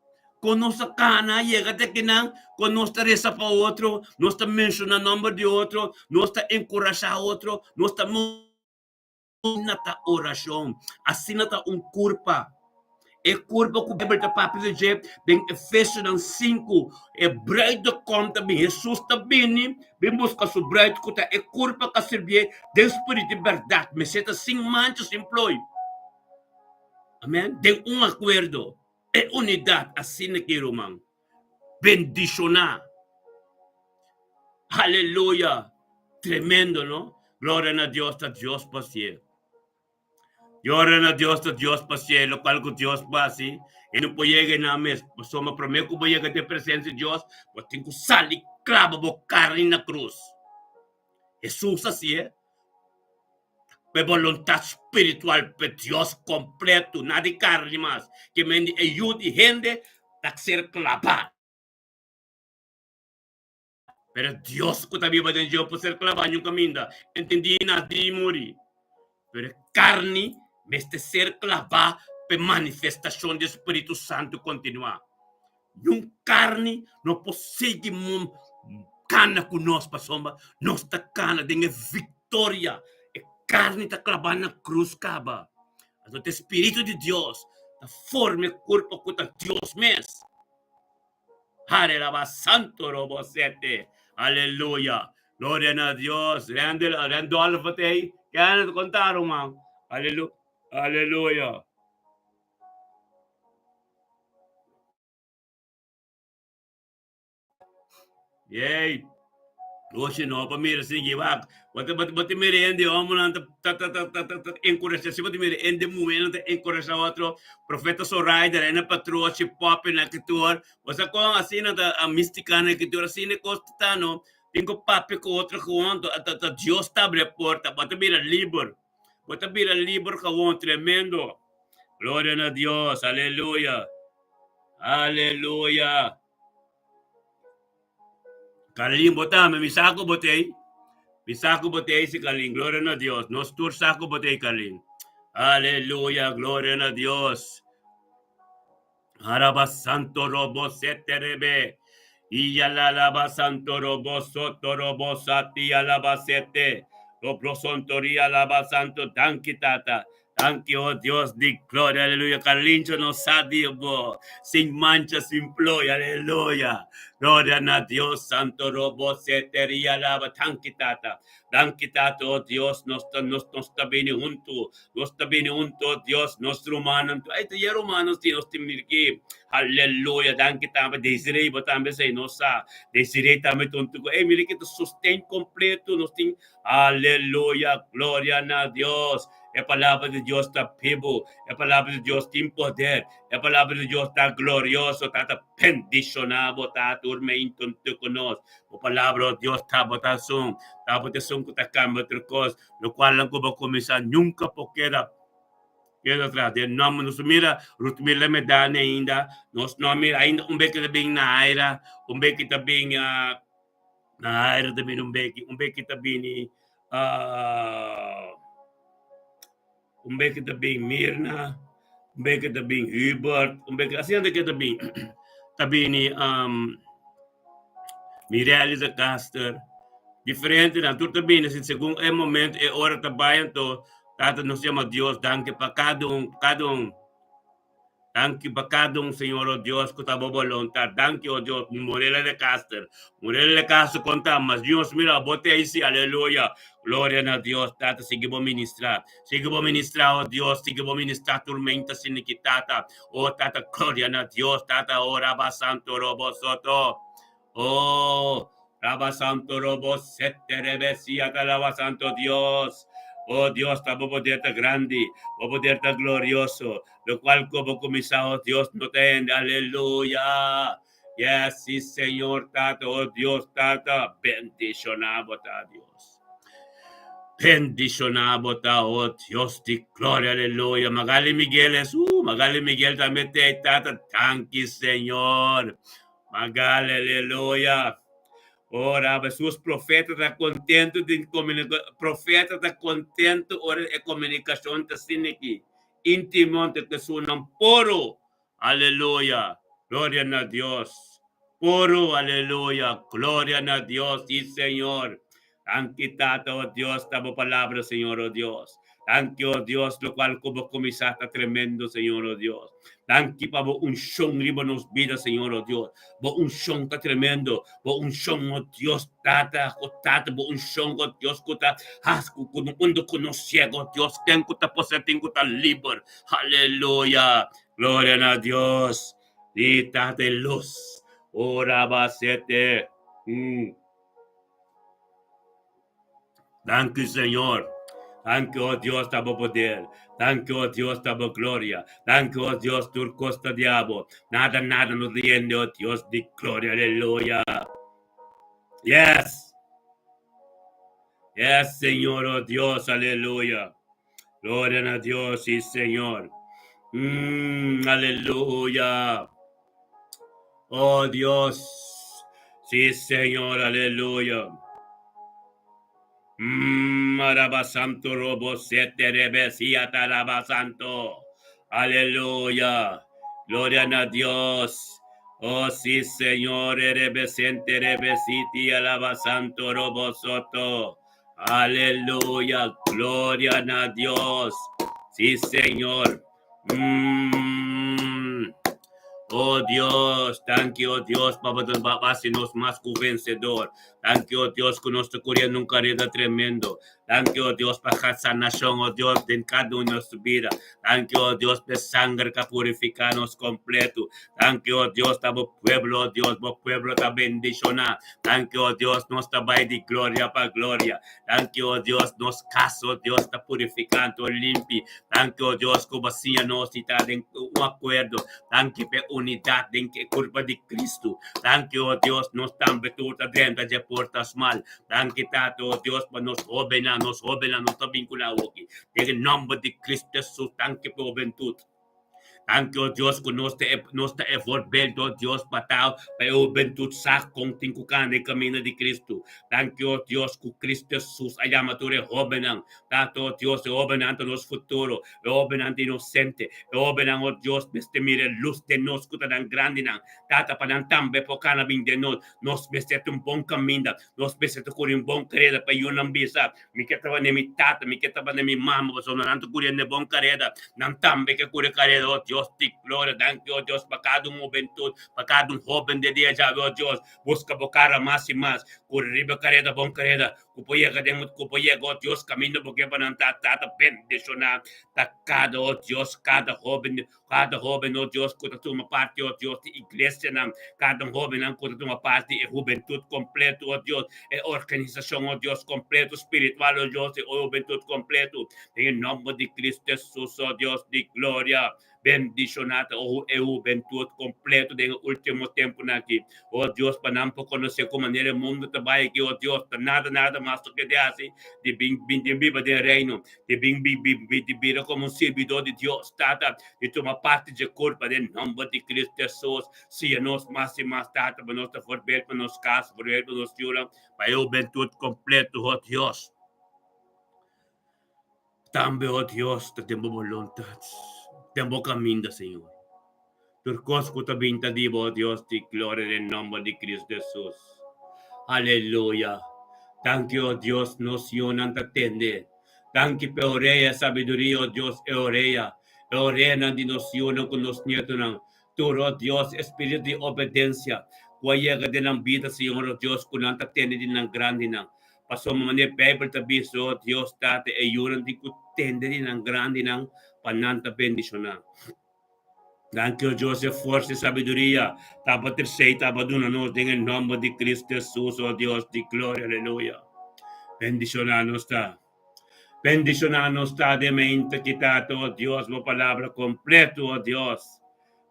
S1: Com nossa cana, chega até que não, com nossa reza para outro, nós está mencionando o nome de outro, nós está encorajar outro, nós está na oração, assim está culpa, E curva com o Bíblia da Papi de bem Efésios 5, e breito conta bem, Jesus está bem, bem busca o breito conta, e curva que servir de espírito de verdade, me seta sem manchas, sem ploi. Amém? Tem acordo, e unidade, assim que irmão. Bendicionar. Aleluya. Tremendo, ¿no? Gloria a Dios, paciente. Gloria a Dios, paciente. Lo cual que Dios pase. E não pode llegar na mesa. Mas só me prometo que vou chegar de presença de Deus. Mas tenho que sair clava a carne na cruz. Jesus assim é. A vontade espiritual para Deus completo. Nada de carne mais. Que me ajude a gente a ser clavado. Pero Dios que também vai dizer para ser clavado em caminho. Entendi nada de morir. Pero carne, este ser clavado para manifestação do Espírito Santo continuar. E carne não consegue cana conosco, sombra. Nossa cana tem vitória. E carne está clavada na cruz, caba. O Espírito de Deus forma o corpo que Deus mesmo. Aleluya, santo robosete. Aleluya. Gloria a Dios. Rendo alfa te. Kaya na contaron, man. Aleluya. Aleluya. Yay. Oxe, não, para mim, assim, wag. Bate merende, vamos lá, encorajar, se bate merende, momento, encorajar outro, profeta Soraya, na patroa, se pop na cultura, você com assim, a mística na cultura, assim, ne costa, não, tenho papo com outro, com Deus abre a porta, bate livre, com tremendo, glória a Deus, aleluia, aleluia. Carlinhos, botame, mi saco botei. Mi saco botei si Carlinhos, gloria a Dios. Nos tour saco botei, Carlinhos. Aleluya, gloria a Dios. Araba santo robo sete rebe. Y alaba santo robo soto robo sati alaba sete. Robro sontoría alaba santo tankitata. Thank you, oh Dios, di gloria, aleluya. Carlincho no sadibo, sin mancha, sin ploy, aleluya. Gloria a Dios, santo robo, setería, lava, tankitata. Tankitata, oh Dios, nos está bien junto, nos está bien junto, Dios, nuestro humano. Ay, te quiero humanos, nos te mirki. Aleluya, tankitata, desiree, botambe se nosa, desiree también tonto. Ay, mire que tu sostén completo, nos tiene. Aleluya, gloria a Dios. A palavra de Deus está vivo, a palavra de Deus tem poder, a palavra de Deus está glorioso, está bendicionado, está dormindo conosco. A palavra de Deus está botação que está cambiando outra coisa, no qual não vou começar nunca porque era atrás. Não nos mira, Rutmila me dá ainda, nós não mira ainda beco também na área, beco também na área também beco também beco também Mirna, beco também Hubert, beco assim anda que também também Mireles da Caster, diferente na tudo também assim segundo é momento é hora trabalho então tata nos chama Deus danke para cada um danke para cada um Senhor oh Deus que está vontade danke oh Deus Morela de Caster conta mas Deus mira bote aí sim aleluia. Glória a Deus, Tata, seguimos ministrar, oh Deus, seguimos ministrar tormenta siniquitata, oh Tata, glória a Deus, Tata, oh Rabba Santo Robo Soto, oh Rabba Santo Robo Sete Rebesia, Rabba Santo Dios, oh Dios, estamos poder grande, oh poder glorioso, lo cual como comisado Dios no tiene, aleluya. Yes, sí, Señor, Tata, oh Dios, Tata, bendicionado, Tata, Dios. Bendicionado, oh Dios, di gloria, aleluya. Magali Miguel Magali Miguel también te Tata, thank you, Señor. Magali, aleluya. Ora, Jesús, profeta está contento de profeta está contento ora a comunicação está assim aqui. Intimamente que sonam puro. Aleluya. Gloria a Dios. Puro, aleluya. Gloria a Dios, sí, Señor. Thank you, Tata, oh Dios, tamo palavra, Senhor, oh Deus. Thank you, oh Dios, lo cual como comisata tremendo, Señor, oh Dios. Thank you, pa, bo unción riba nos vidas, Señor, oh Dios. Bo unción ta tremendo, bo unción, oh Dios, tata, bo unción, oh Dios, kuta, hasku, kuno, undo, kuno, ciego, Dios, tengo ta posa, tengo ta liber. Aleluya. Gloria a Dios. Dita de luz. Ora basete. Thank you, Señor. Thank you, oh Dios, tabo poder. Thank you, oh Dios, tabo gloria. Thank you, oh Dios, tu costa diabo. Nada nos riende, oh Dios, de gloria. Aleluya. Yes. Yes, Señor, oh Dios, aleluya. Gloria a Dios, sí, Señor. Aleluya. Oh Dios. Sí, Señor, aleluya. Marabasanto robo sete rebesia tarabasanto. Aleluya. Gloria a Dios. Oh sí, Señor, rebesente rebesiti alabasanto robo soto. Aleluya. Gloria a Dios. Sí, Señor. Oh Dios, thank you, oh Dios, Papa dos Babasinos más que vencedor. Thank you, oh Dios, que nos está corriendo un carrera tremendo. Thank you, oh Dios, para sanación, oh Dios, en cada uno de su vida. Thank you, oh Dios, de sangre que purificanos completo. Thank you, oh Dios, tabo pueblo, oh Dios, bo pueblo ta bendicionar. Thank you, oh Dios, nos está by de gloria para gloria. Thank you, oh Dios, nos caso, Dios, está purificando, limpio. Thank you, oh Dios, como así nos está en un acuerdo. Thank you, unidad en que culpa de Cristo. Thank you, oh Dios, nos tambe tú dentro de portas mal. Thank you, tato, oh Dios, para nos jóvenes, nos está vinculado aquí. En el nombre de Cristo Jesús, thank you por juventud. Thank you, Dios, que nos está envolviendo, Dios, para juventud sac con cinco canas de camino de Cristo. Thank you, Dios, que Cristo Jesús haya maturo joven. Tanto, Dios, joven ante nos futuro, joven ante inocente, joven, oh Dios, este mire luz de nos, que tan grande, tata para tambe por cana de nos besete un buen camino, nos besete con un buen carrera para yo no visa, mi que estaba en mi tata, mi que estaba en mi mamá, pues no tanto corriendo buen carrera, nan tambe que corre carrera, oh Dios, te gloria, thank you, oh Dios, para cada juventud, para cada joven de día ya, oh Dios, busca bocara más y más, correr carrera, buen carrera, cupoyega, oh Dios, camino porque van a tata bendicionar, cada, oh Dios, cada joven, oh Dios, que toma parte, oh Dios, de iglesia, cada joven, que toma parte de juventud completo, oh Dios, organización, oh Dios, completo, espiritual, oh Dios, juventud completo, en el nombre de Cristo Jesús, oh Dios, de gloria. Bendicionada, oh juventud completo del último tiempo aquí. Oh Dios, para no conocer cómo en el mundo trabaja aquí, oh Dios, nada más que te hace de vivir del reino, de vivir como un servidor de Dios, tata, de tomar parte de culpa del nombre de Cristo Jesús, si nos más y más, tata, para nos volver, para nos casar, volver, para nos ayudar, para juventud completo, oh Dios. También, oh Dios, tenemos voluntad. Tempo caminda, Señor. Turcos kutabinta dibo, Dios, te gloria en el nombre de Cristo Jesús. Aleluya. Thank you, Dios, nos yonan tatende. Thank you, peorea, sabiduría, Dios, eorea. Eorea, nandi nos yonan con los nietos. Turo, Dios, espíritu de obediencia. Cuayega de la vida, Señor, Dios, con la tatende de la grande. Pasó mané Bible tabiso, Dios, tate, e yonan di kutende de la grande. Pananta bendición. Thank you, Joseph, fuerza y sabiduría. Tapa tercera, tapa dunanos en el nombre de Cristo Jesús, oh Dios, de gloria, aleluya. Bendicionanos está. Bendicionanos está de mente quitado, oh Dios, la palabra completo, oh Dios.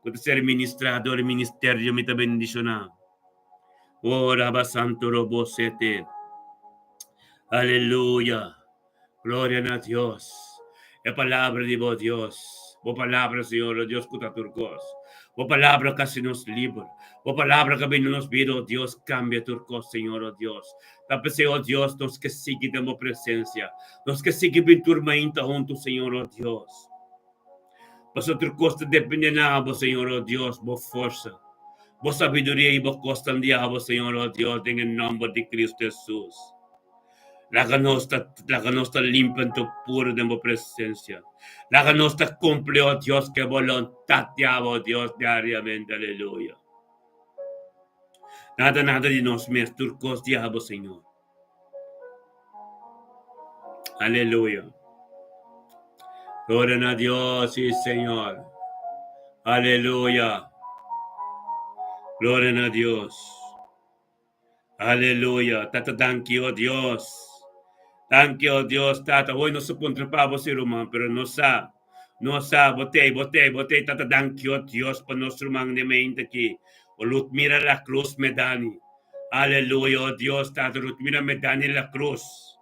S1: Puede ser ministrado el ministerio, me te bendiciona. Oh, Rabba Santo Robosete. Aleluya. Gloria a Dios. La palabra de vos, Dios. Vos palabra, Señor, Dios, cuta turcos. Vos palabra casi nos libra. Vos palabra que viene nos vida, oh Dios, cambia turcos, Señor, oh Dios. Tápese, oh Dios, nos que sigue dando presencia. Nos que sigue bien turmainta juntos, Señor, oh Dios. Paso turcos te dependen a vos, Señor, oh Dios, vos fuerza. Vos sabiduría y vos costa en diablo, Señor, oh Dios, en el nombre de Cristo Jesús. La que no está limpia en tu puro de tu presencia. La que no está cumple, oh Dios, que voluntad te hago, oh Dios, diariamente, aleluya. Nada de nos mes turcos te hago, Señor. Aleluya. Gloria a Dios, sí, Señor. Aleluya. Gloria a Dios. Aleluya. Tata, thank you, oh Dios. Thank you, oh Dios, Tata. Hoy no se contrapaba ser humano, pero no sabe. No sabe, botei, Tata, thank you, oh Dios, para nuestro humano de mente aquí. O Lut, mira la cruz, me dani. Aleluya, oh Dios, Tata, Lut, mira, me dani la cruz.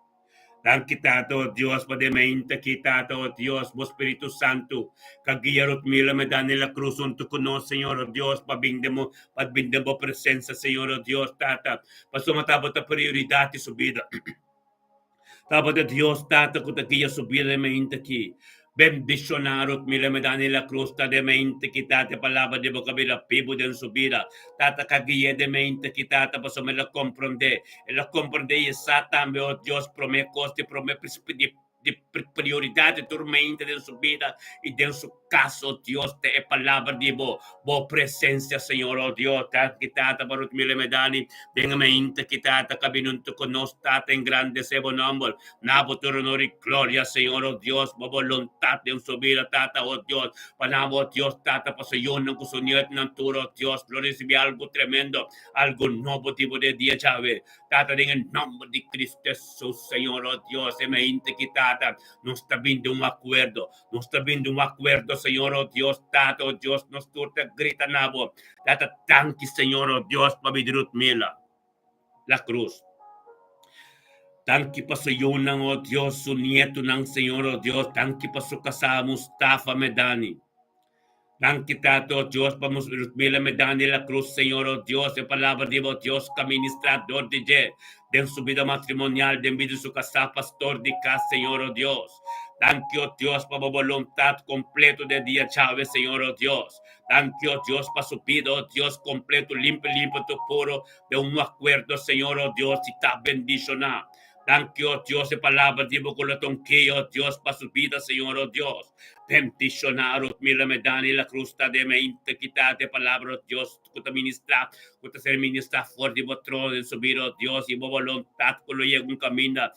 S1: Thank you, Tata, oh Dios, para de mente aquí, Tata, oh Dios, oh Espíritu Santo. Kagia, Lut, mira, me dani la cruz, junto con nosotros, Señor, oh Dios, para bindemo presencia, Señor, oh Dios, Tata. Para somatabo ta prioridad de su vida. Tapos Dios tata ko takiya subire mente ki. Bendicionarot mila medani la cruz ta de mente kita te palabra de vocabila pibu den subida. Tata kagiye de mente kita ta paso me la comprende. E la comprende e satan me oh Dios prome coste prome de prioridad de tu mente de su vida y de su caso Dios te palabra de bo presencia Señor oh Dios ta kita ta barut mila medani de mente kita ta kabinunto con nos tata en grande sebo nombre. Nabo tu honor y gloria, Señor, oh Dios, por voluntad de un subir tata, oh Dios, panabo, oh Dios, tata, pasayon ng kusuniet ng turo, Dios, gloria si algo tremendo, algo nuevo tipo de día, chave, tata, en el nombre de Cristo Jesús, Señor, oh Dios, se me inte que tata, no está viendo un acuerdo, Señor, oh Dios, tata, oh Dios, nos turta, grita nabo, tata, tanki, Señor, oh Dios, pabidirut mila, la cruz. Tanki pa sa iyo ng oh Diyos, su nieto ng Señor, oh Diyos. Tanki pa sa kasama Mustafa Medani. Tanki tato, oh Diyos, pa Mila Medani la cruz, Señor, oh Diyos. E palabra di oh Diyos, administrador de Je. Den su vida matrimonial, den vida su casa, pastor de casa, Señor, oh Dios. Thank you, Dios, para voluntad completo de día Chávez, Señor, oh Dios. Thank you, Dios, para su vida, oh Dios, completo, limpio, tu puro, de un acuerdo, Señor, oh Dios, y está bendicionado. Thank you, Dios, de palabra, digo con la tonquilla, oh Dios, para su vida, Señor, oh Dios. Bendicionar, mira, me dan la cruz de mente, quitate palabra, oh Dios, que te ministra, que te ser ministra fuerte, y votro de subir, oh Dios, y voluntad, que lo llega un camino,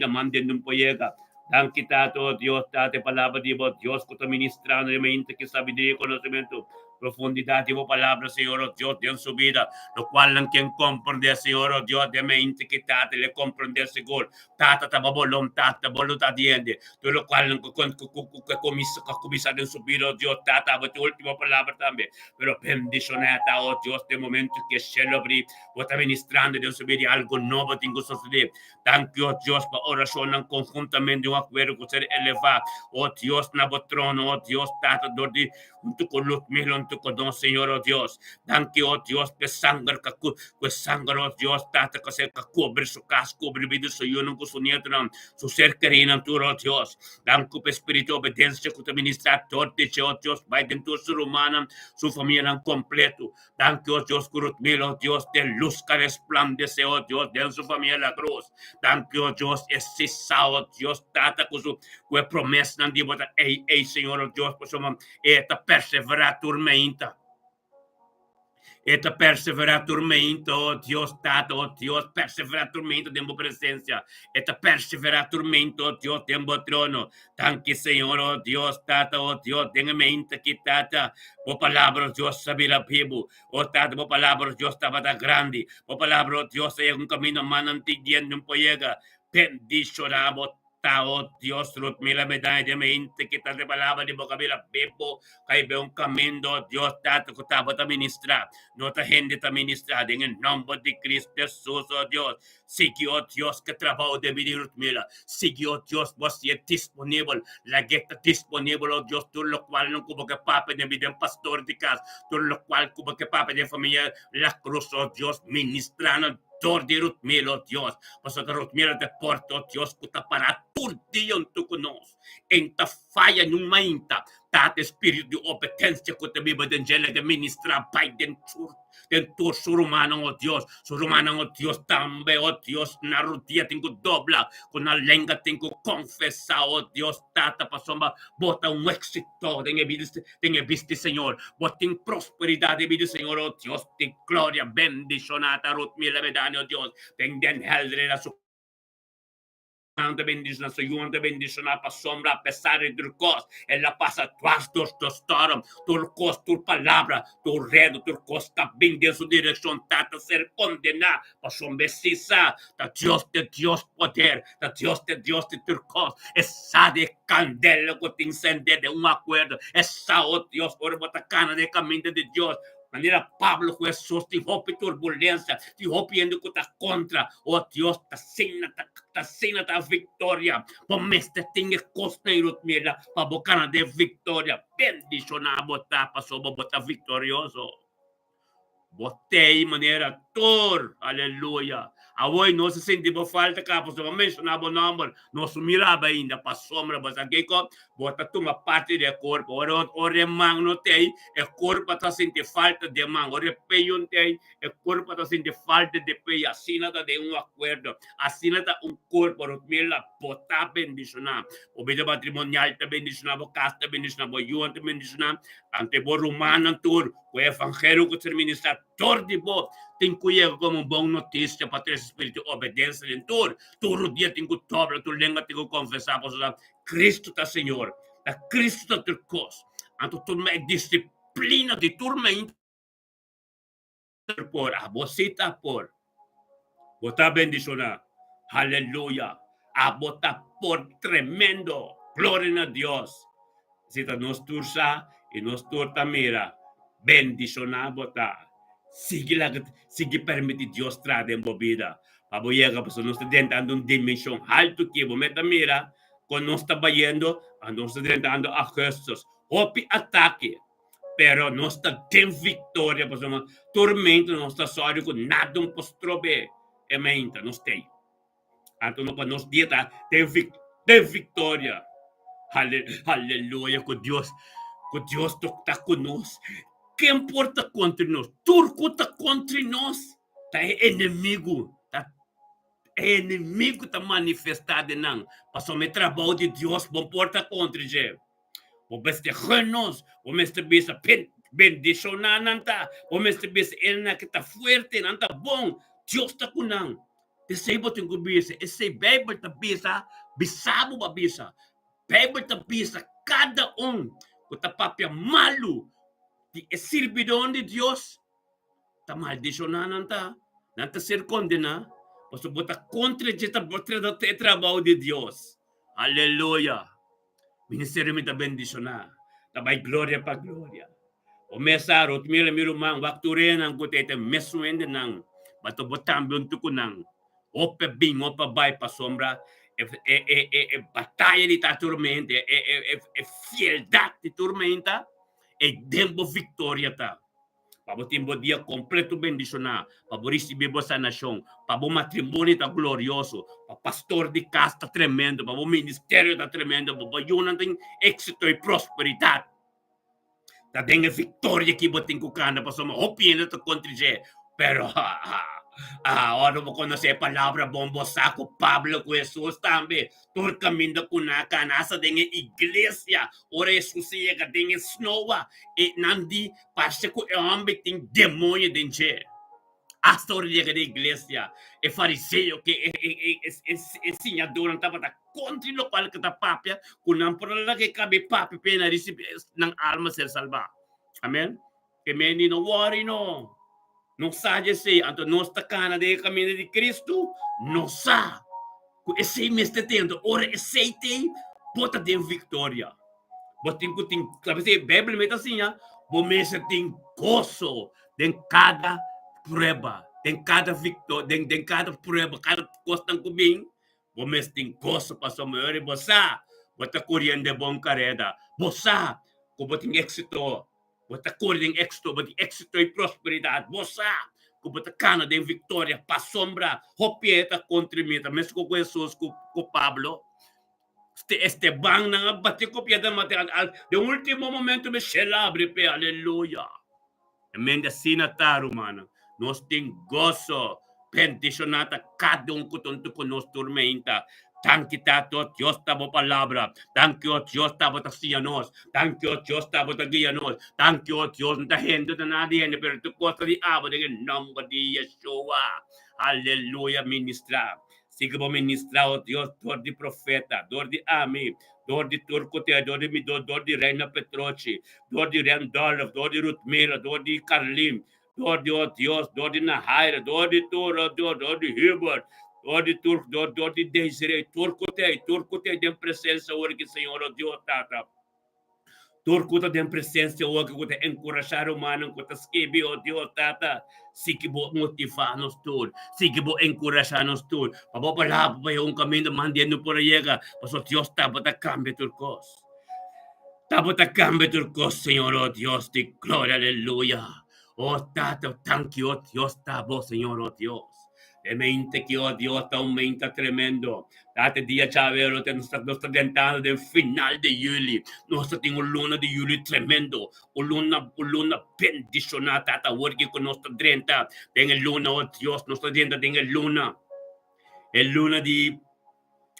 S1: manden un poyega. Dan kita, oh Dios, date palabra, digo, Dios, que te ministra de mente, que sabiduría y conocimiento. Profundidad de palabra, Señor, oh Dios, en su vida, lo cual en quien comprende, Señor, oh Dios, de mente que tate, le comprende, seguro, tata, voluntad, diende, todo lo cual que comisa en su vida, oh Dios, tata, tu última palabra también, pero bendicionata, oh Dios, de momento que se lo abrí, vos está ministrando en su vida, algo nuevo tengo suceder, thank you, oh Dios, para oración conjuntamente, un acuerdo que ser elevado, oh Dios, na trono, oh Dios, tata, dordi, junto con los millones, con Señor, oh Dios. Thank you, oh Dios, que sangre, oh Dios, tata, que se cubre su casa, cubre vida, su yuno, su nieto, su ser querido, oh Dios. Thank you, espíritu, obediencia, que te ministra, todo, oh Dios, va dentro de su humana, su familia en completo. Thank you, oh Dios, curut oh Dios, de luz que resplandece, oh Dios, de su familia la cruz. Thank you, oh Dios, esse oh Dios, tata, con su promesa, de botar, Señor, oh Dios, por su esta perseverar tormenta. Esta persevera tormento, oh Dios, tato, oh Dios, persevera tormento de mi presencia. Esta persevera tormento, oh Dios, de mi trono. Tanque, Señor, oh Dios, tato, oh Dios, de mi mente que tata. Por palabras, Dios, sabía vivo. Oh, tato, por palabras, Dios, estaba tan grande. Por palabras, Dios, hay un camino manantiendo un poyega. Bendicionamos. Oh Dios, mila medalla de mente que te palabra de vocabula bebo, kay be un camino, Dios, tato ko tabo ta ministra, no ta gente ta ministra, en el nombre de Cristo Jesús, oh Dios, sigue, oh Dios, que trabajo de mi mila, sigue, oh Dios, vos es disponible, la gueta disponible, oh Dios, tú lo cual no como que pape de mi pastor de casa, tú lo cual como que pape de familia, la cruz, oh Dios, ministrando, de Rutmila, oh Dios, vosotros Rutmila de Porto, oh Dios, que para
S2: turdiam tu conosco, em ta faia num mainta, tate espírito de obediência que te biba den gela que ministra pai den tur surumano o Dios tambe o Dios na rutia tengo dobla con a lenga tengo confessa o Dios tata pasomba bota un éxito den viste Señor bota en prosperidad de vida Señor o Dios de gloria bendicionata rut mila medani o Dios den heldre la su Ante bendicionar, ante bendicionar para sombra, a pesar de tu cos, ela passa atrás dos tostaram, tu cos, tu palavra, tu redo, tu cos, tá bem em sua direção, tá ser condenado, para sombra, tá Deus poder, tá Deus de tu cos, essa de candela que te incende de um acordo, essa, oh Deus, por botar cana de caminho de Deus, maneira Pablo Jesus te rompe turbulência, te rompe indo que está contra, oh Deus, tá cena da vitória, por mestre tem costeiro mira, para bocana de vitória, bendicionar botar, passou botar vitorioso. Botei maneira tor, aleluia. Away no se sente falta cá, pois eu mencionava o número, não mirava ainda para sombra, mas aqui com bota uma parte do corpo, ora mão não tem, o corpo está sente falta de mão, ora peio não tem, o corpo está sente falta de peio, assim nada de acordo, assim nada corpo, o mila botar bendicionar, o vida matrimonial está bendicionar, o casta bendicionar, o yuan está bendicionar, ante o romano tur, o evangelho que se ministra, tor de bo, tem cuia como boa notícia para ter espírito de obediência em todo dia tem que dobrar, tu lenga tem que confessar, para Cristo tá Senhor, tá Cristo tá teu cos, anto tu me disciplina de turma por a você tá por, botar bendicionar, aleluia, a botar por tremendo, glória a Deus, se tá nos tursa e nos turta mira, bendicionar botar. Sige permite Dios trade en vida. Paboyega, pues no está dentro una dimensión alto que meta mira, con no está vayendo, no está dentro a Jesús. Hopi ataque, pero no está en victoria, pues no tormento, no está sólido con nada un postrobe, ementa, no está. Anto no nos dieta de victoria. Aleluya, con Dios está con nosotros. Que importa contra nós? Turco está contra nós. Tá inimigo. É inimigo está manifestado não. Passou me trabalho de Deus, não importa contra je. O beste renos, o mestre bisa bendicionar nanta, o mestre bisa elna que está forte, nanta bom. Deus está com não. Esse botem com bisa, esse Bible está bisa, bisabo ba bisa. Bible está bisa cada que está papia malu. De servidão de Deus, está maldicionando, não ser condenado, mas bota contra o trabalho de Deus. Aleluia. Ministério me está bendicionando, está vai glória para glória. O mesar, o mira man, waktu renan ko tete mesuende nang, bato botambi untuko nang, opa bing, opa bay pa sombra, batalha de tormenta, fieldade de tormenta, e tempo vitória tá. Para o tempo dia completo bendicionar, para receber essa nação, para o matrimônio tá glorioso, para o pastor de casa tá tremendo, para o ministério tá tremendo, para o Yuna tem êxito e prosperidade. Tá tem vitória que você tem que cana, para somos opinião tá contra você, pero ahora mo conhecer a palavra bombo saco Pablo com Jesus também. Todo caminho com na canasa da igreja. Ora Jesus chega da snowa e nandi parece que o homem tem demônio dentro. A história da igreja é fariseu que ensinador não estava contra o qual que está papia, com não por lá que cabe papia pena receber ng alma ser salva. Amen. Que meni no worry no. Não sabe se anto nós está cana de caminho de Cristo, não sabe. Esse me está tendo, ora esse tem, bota de vitória. Bota tem, sabe se Bíblia me está assim, o mês tem gozo em cada prova, em cada vitória, em cada prova, cada coisa que bem, o mês tem gozo para sua maior e você, bota correndo de bom carreira, você, como tem êxito. Bota correndo em êxito e prosperidade. Você, que bota cana de vitória, para sombra, ropieta contra mim, mesmo com Jesus, com Pablo, Esteban na nga batiko piada material de último momento me celebre pe aleluya. Emenda sinata romana. Nos ting gozo bendicionata cada un kutunto con nos tormenta. Thank you, Tato, Dios tabo palabra. Thank you, Dios tabo taksianos. Thank you, Dios tabo tagianos. Thank you, Dios na hendo na nadie, pero tu cosa di abo dengan nombre de Yeshua. Aleluya, ministra. Siga mo ministra, oh Dios, dor di profeta, dor di Ami, dor di Turcote, dor di Mido, dor di Reina Petroci, dor di Randolph, dor di Ruth Mira, dor di Carlim, dor di, oh Dios, dor di Nahaira, dor di Toro, dor di Hubert, dor di Desiree, Turcote, den presença hoje que Senhor, oh Deus, Tata. Turcuta den presença hoje que te encorajar humano, que te escrever, oh Deus, Tata. Sige bo motivar-nos tudo, sige bo encorajar-nos tudo. Para falar para yung caminho mandando por llega, para Deus está para cambiar turcos. Está para cambiar turcos, Senhor, oh Deus, de glória, aleluia. Oh Tata, thank you, oh Deus, está bom, Senhor, oh Deus. De mente que, oh Deus, está aumenta tremendo. Date dia chavero, nos está tentando del final de julho. Nós temos luna de julho tremendo. O luna bendicionada, tata, porque con nuestra drenta. Tem luna, oh Deus, nuestra drenta tem luna. El luna de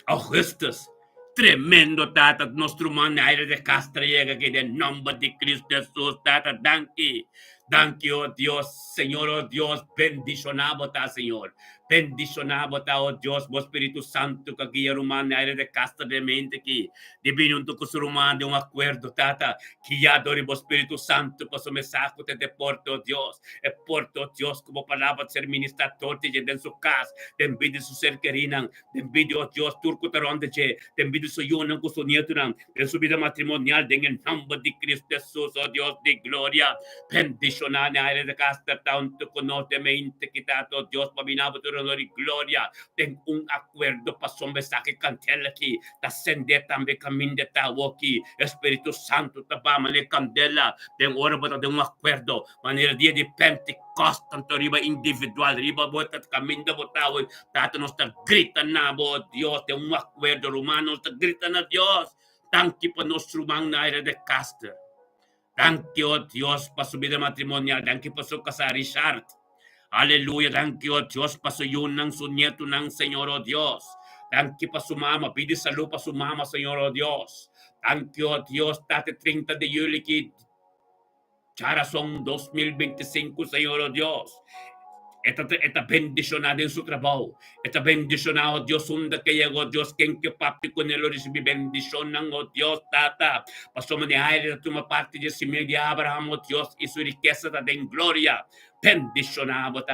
S2: Augustus. Tremendo, tata, nuestro aire de Castro llega que en nombre de Cristo Jesús, tata, Thank you, oh Dios, Señor, oh Dios, bendicionado ta, Señor. Bendicionado ta, oh Dios, vos Espíritu Santo, que guía romano, aire de casta de mente que divino un toco romano de un acuerdo, tata, que ya adore vos Espíritu Santo, por su mensaje te deporto, oh Dios, e porto, oh Dios, como palabra ser ministrador de en su casa, de envidia su ser querinan, de envidia, oh Dios, turco taron de envidia su yunan, con su nieto, de su vida matrimonial, en el nombre de Cristo Jesús, oh Dios de gloria, bendicionar aire de casta tanto conoce mente quitado Dios paminado tu honor y gloria ten un acuerdo para su mensaje cantela aquí ascender también camino de tawo aquí Espíritu Santo tabama le candela ten hora para de un acuerdo manera día de Pentecost tanto riba individual riba bota camino de botawo tato nos está gritan na bo Dios de un acuerdo romano nos está gritan a Dios tanto para nuestro man aire de casta. Thank you, oh Dios, para su vida matrimonial. Thank you para su casa, Richard. Aleluya. Thank you, oh Dios, para su yun ng su nieto ng Señor, oh Dios. Thank you para su mama. Pide salud para su mama, Señor, oh Dios. Thank you, oh Dios. Tate 30 de julio que Charazón 2025, Señor, oh Dios. Esta bendicionada en su trabajo. Esta bendicionada, Dios, un que llegó, Dios, quien que papi con él recibe bendición, oh Dios, tata. Pasó manejar de tu parte de semilla de Abraham, oh Dios, y su riqueza da en gloria. Bendicionado,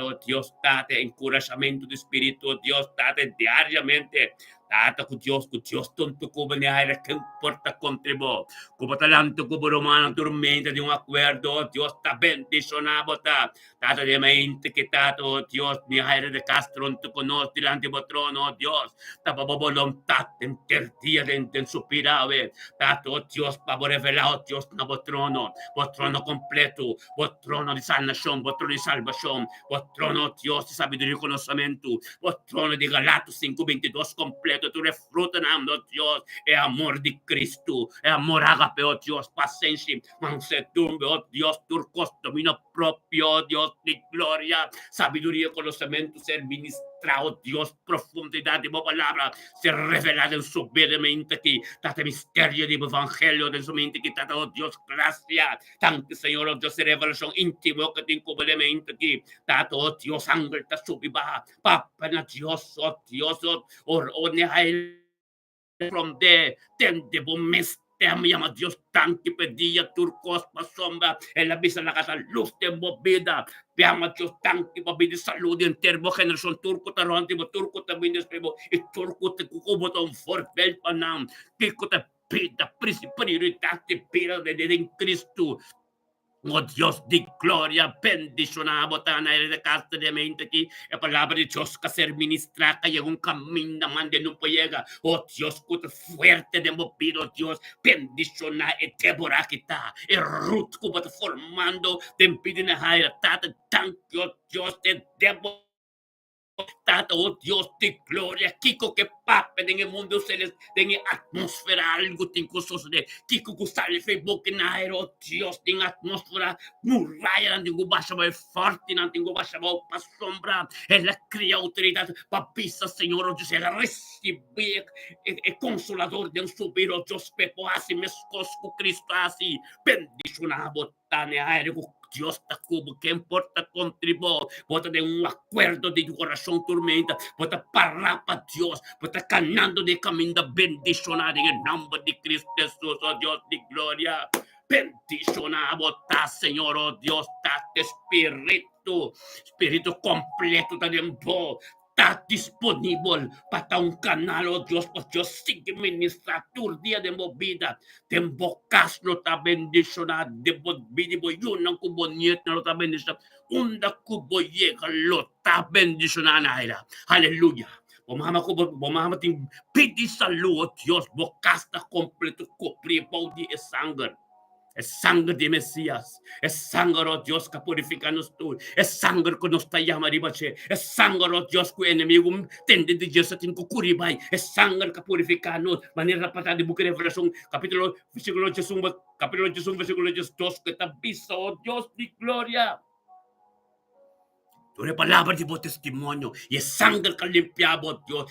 S2: oh Dios, tate, encorajamiento de espíritu, oh Dios, tate diariamente. Tata ku Dios tonto ko banihara que importa contribo. Como talento ko romano tormenta de un acuerdo, Dios ta bendicionado ta. Tata de mente que tato, Dios, mi aire de Castro, tu conoce delante de trono, Dios. Tapa voluntad en el día de supirave. Tato, Dios, para revelar, Dios, na trono completo, vos trono de sanación, vos trono de salvación, vos trono, Dios, de sabiduría y conocimiento, vos trono de Galatas 5:22 completo. Tu refrutando, oh Dios, el amor de Cristo, el amor agape, oh Dios, paciencia, mansedumbre, oh Dios, tu domino propio, oh Dios de gloria, sabiduría, conocimiento, ser ministrado, Dios, profundidad de tu palabra, ser revelado en su vida mente aquí, date misterio del evangelio de su mente aquí, oh Dios, gracias, tanto Señor, oh Dios, revelación íntima que te encubre mente aquí, date, oh Dios, ángel, te subiba, papa, Dios, oh Dios, oh from there, then the bomest me llama Dios tan que pedía turcos pa sombra, en la visa la casa luz de movida, veamos Dios tan que pabidi salud en termo generación turco taranti mo turco también espremo, y turco te cucubo tan forfel panam, que te pida prioridad te pida de Cristo. Oh Dios de gloria, bendicionada, botana de casta de mente aquí, la palabra de Dios que ser ministrada, que llega un camino, mande no puede llegar. Oh Dios, que fuerte de movido, Dios, bendicionada, y Débora que está, y Ruth que va formando, te impiden a jaira, thank you, Dios, de Débora. Oh Dios de gloria, Kiko que pape dengan mundo celeste, dengan atmosfera algo tinko sosde, kiko kusali Facebook na hero Dios dengan atmosfera muralla ng tingo basa ba forte ng tingo basa ba pasombra, ela cria autoridad papisa Señor Dios, ela recibir e consolador de subiro Dios pepo assim mescos com Cristo assim, bendicionado tane aire Dios ta cubo, que importa contribuir, bota de acuerdo de corazón tormenta, bota parrapa Dios, bota canando de camino bendicionado en el nombre de Cristo Jesús, oh Dios de gloria. Bendicionado ta Señor, oh Dios, ta espíritu completo ta tiempo. Está disponível para um canal, oh Deus, para Deus seguir ministrar todo dia de movida. Tem bocaslo tá bendicionado, de vida boiu não com bonito não tá bendicionado. Unda com boiega lo tá bendicionado na era. Aleluia. Bomama tem pedir saúde, oh Deus, bocasta completo cobrir pau de sangue. Es sangre de Mesías, es sangre, oh Dios, que purifica-nos tú, es sangre que nos llama ribache, es sangre, oh Dios, que o enemigo tende de Dios a tin kukuribay, es sangre que purifica-nos, manera para de buque de Revelación, capítulo, versículo 2, versículo 2, que te avisa, oh Dios de gloria. Tu palabra de testimonio, y es sangre que limpiaba, Dios,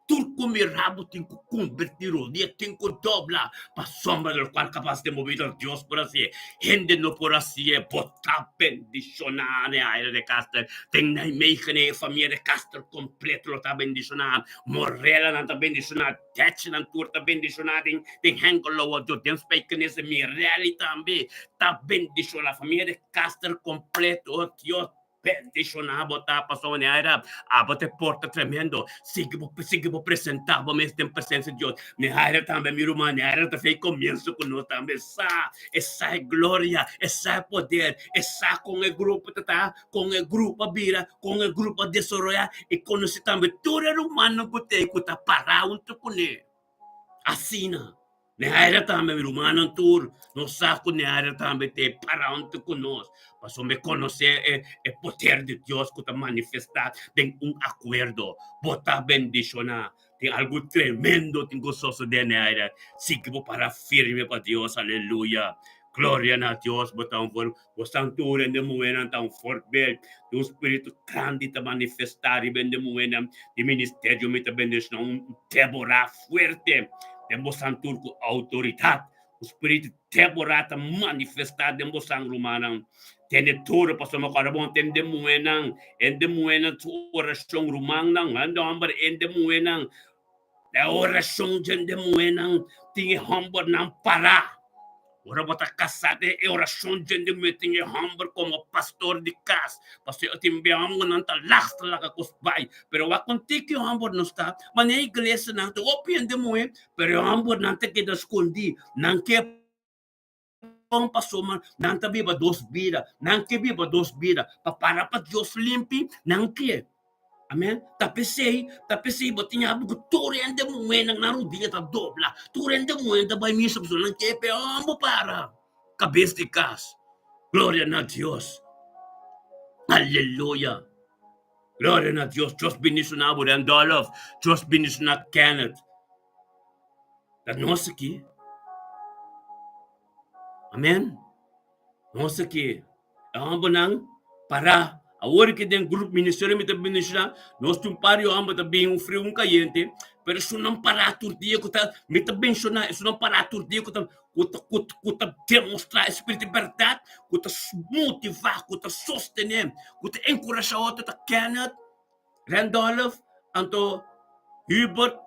S2: turco mirabo tem que convertir o dia tem que doblar para sombra do qual capaz de mover a Deus por assim gente não por assim botar bendicionar a área de Castor tem na imagem a família de Castor completo está bendicionado Morrela não está bendicionado Tetch não está bendicionado tem Hengelo o Deus tem spike nesse Mirelli também está bendicionado a família de Castor completo oh Deus bendicionado tá passou na área abater porta tremendo sigue apresentar vamos ter presença de Deus na área também meu irmão na área também começo com nós também essa é glória essa é poder essa com o grupo tá com o grupo vira com o grupo de Soraya e conhece também todo humano que tem que tá parar com ele assim na área também meu irmão tour no saco na área também tem parar com nós para me conhecer o poder de Deus que está manifestado em acordo, botar bendicionar, tem algo tremendo tem gostoso de na área, sigo para firme para Deus, aleluia. Glória a Deus, botar botar tudo em moeda tão forte, o Espírito grande está manifestar e bem de moeda, de ministério me está bendicionando, Débora forte, temos santur com autoridade, o Espírito Débora está manifestado, temos sangue humano. Tene tudo para somos carabon tende muenang ende muenang tu oração rumang nang ando ambar ende muenang da oração jende muenang tinge hambar nang para ora bota casade e oração jende me tinge hambar como pastor de casa pastor timbe amo nang ta last la ka kusbay pero wa kontiki hambar no está mas na igreja nang to open de muen pero hambar nang te queda escondi nang que pasoma nanta biba dos vida nanke biba dos vida para Deus limpi nanke amen tapesei botinha bu torrente moeda na rodinha tá dobla torrente moeda vai me subir nanke pe amo para cabeça de casa glória a Deus aleluia glória a Deus Deus bendicionar o Randolph Deus bendicionar Kenneth da nossa aqui amen. Nossa que é amba nang para a hora que tem grupo ministério me também deixa nós tum pario amba também frio caliente, pero isso não para tur dia que tá me também chona isso não para tur dia que tá demonstrar espírito de verdade, que tá motivar, que tá sostener, que tá encorajar outro tá Kenneth, Randolph, Anto Hubert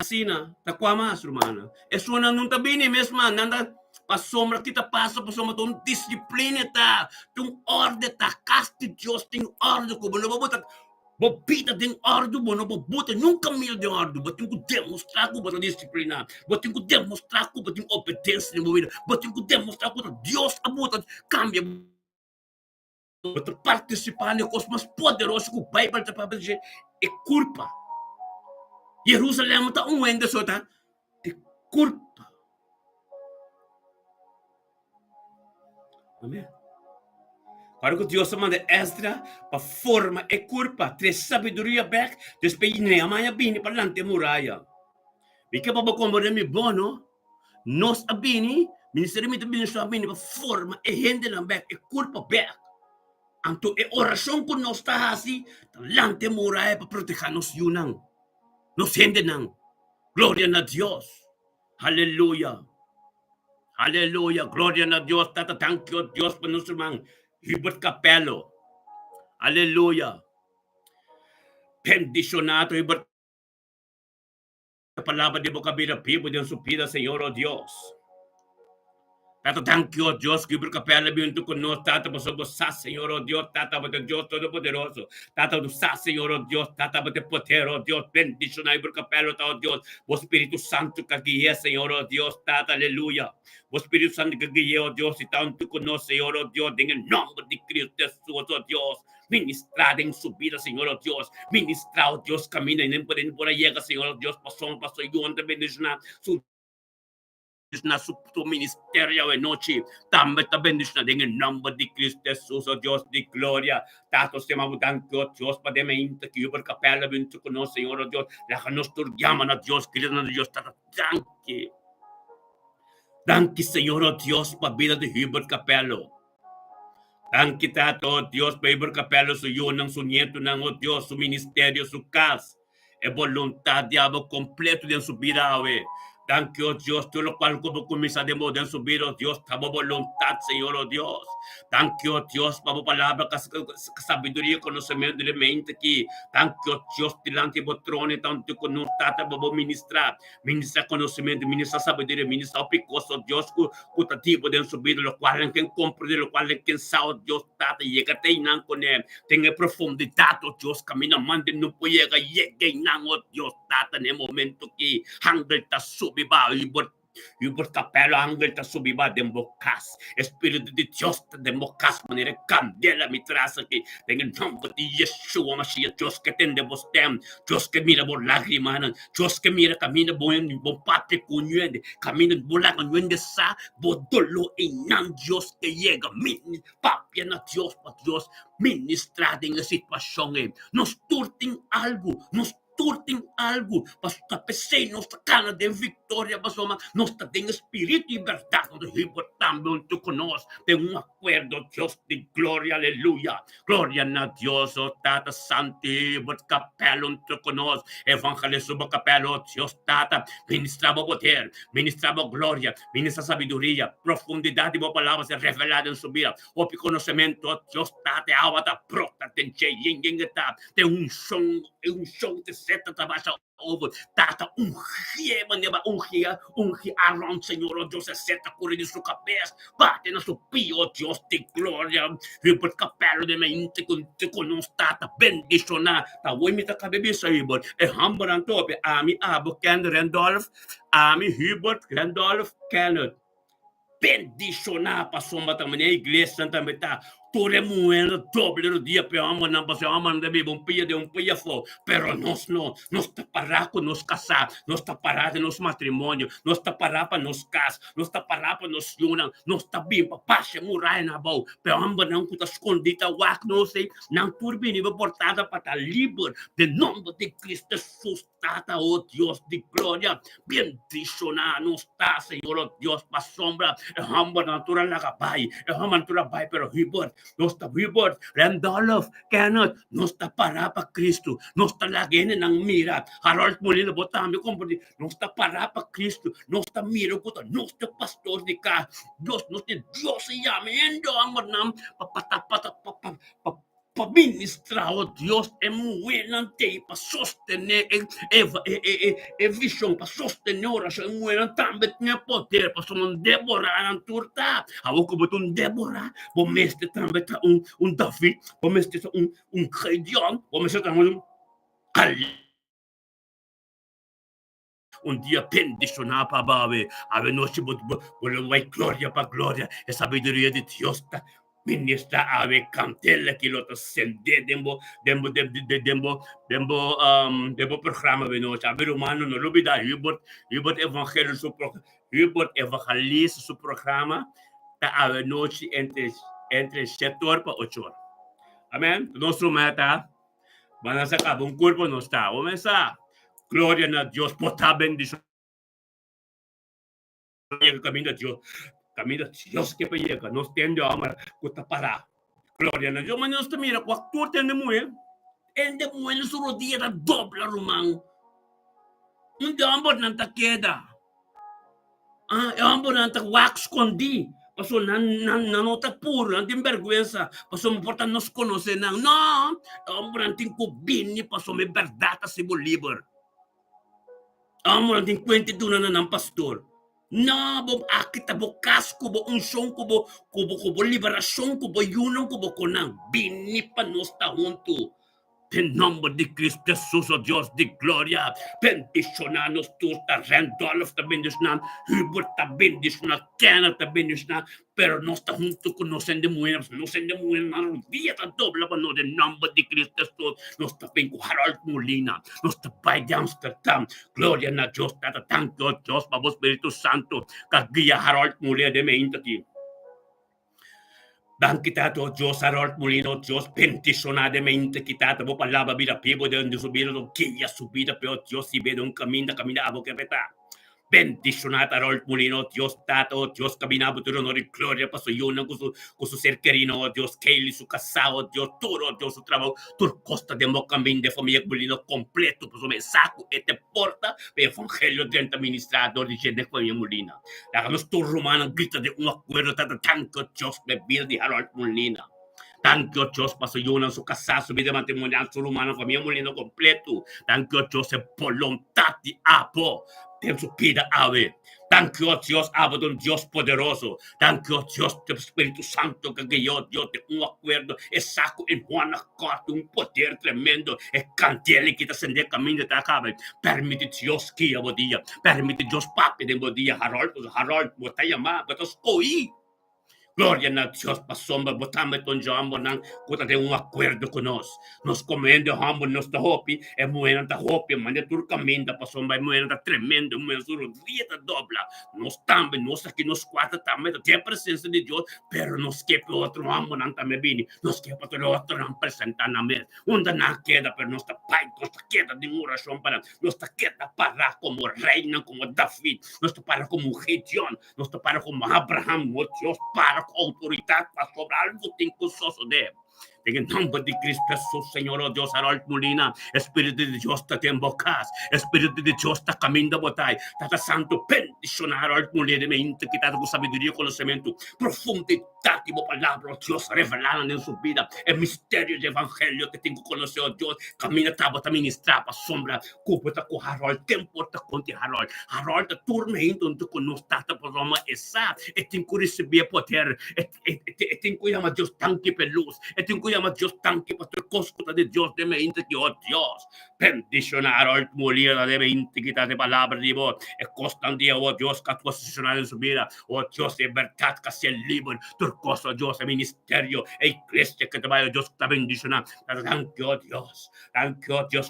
S2: Asina, tá com a mais romana. Isso não tá bem mesmo, nanda pa sombra kita passa pa sombra tong disciplina ta tong ordem ta casti Dios ting ordem ko bono babuta bobita ting ordem bono babuta nunca mil de ordem batin ko demonstrar ko batin disciplina batin ko demonstrar ko batin obediência no movida batin ko demonstrar ko Dios abuta cambia batin participar no coisa mais poderoso que o Bible tá para dizer é culpa Jerusalém tá wende so ta é culpa Amen. Para que Dios manda Esdra para forma e curva, tres sabedoria back, después Nehemiah bini palante muraya. Bika pa ba como mi bono, nos abini, ministério me também está abini para forma e rende lang back e curva back. Anto e oração que nós está assim, talante muraya para proteger nos yunang. Nos rende nang. Glória a Deus. Aleluia. Aleluia. Glória a Deus. Tata, thank you, Deus, para nos irmãos. Hubert Capello. Aleluia. Bendicionado, Hubert. A palavra de boca aberta, vivo de supida, Senhor, oh Deus. Tata, thank you, Deus, que Hubert Capello vindo conosco. Tata, pastor, Senhor, oh Deus. Tata, Deus Todo-Poderoso. Tata, do Senhor, oh Deus. Tata, poder, oh Deus. Bendicionado, Hubert Capello, oh Deus. O Espírito Santo que guia, Senhor, oh Deus. Tata, aleluia. O Espírito Santo que guia, oh Deus, e tanto conosco, Senhor, oh Deus, em nome de Cristo Jesus, oh Deus. Ministrar em subida, Senhor, oh Deus. Ministrar, oh Deus, caminha e nem por aí chega, Senhor, oh Deus. Passou, e onde bendicionar na su ministério e noite, também bendicionado em nome de Cristo Jesus, oh Deus de glória. Tato se mamudan que oh Deus para mente que Hubert Capello vindo conosco, Senhor, oh Deus. La nos turgiamo a Deus, querido Deus, tata, danke. Danke, Senhor, oh Deus, para a vida de Hubert Capello. Danke, Tato, oh Deus, para Hubert Capello, su yun, ng su nieto, ng oh Deus, su ministério, su casa. E voluntad diabo completo de su vida, we. Danke, oh Dios, todo lo cual como comienza de modo en su vida, oh Dios, tamo voluntad, Señor, oh Dios. Danke, oh Dios, para palabra, sabiduría, conocimiento de mente aquí. Danke, oh Dios, delante de trono, tanto con nos tata, para ministrar. Ministrar conocimiento, ministrar sabiduría, ministrar picoso, oh Dios, cutativo de su vida, lo cual en quien comprende, lo cual en quien sabe, oh Dios, tata, llega te inan con él. Tenga profundidad, oh Dios, camina, mande, no puede llegar, llega inan, oh Dios, tata, en el momento que hangel ta subiba, Hubert Capello, ángel ta subiba de mocas, Espíritu de Dios de mocas, manera candela mi traza que tenga el nombre de Yeshua Mashiach, Dios que tende vos tem, Dios que mira por lágrimas, Dios que mira camina buen patria cuñuende, camina bola cuñuende sa, bodolo inan Dios que llega, min papia na Dios, pa Dios, ministrar en la situación, nos turten algo, nos turtem algo, para PC, nossa cana de vitória, nossa tem espírito e verdade, do também tu conosco, tem acordo, Deus de glória, aleluia, glória a Deus, oh Tata Santo, Capello, tu conosco, evangelista Capello, Deus Tata, ministrava poder, ministrava glória, ministra sabedoria, profundidade de palavra ser revelada em sua vida, o conhecimento, Deus Tata, a alma da prota, tem som de seta trabalha ovo, tata ungia Aaron, Senhor, oh Deus, seta corre de sua cabeça, bate na sua pia, oh Deus de glória, Hubert Capello de mente com nos tata, bendicionar, tá o imita cabeça, Hubert, e hambaran tope, ami abo Ken Randolph, ami Hubert Randolph Kenneth, bendicionar para soma também, a igreja também tá, todo mundo doble no dia, pero amo não passa, amo não deve de um pia fo, pero nós não, nós tá parar com nos casar, nós tá parar de nos matrimônio, nós tá parar para nos cas, nós tá parar para nos yunan, nós tá bem para passe murai na bau, pero amo não que tá escondida wak não sei, não turbine portada para tá livre, de nome de Cristo Jesus, tata, oh Deus de glória, bendicionar nos tá, Senhor, oh Deus, para sombra, é amo natural na cabai, é amo natural bai, pero Hubert, nós está Hubert, Randolph, Kenneth, nós está parar para Cristo, nós está lagene ng mira, Harold Molina, botame, compre, nós está parar para Cristo, nós está mira, nós está pastor de cá, nós tem Deus e amendo, amor, nam, para ministrar, oh Deus, é muerante, para sostener a visão, para sostener a oração, é muerante, também tem poder, para somos Débora, a turta, a boca botou Débora, o mestre também está David, o mestre está Gideon, o mestre também dia bendicionar para Babe, a noite, vai glória para glória, a sabedoria de Deus, ministra ave cantela que lo sende dembo programa beno sabe humano no lubida Hubert evangelista su programa ta ave noche entre entre el sector pa 8. Amen. Nostro mata. Van a sacar un cuerpo no está. O mesa. Gloria a Dios. Pota bendición. Camino a Dios. Camino a Dios que llega. Nos tiende a amar. Cuta para. Gloria a Dios. Mas nos mira. Cuando tiende muy. El de muy en su rodilla dobla rumang. Un de ambos nanta queda. Ambos nanta wax condi. Paso nanota puro, nantin vergüenza. Paso me importa nos conocen. No, ambos nantin kubini. Paso me verdad si Bolívar. Ambos nantin kwenti doon na ng pastor. No, bo akita bo kasko bo unsyon ko bo liberasyon ko bo yunong ko bo konang bini panos tahunto. En nombre de Cristo Jesús, oh Dios de gloria, bendicionanos tú, Randolph te bendicionan, Hubert te bendicionan, Kenneth te bendicionan, pero no está junto con nosotros de mujeres, no se de mujeres, no día tan doble, pero no de nombre de Cristo Jesús, no está bien con Harold Molina, no está by de Amsterdam, gloria a Dios, tanto Dios, para vos Espíritu Santo, que guía Harold Molina de mente aquí. Dan kita to Diyos Harold Molino, Diyos bendicionadamente kita to palabra vida pibo de donde subieron que subida pero Dios si ve un camino abo que peta. Bendicionado Harold Molino, Dios tato, Dios caminaba tu honor y gloria paso yo con su ser querido, Dios Kelly, su casado, Dios todo, Dios su trabajo, tu costa de mocambín de familia Molino completo, pues me saco este porta de evangelio de administrador de gente familia Molina. Hagamos tu romana grita de un acuerdo tanto Dios me viene de Harold Molina. Tanto Dios pasó yo en su casa, su vida matrimonial, su humano, familia Molino completo. Tanto Dios es voluntad de apo. En su vida ave. Thank you, Dios, abo de un Dios poderoso. Thank you, Dios, del Espíritu Santo, que yo de un acuerdo, es saco en una corte, un poder tremendo, es cantele que te ascende camino de acá. Permite Dios que abo día, permite Dios papi de bodía, Harold, botella más, botas oí. Gloria a Dios, pasomba, botame ton jambo nang kuta de un acuerdo con nos comende hambo nos ta hopi, e muena ta hopi, mande tur caminda, pasomba, e muena ta tremendo, muena suru dieta dobla, nos tambe, nos aquí nos cuatro tambe, de presencia de Dios, pero nos quepe otro hambo nang tambe bini, nos quepe otro nang presentan a mes, unda na queda, pero nos ta pai, nos ta queda de oración para, nos ta queda para como reina, como David, nos ta para como Gideon, nos ta para como Abraham, oh Dios, para autoridad para sobre algo tincososo de en el nombre de Cristo Jesús, Señor, oh Dios, Harold Molina, Espíritu de Dios te invocas, Espíritu de Dios te camina botay, Tata Santo, bendición a Harold Molina, me integridad con sabiduría y conocimiento, profundidad y palabra, oh Dios, revelada en su vida, el misterio del evangelio que tengo conocido, oh Dios, camina tabata ministrar, para sombra, cúpeta con Harold, tempo te conte Harold, Harold te tormento, donde con nos tata por Roma, esa, te recibir poder, te llama Dios tanque peluz, te llama Dios tanque pastor coscuta de Dios de mente que oh Dios bendición a Harold Molina de mente que de palabra de voz es constante oh Dios que posicionar en su vida oh Dios de verdad que sea libre tu cosa Dios el ministerio e iglesia que te vaya Dios te bendiciona thank you oh Dios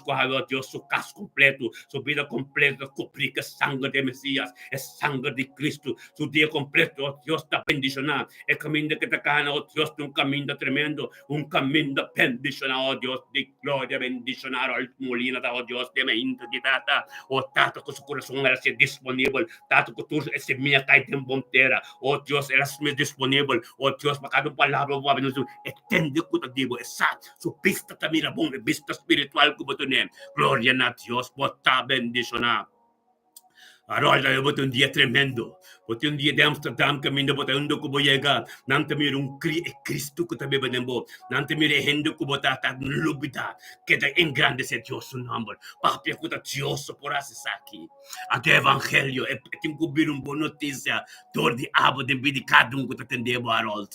S2: oh Dios su caso completo su vida completa cubrica sangre de Mesías es sangre de Cristo su día completo oh Dios te bendiciona el camino que te gana oh Dios de un camino tremendo un camino bendicionado, oh Dios de gloria, bendicionado al Molina, oh Dios de mente, de tata, oh tato que su corazón era disponible, tato que tú ese mía cae en bontera, oh Dios, eras disponible, oh Dios, para cada palabra, oh Dios, extende que te digo, esa, su vista te mira, bon, vista espiritual como tu nombre, gloria a Dios, bota bendicionado. Harold, yo boté un día tremendo. Boté un día de Amsterdam, camino boté un docu boyega. Nante mire un Cristo que también benembo. Nante mire gente que boté hasta lubita. Que te engrandece Dios su nombre. Papi, escuta Dios por hacer aquí. Aquí evangelio. Tengo que una buena noticia. Todo de abo de vida cada uno que te atendemos, Harold.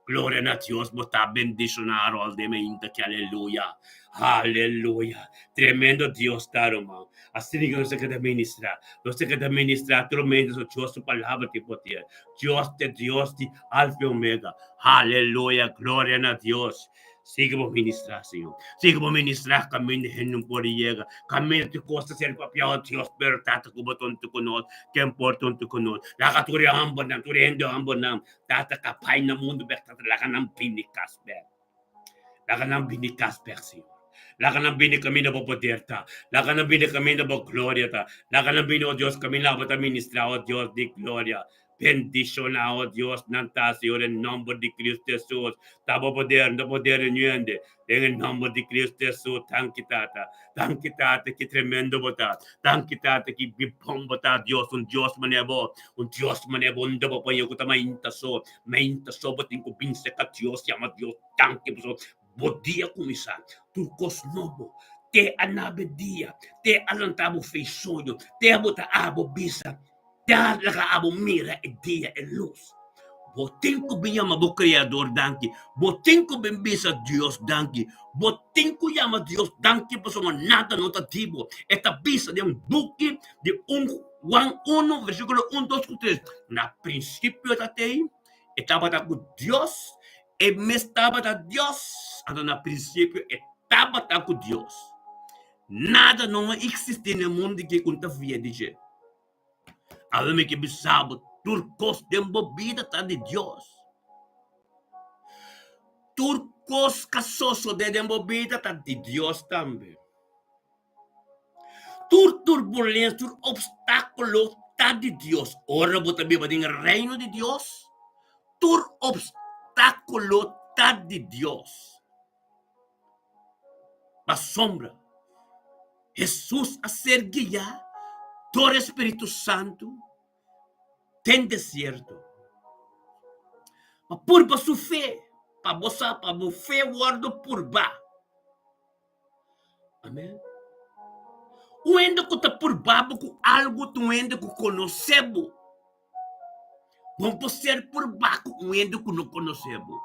S2: Gloria a Dios, bota bendición a Harold de mente que aleluya. Aleluya. Tremendo Dios, Taroma. Así que no sé qué te ministra. No sé qué te ministra. Tremendo Dios, su palabra que poder. Dios de Alfa y Omega. Aleluya. Gloria a Dios. Siga a ministrar, Senhor. Siga a ministrar caminho de reino por llega. Caminho de costa ser papel de Deus, pero tata com batom tu conosco, que é importante conosco. Laga tu reamba, não, tu rende amba, não. Tata capai na mundo, berta, laga não pinicas, ber. Laga não pinicas, ber, Senhor. Laga não bini kami na poder ta. Laga não bini kami na glória ta. Laga não bini, oh Deus, kami na bata ministrar, oh Deus, de glória. Bendiciona, oh Dios, nanta, Señor, en nombre de Cristo Jesús. Tabo poder, no poder en yende. En el nombre de Cristo Jesús, tanki tata, que tremendo bota. Tanki tata, que bipom bota, Dios, un Dios manebo, un no debo poner que mainta so, botin ko pinse ka Dios, llama Dios, tanki so, bodia kumisa, turcos novo. Te anabe dia, te alantabo fez sonho, te abota abo bisa. Dar laga abo mira e dia e luz. Botin ko binyama bo Criador danki. Botin ko bimbisa Dios danki. Botin ko yama Dios danki po soma nada nota tibo. Esta bisa de buki de Juan 1, versículo 1, 2, 3. Na princípio tatei, estava com Deus, e me estava da Deus. Então na princípio estava com Deus. Nada não existe no mundo que conta via de jeito. Além que bisabo, turcos de embobida tá de Deus. Turcos casoso de embobida tá de Deus também. Turbulência, obstáculo tá de Deus. Ora, você vive no reino de Deus. Obstáculo tá de Deus. A sombra. Jesus a ser guiado. Todo Espírito Santo tem deserto. Mas por sua fé, para você fé guarda por ba. Amém. O ende que está por babo com algo tu ende que conhecemos. Vamos ser por baixo com o ende que não conhecemos.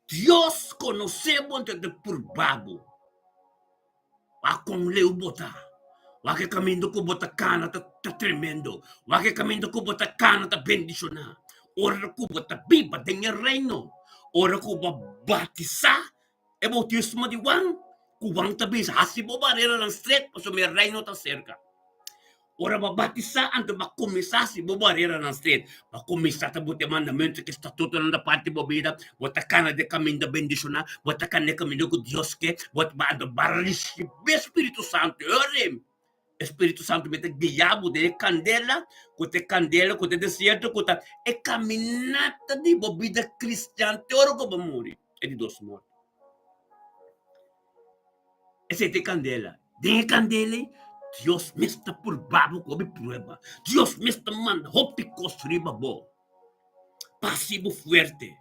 S2: Deus conhecemos de por babo. Akong leu bota. Wake caminho ko bota cana tá tremendo. Wake caminho ko bota cana tá bendicionar. Ora ko bota biba denha reino. Ora ko batizar. É bautismo de Juan. Ku Juan tá bisa. Hasi bo barreira ng street. Paso may reino tá cerca. Ora batizar anto começar se bo barreira ng street. Começar tá bote mandamento que está tudo na parte bobida. Bota cana de caminho da bendicionar. Bota cana de caminho com Deus que. Bota barriche. Espírito Santo. Ore. Espírito Santo me guiado de candela, cote deserto, cote é caminhada de bobida cristã, teoro que vai morrer, é de dois mortos. Esse é de candela. De candela, Deus me está por babo como prueba. Deus me está manda, hope construir babo. Passivo fuerte,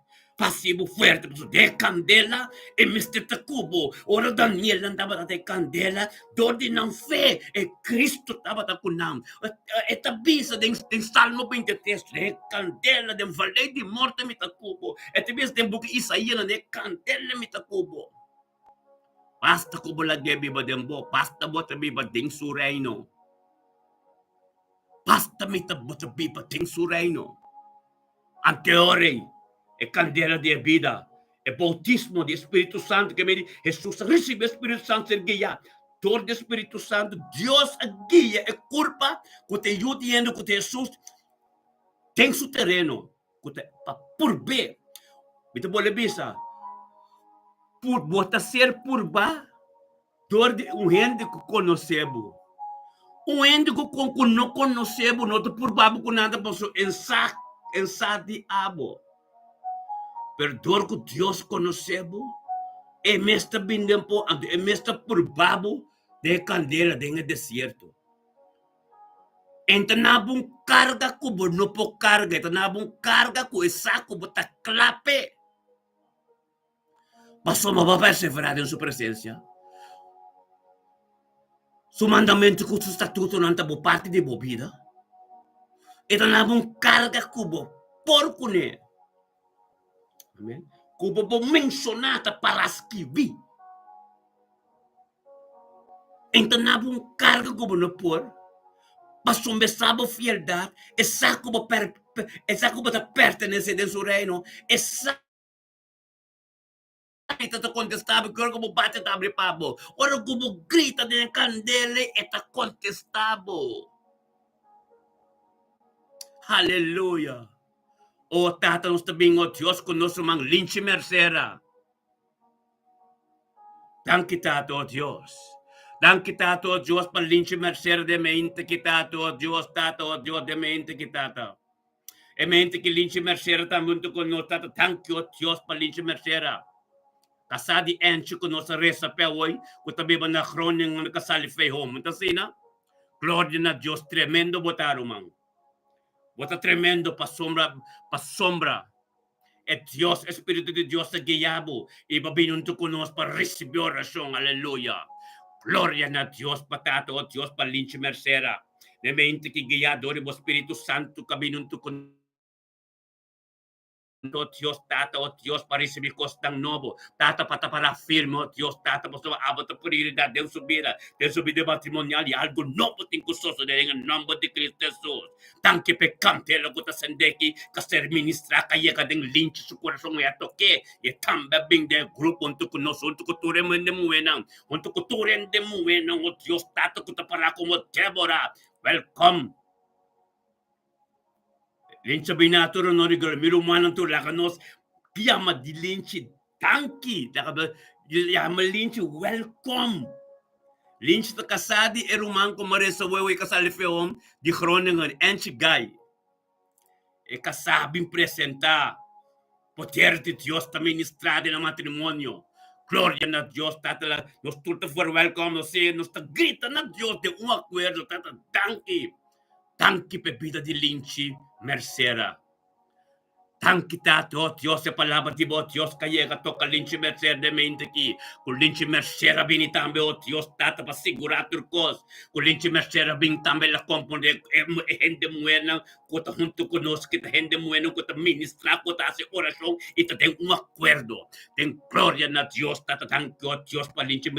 S2: de candela, e Mr. Tacubo, ora Daniel andava de candela, dor de não fé, e Cristo estava da cunam. Esta bisa de Salmo 23, de candela, de vale de morte me tacubo. Esta bisa de book Isaías, de candela me tacubo. Basta kubo lagi biba dembo, basta bota biba ding su reino. Basta mita bota biba ding su reino. Ante orem. É candela de vida, é bautismo de Espírito Santo, que me diz, Jesus recebe o Espírito Santo ser guiado. Todo o Espírito Santo, Deus a guia, é culpa, que te ajuda que Jesus tem seu terreno, por B. Me te pode bisa, por botar ser por ba, todo gente que conhecemos. Gente que não conhecemos, não te por babo com nada, posso ensar de abo. Perdor que Deus conhecemos, é mesta bindempo, é mesta por babo de candela de deserto. Então não carga cubo não po carga, então não carga com essa cubo tá clape. Mas só vai perseverar em sua presença. Su mandamento com seu estatuto não está por parte de bobida. Então não carga cubo porco né. Amém? Como vou mencionar para escrever. Então, não carga como não pôr. Mas começar a fieldade. Essa como pertence a seu reino. Essa Kahit ito contestable, kung mo bate tabi pabo. Oro gumugrita din ang kandele, ito contestable. Hallelujah. O tatanong sa tabing o Diyos, kung no sumang linchi mersera. Dank kita to Diyos. Dank kita to Diyos, palinchi mersera de mente kita to Diyos, tato Diyos de mente kita to. E mente che linchi mersera tamunto con no tato, thank you Diyos, palinchi mersera. Kasadi enchi ko no sa resa pewoy, kutabi ba na kroning ng kasali fay home. Tasina, gloria na Diyos, tremendo botaro mang. Bota tremendo pasombra. Et Dios, Espíritu de Dios, sa giyabo, iba binunto ko nos para recibir oración, aleluya. Gloria na Dios, patato, o Dios, palinchi mersera. Ne mente ki giyado, ribo Espíritu Santo, kabinunto ko Dios, tata, o Dios, para recibir costang novo. Tata, para firme, o Dios, tata, para abot a prioridad de subida matrimonial y algo novo tincusoso de en el nombre de Cristo Jesús. Tanque pecante, lo que te sendeki, que ser ministra, que llega de linche su corazón y a toque, y también bien del grupo, junto con nosotros, que tú eres de muenan, junto con tú eres de muenan, o Dios, tata, que te para como Débora. Welcome. Lincha binaturo no rigor mirumanan to lakanos piyama di linchi tanki yama linchi welcome linchi ta kasadi eruman ko maresa wewe kasali feom di kroningen enchi guy e kasabing presenta poder de Dios ta ministrade na matrimonio. Gloria na Dios, tata nos tuta for welcome nos se nos ta grita na Dios de un acuerdo tata tanki pepita di linchi mersera. Tanki tato, Dios, e palabra di bo, Dios, kayega to kalinchi mercer de mente ki. Kulinchi mersera binitambe, o Dios, tata pa siguratur kos. Kulinchi mersera binitambe la componde, hende muena, kota junto con nos, kita hende muena, kota ministra, kota hace oración, y te ten un acuerdo. Ten gloria na Dios, tata, tanki, o Dios, pa linchi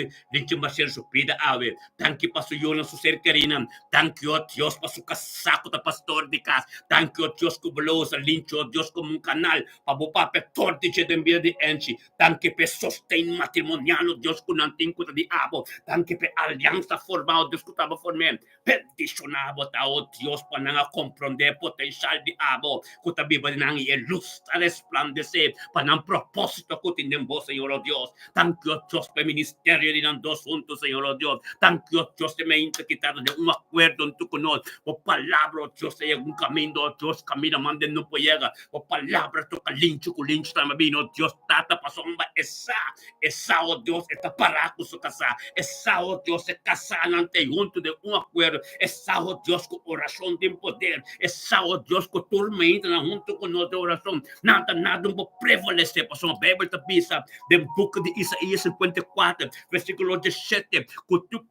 S2: mercer su pida ave. Tanki pa su yona su ser querina. Tanki, o Dios, pa su casaco, ta pastor de cas. Tanki, o Dios, kubulosa, lincho, o Dios, como un canal para bopa pe tortice de envia di enci, tanche per sostegno matrimoniale Dios con antincuta di abo, tanche per alianza formata discutaba forme, per disonabo ta o Dios pa nanga comprende potenzial di abo, kuta biba nangi e luz a resplandece, pa nang proposito kutin dembo Señor Dios, tanque o Dios per ministerio di nan dos juntos Señor Dios, tanque o Dios te me interquitado de un acuerdo en tu conol, o palabra Dios es un camino, Dios camina mande no puede llegar, o palabra to kalincho kulincho tamabino Dios tata pasomba esa o Dios está paraco su casa esa o Dios se casan ante junto de un acuerdo esa o Dios con oración de poder esa o Dios con tormenta junto con nuestra oración nada un poco prevalecer pasó Bíblia ta bisa del book de Isaías 54 versículo 17 con tu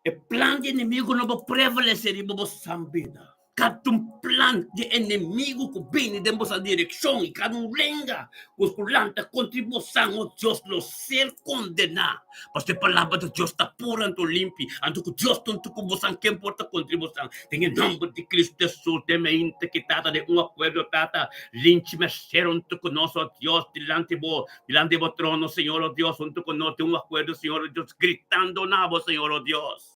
S2: el plan de enemigo no va a prevalecer y vamos a vida. Cada plan de enemigo que viene de esa dirección y cada lenga, pues por la contribución a Dios lo ser condenado. Pues la palabra de Dios está pura en tu limpio, ante que Dios no te convocan, ¿qué importa contribución? En el nombre de Cristo Jesús, te me interquitada de un acuerdo, tata, linchi me cieron tu conoce a Dios, delante de trono, Señor Dios, junto con un acuerdo, Señor Dios, gritando nabo, Señor Dios.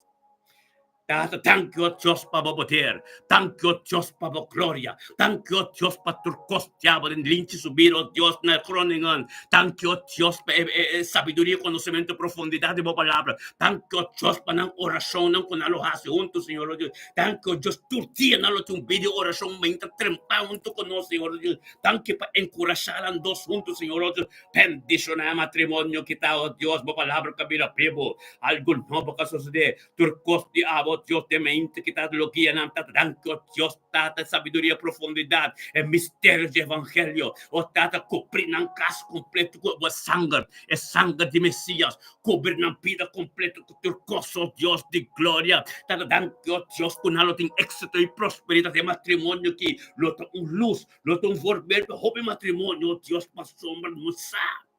S2: Thank you, Dios, para poder. Thank you, Dios, para gloria. Thank you, Dios, para tu costeado en linche subir, oh Dios, na croningen. Thank you, Dios, para sabiduría, conocimiento, profundidad de tu palabra. Thank you, Dios, para oración, con alojarse juntos, Señor Dios. Thank you, Dios, tu tienes un video oración, me trempa junto con nosotros, Señor Dios. Thank you, para encorajar a dos juntos, Señor Dios. Bendición a matrimonio, quitado, Dios, tu palabra, que mira, vivo. Algo nuevo que sucede. Tu costeado, Dios de mente que está lo que ya tanto Dios tata sabiduría profundidad el misterio del evangelio o tata cubrir un caso completo con sangre es sangre de Mesías cubrir una vida completa con tu gozo Dios de gloria tata tanto Dios con algo de éxito y prosperidad de matrimonio que lo un luz lo un volver joven matrimonio Dios para sombra no sabe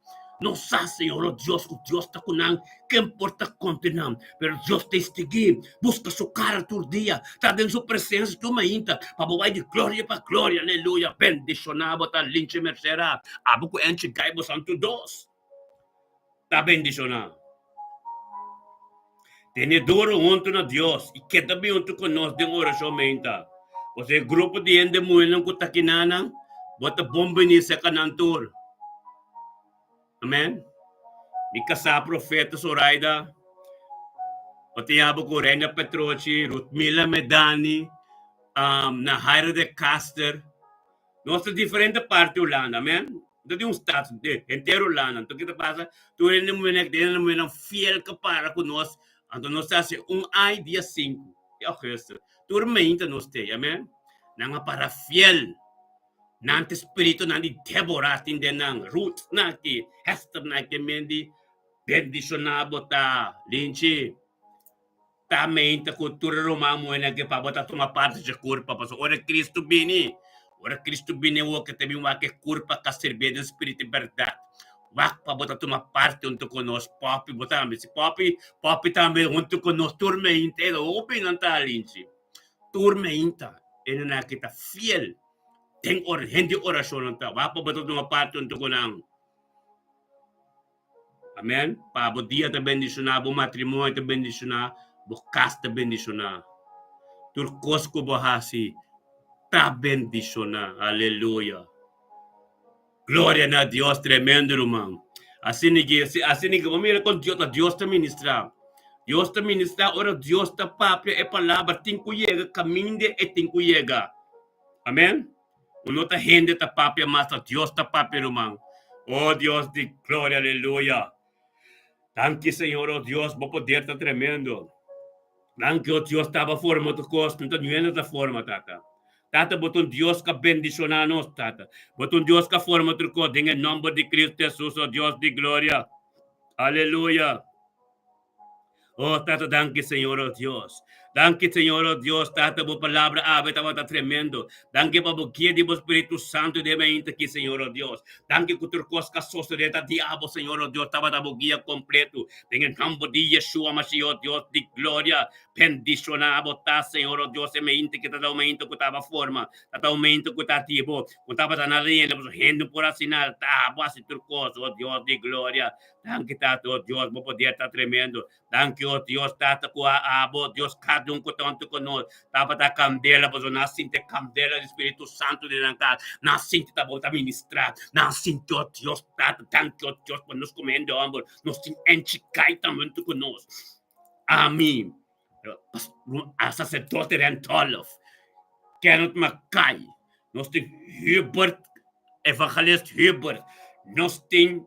S2: Não sabe, Senhor, o Deus está com nós, que importa continuar, pero Deus te estigue, busca sua cara todo dia, está dentro da sua presença, tu ainda, para vai de glória para glória, aleluia, bendicionado, tá linche mercera, abuco enche gaibo santo dos, tá bendicionado. Tem duro junto na Deus, e que também junto conosco de oração menta. Você grupo de ende muito com takinana, bota bomba nisso canantor. Amen. Ika sa profeta Zoraida, o tiyabo ko Rena Petroci, Rutmila Medani, na Jairo de Caster, nossa diferente parte Holanda, amen? Dati yung status, entero Holanda. Ito kita pasa, tu rin mo na fiel ka para con nós, anto nós hace ay dia 5, ya Cristo, tu rin nos te, amen? Nanga para fiel, nante espiritu nandi Deborah tinde nang Ruth naki, Hester naki mendi, bendicionado ta, linchi, também a cultura romana que para botar uma parte de corpo para ora Cristo bini o que também o que corpo que servir do espírito de verdade wak para botar uma parte junto conosco papi botar se papi também junto conosco turma inteira open não tá linchi turma inteira ele na que tá fiel tem gente oração não tá wak para botar uma parte junto conosco. Amen. Para o dia de bendicionar, o matrimônio de bendicionar, o casa de bendicionar. Turcos ko bahasi, ta bendicionar. Aleluia. Glória a Deus tremendo, irmão. Assim que vamos com Deus te ministrar. Deus te ministrar, ora Deus te papia e palavra, tem que chegar, caminho e tem que chegar. Amen. Uno te gente te papia, mas Deus te papia, irmão. Oh Deus de glória, aleluia. Danke, Senhor, oh Deus, por poder tá tremendo. Danke, oh Deus, estava forma do costo, não está da forma, tata. Tata, botou Deus que bendicionar nós, tata. Botou Deus que forma do costo, em nome de Cristo Jesus, oh Deus de glória. Aleluia. Oh, tata, danke, Senhor, oh Deus. Danke, Senhor, oh Deus, tata, por palavra, estava tremendo. Danke, por guia do Espírito Santo de mente aqui, Senhor, oh Deus. Danke, por tua coisa sociedade, diabo, Senhor, oh Deus, estava dando guia completo. Em nome de Yeshua, Mashiach, oh Deus de glória. Bendicionado, tá, Senhor, oh Deus, em mente que está aumento que estava forma, está aumento que está tipo, que estava na linha, gente por assinar, tá, base tua coisa, oh Deus de glória. Danke, tata, oh Deus, por poder estar tremendo. Danke, oh Deus, tata, com a abo, Deus, cada um que tanto conosco, tava da candela, pois na sinte candela do Espírito Santo de Natal, na sinte tá bota ministrar, na sinte, oh Deus, tata, danke, oh Deus, por nos comendo, amor, nos enche cai também conosco. Amém. A sacerdote Rentolof, Kenneth Mackay, nós tem Hubert, evangelista Hubert, nós tem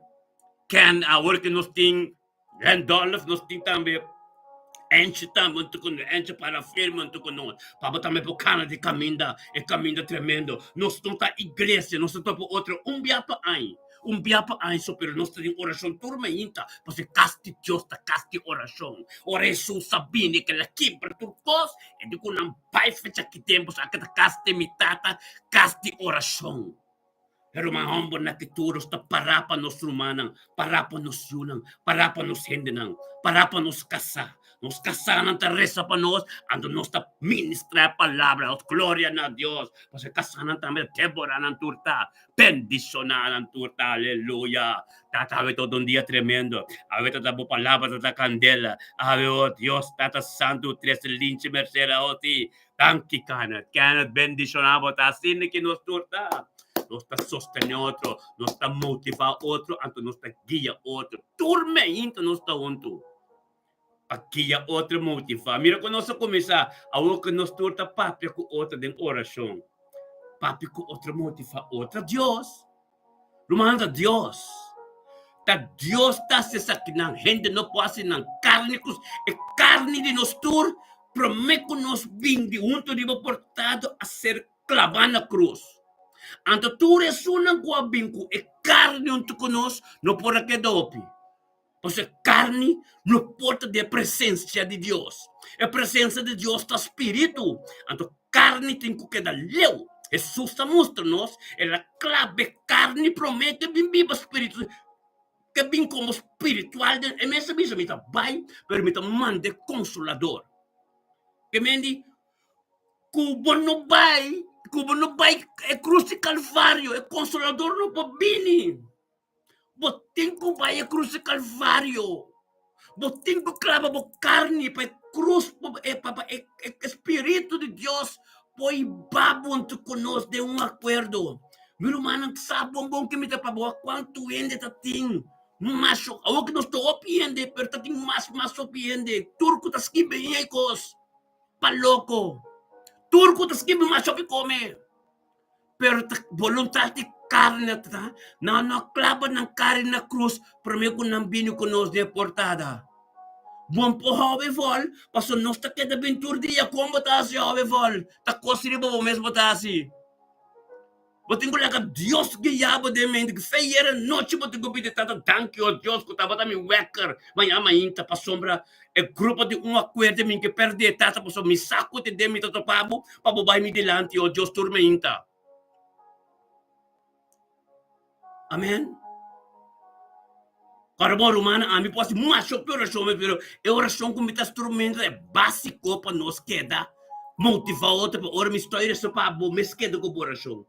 S2: Ken, agora que nós tem Randolph, nós tem também enche também enche para firme com nós, para também para o cana de caminho, é caminho tremendo. Nós estamos na igreja, nós estamos para outro biapa aí, super nós temos oração turma ainda, porque caste Deus da caste oração. Oração sabine que ela quebra turcos, e de quando não vai fecha que temos a cada caste mitata, caste oração. Pero mahombo na kituros ta para pa nos rumanang, para pa nos yunang, para pa nos hendenang, para pa nos kasa. Nos kasanan ta resa pa nos, ando nos ta ministra palabra, os gloria na Dios. Kasi kasanan ta me Deborah ng turta, bendicionar ng turta, aleluya. Tatawe todo un día tremendo. Ave tata po palabra tata candela. Ave oh Dios, tata santo, tres linche mercera o ti. Tanki kanat bendicionado ta sine que nos turta. Nos está sostenendo outro, nos está motivando outro, então nos está guia outro. Turma ainda nos está junto. A guia outro motivar. Mira quando nós começar a o que nos torta papi com outra de oração. Papi com outro motivar outra Deus. Rumanda Deus. Tá Deus está se saquinando. Gente não pode ser não carne e carne de nos tur. Prometo nos vinde junto de portado a ser clavado na cruz. Anto tu resuna com binku e carne junto conosco, não pode que dope. Porque carne não pode ter a presença de Deus. A presença de Deus está espírito. Anto carne tem que dar leu. Jesus está mostrando-nos, ela clave carne promete bem viva espírito. que vem como espiritual, e mesmo isso me vai, pero me manda consolador. Que me diz, Cubo no vai, é cruz de Calvário, é consolador no babini. Botinho vai é cruz de Calvário. Botinho clava bo carne para cruz, é Espírito de Deus, põe babon tu conosco de acordo. Meu irmão, sabe bom que me dá para boa quanto ende tá ting. Mas o que nós estou opiende, pero tá ting mais opiende. Turco tá skibe yekos. Paloko. Turco tá skibe mais come. Pero vontade de carne tá. Não clava ng carne na cruz, para mim kung nang bino ko nos deportada. Bom po hove vol, paso nos ta queda bentur dia como tá se hove vol. Ta cosiri bo mesmo tá assim. Botin ko lang Dios giyabo de mente que feira noite botin ko pide tata thank you Dios ko tava mi wecker. Maya mainta pa sombra e grupo de acordo min que perde tata paso mi saco te de mi toto pabo, pabobay mi delante o Dios turmeinta. Amen. Para bom romana, a mim pode macho oração, pero é oração com muitas instrumentos é básico para nós queda motivar outra para ora me história só para bom mes queda com oração.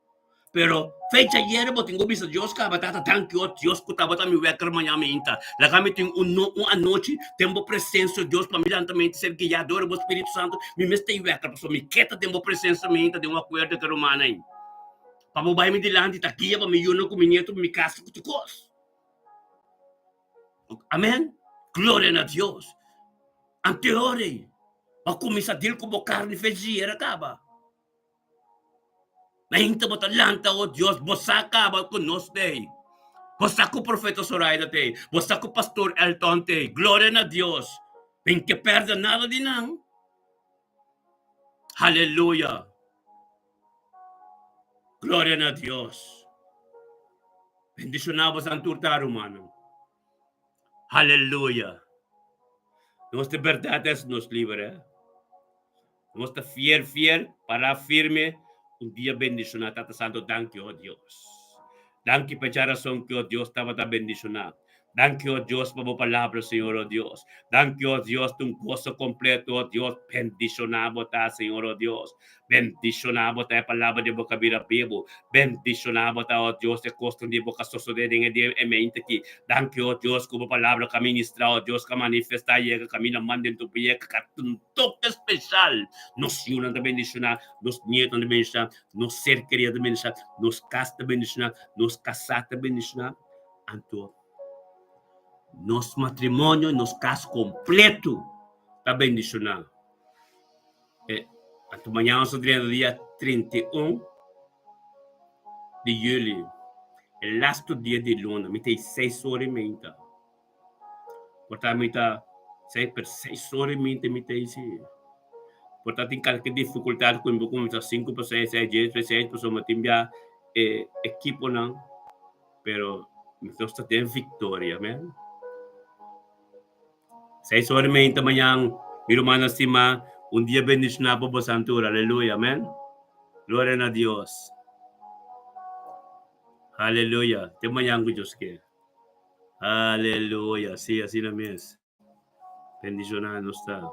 S2: Pero fecha ayer bo tengo bisa Dios ka batata thank you Dios ko tabata mi wecker manhã minta. La kami tem uma noite tempo presença Deus para milantamente ser guiador do Espírito Santo. Me mestei wecker para me queta tempo presença minta de uma acordo que romana aí. Para bobai me dilante tá aqui para me yuno com minha mi casa com cos. Amen. Glória a Deus. Anteore. Ako misadil ko bo carne feziera acaba. Nahinta mo talanta o Dios, bosaka ba ko nos day. Bosako profeta Zoraida te. Bosako pastor Elton te. Glória a Deus. Ven que perda nada de nang. Hallelujah. Glória a Deus. Bendicionamos ang turta humano. Hallelujah. Nuestra verdad es nos libre. Nuestra fiel, para firme. Un día bendicionado, Tata Santo, thank you, oh Dios. Thank you, razón que, oh Dios, estaba tan bendicionado. Thank you, oh Dios, por tu palabra, Señor, oh Dios. Thank you, oh Dios, tu gozo completo, oh Dios. Bendicionado, Señor, oh Dios. Bendicionado, palabra de boca vira vivo. Bendicionado, oh Dios, de costo de boca suceder en el día mente aquí. Thank you, oh Dios, como palabra que ministra, oh Dios, que manifesta y que camina, manda en tu pie, que un toque especial. Nos unan de bendicionar, nos nietos de bendicionar, nos ser queridos de bendicionar, nos casa de bendicionar, nos casar de bendicionar. Anto, nos matrimônio, nos casos completo está bendicionado. Amanhã nós estamos dia 31 de julho, o last dia de luna, me tem 6 horas e meia. Portanto, me tem 6 horas e meia, me tem isso. Portanto, tem qualquer dificuldade com o como 5 para 6, 10 para 6, para uma time equipo não, pero nós temos vitória, amém? 6 horas e meia da manhã, meu irmão acima, dia bendicionado por Santura, aleluia, amém? Glória a Deus. Aleluia. Até amanhã com Deus quer. Aleluia. Sim, assim na mesa. Bendicionado está.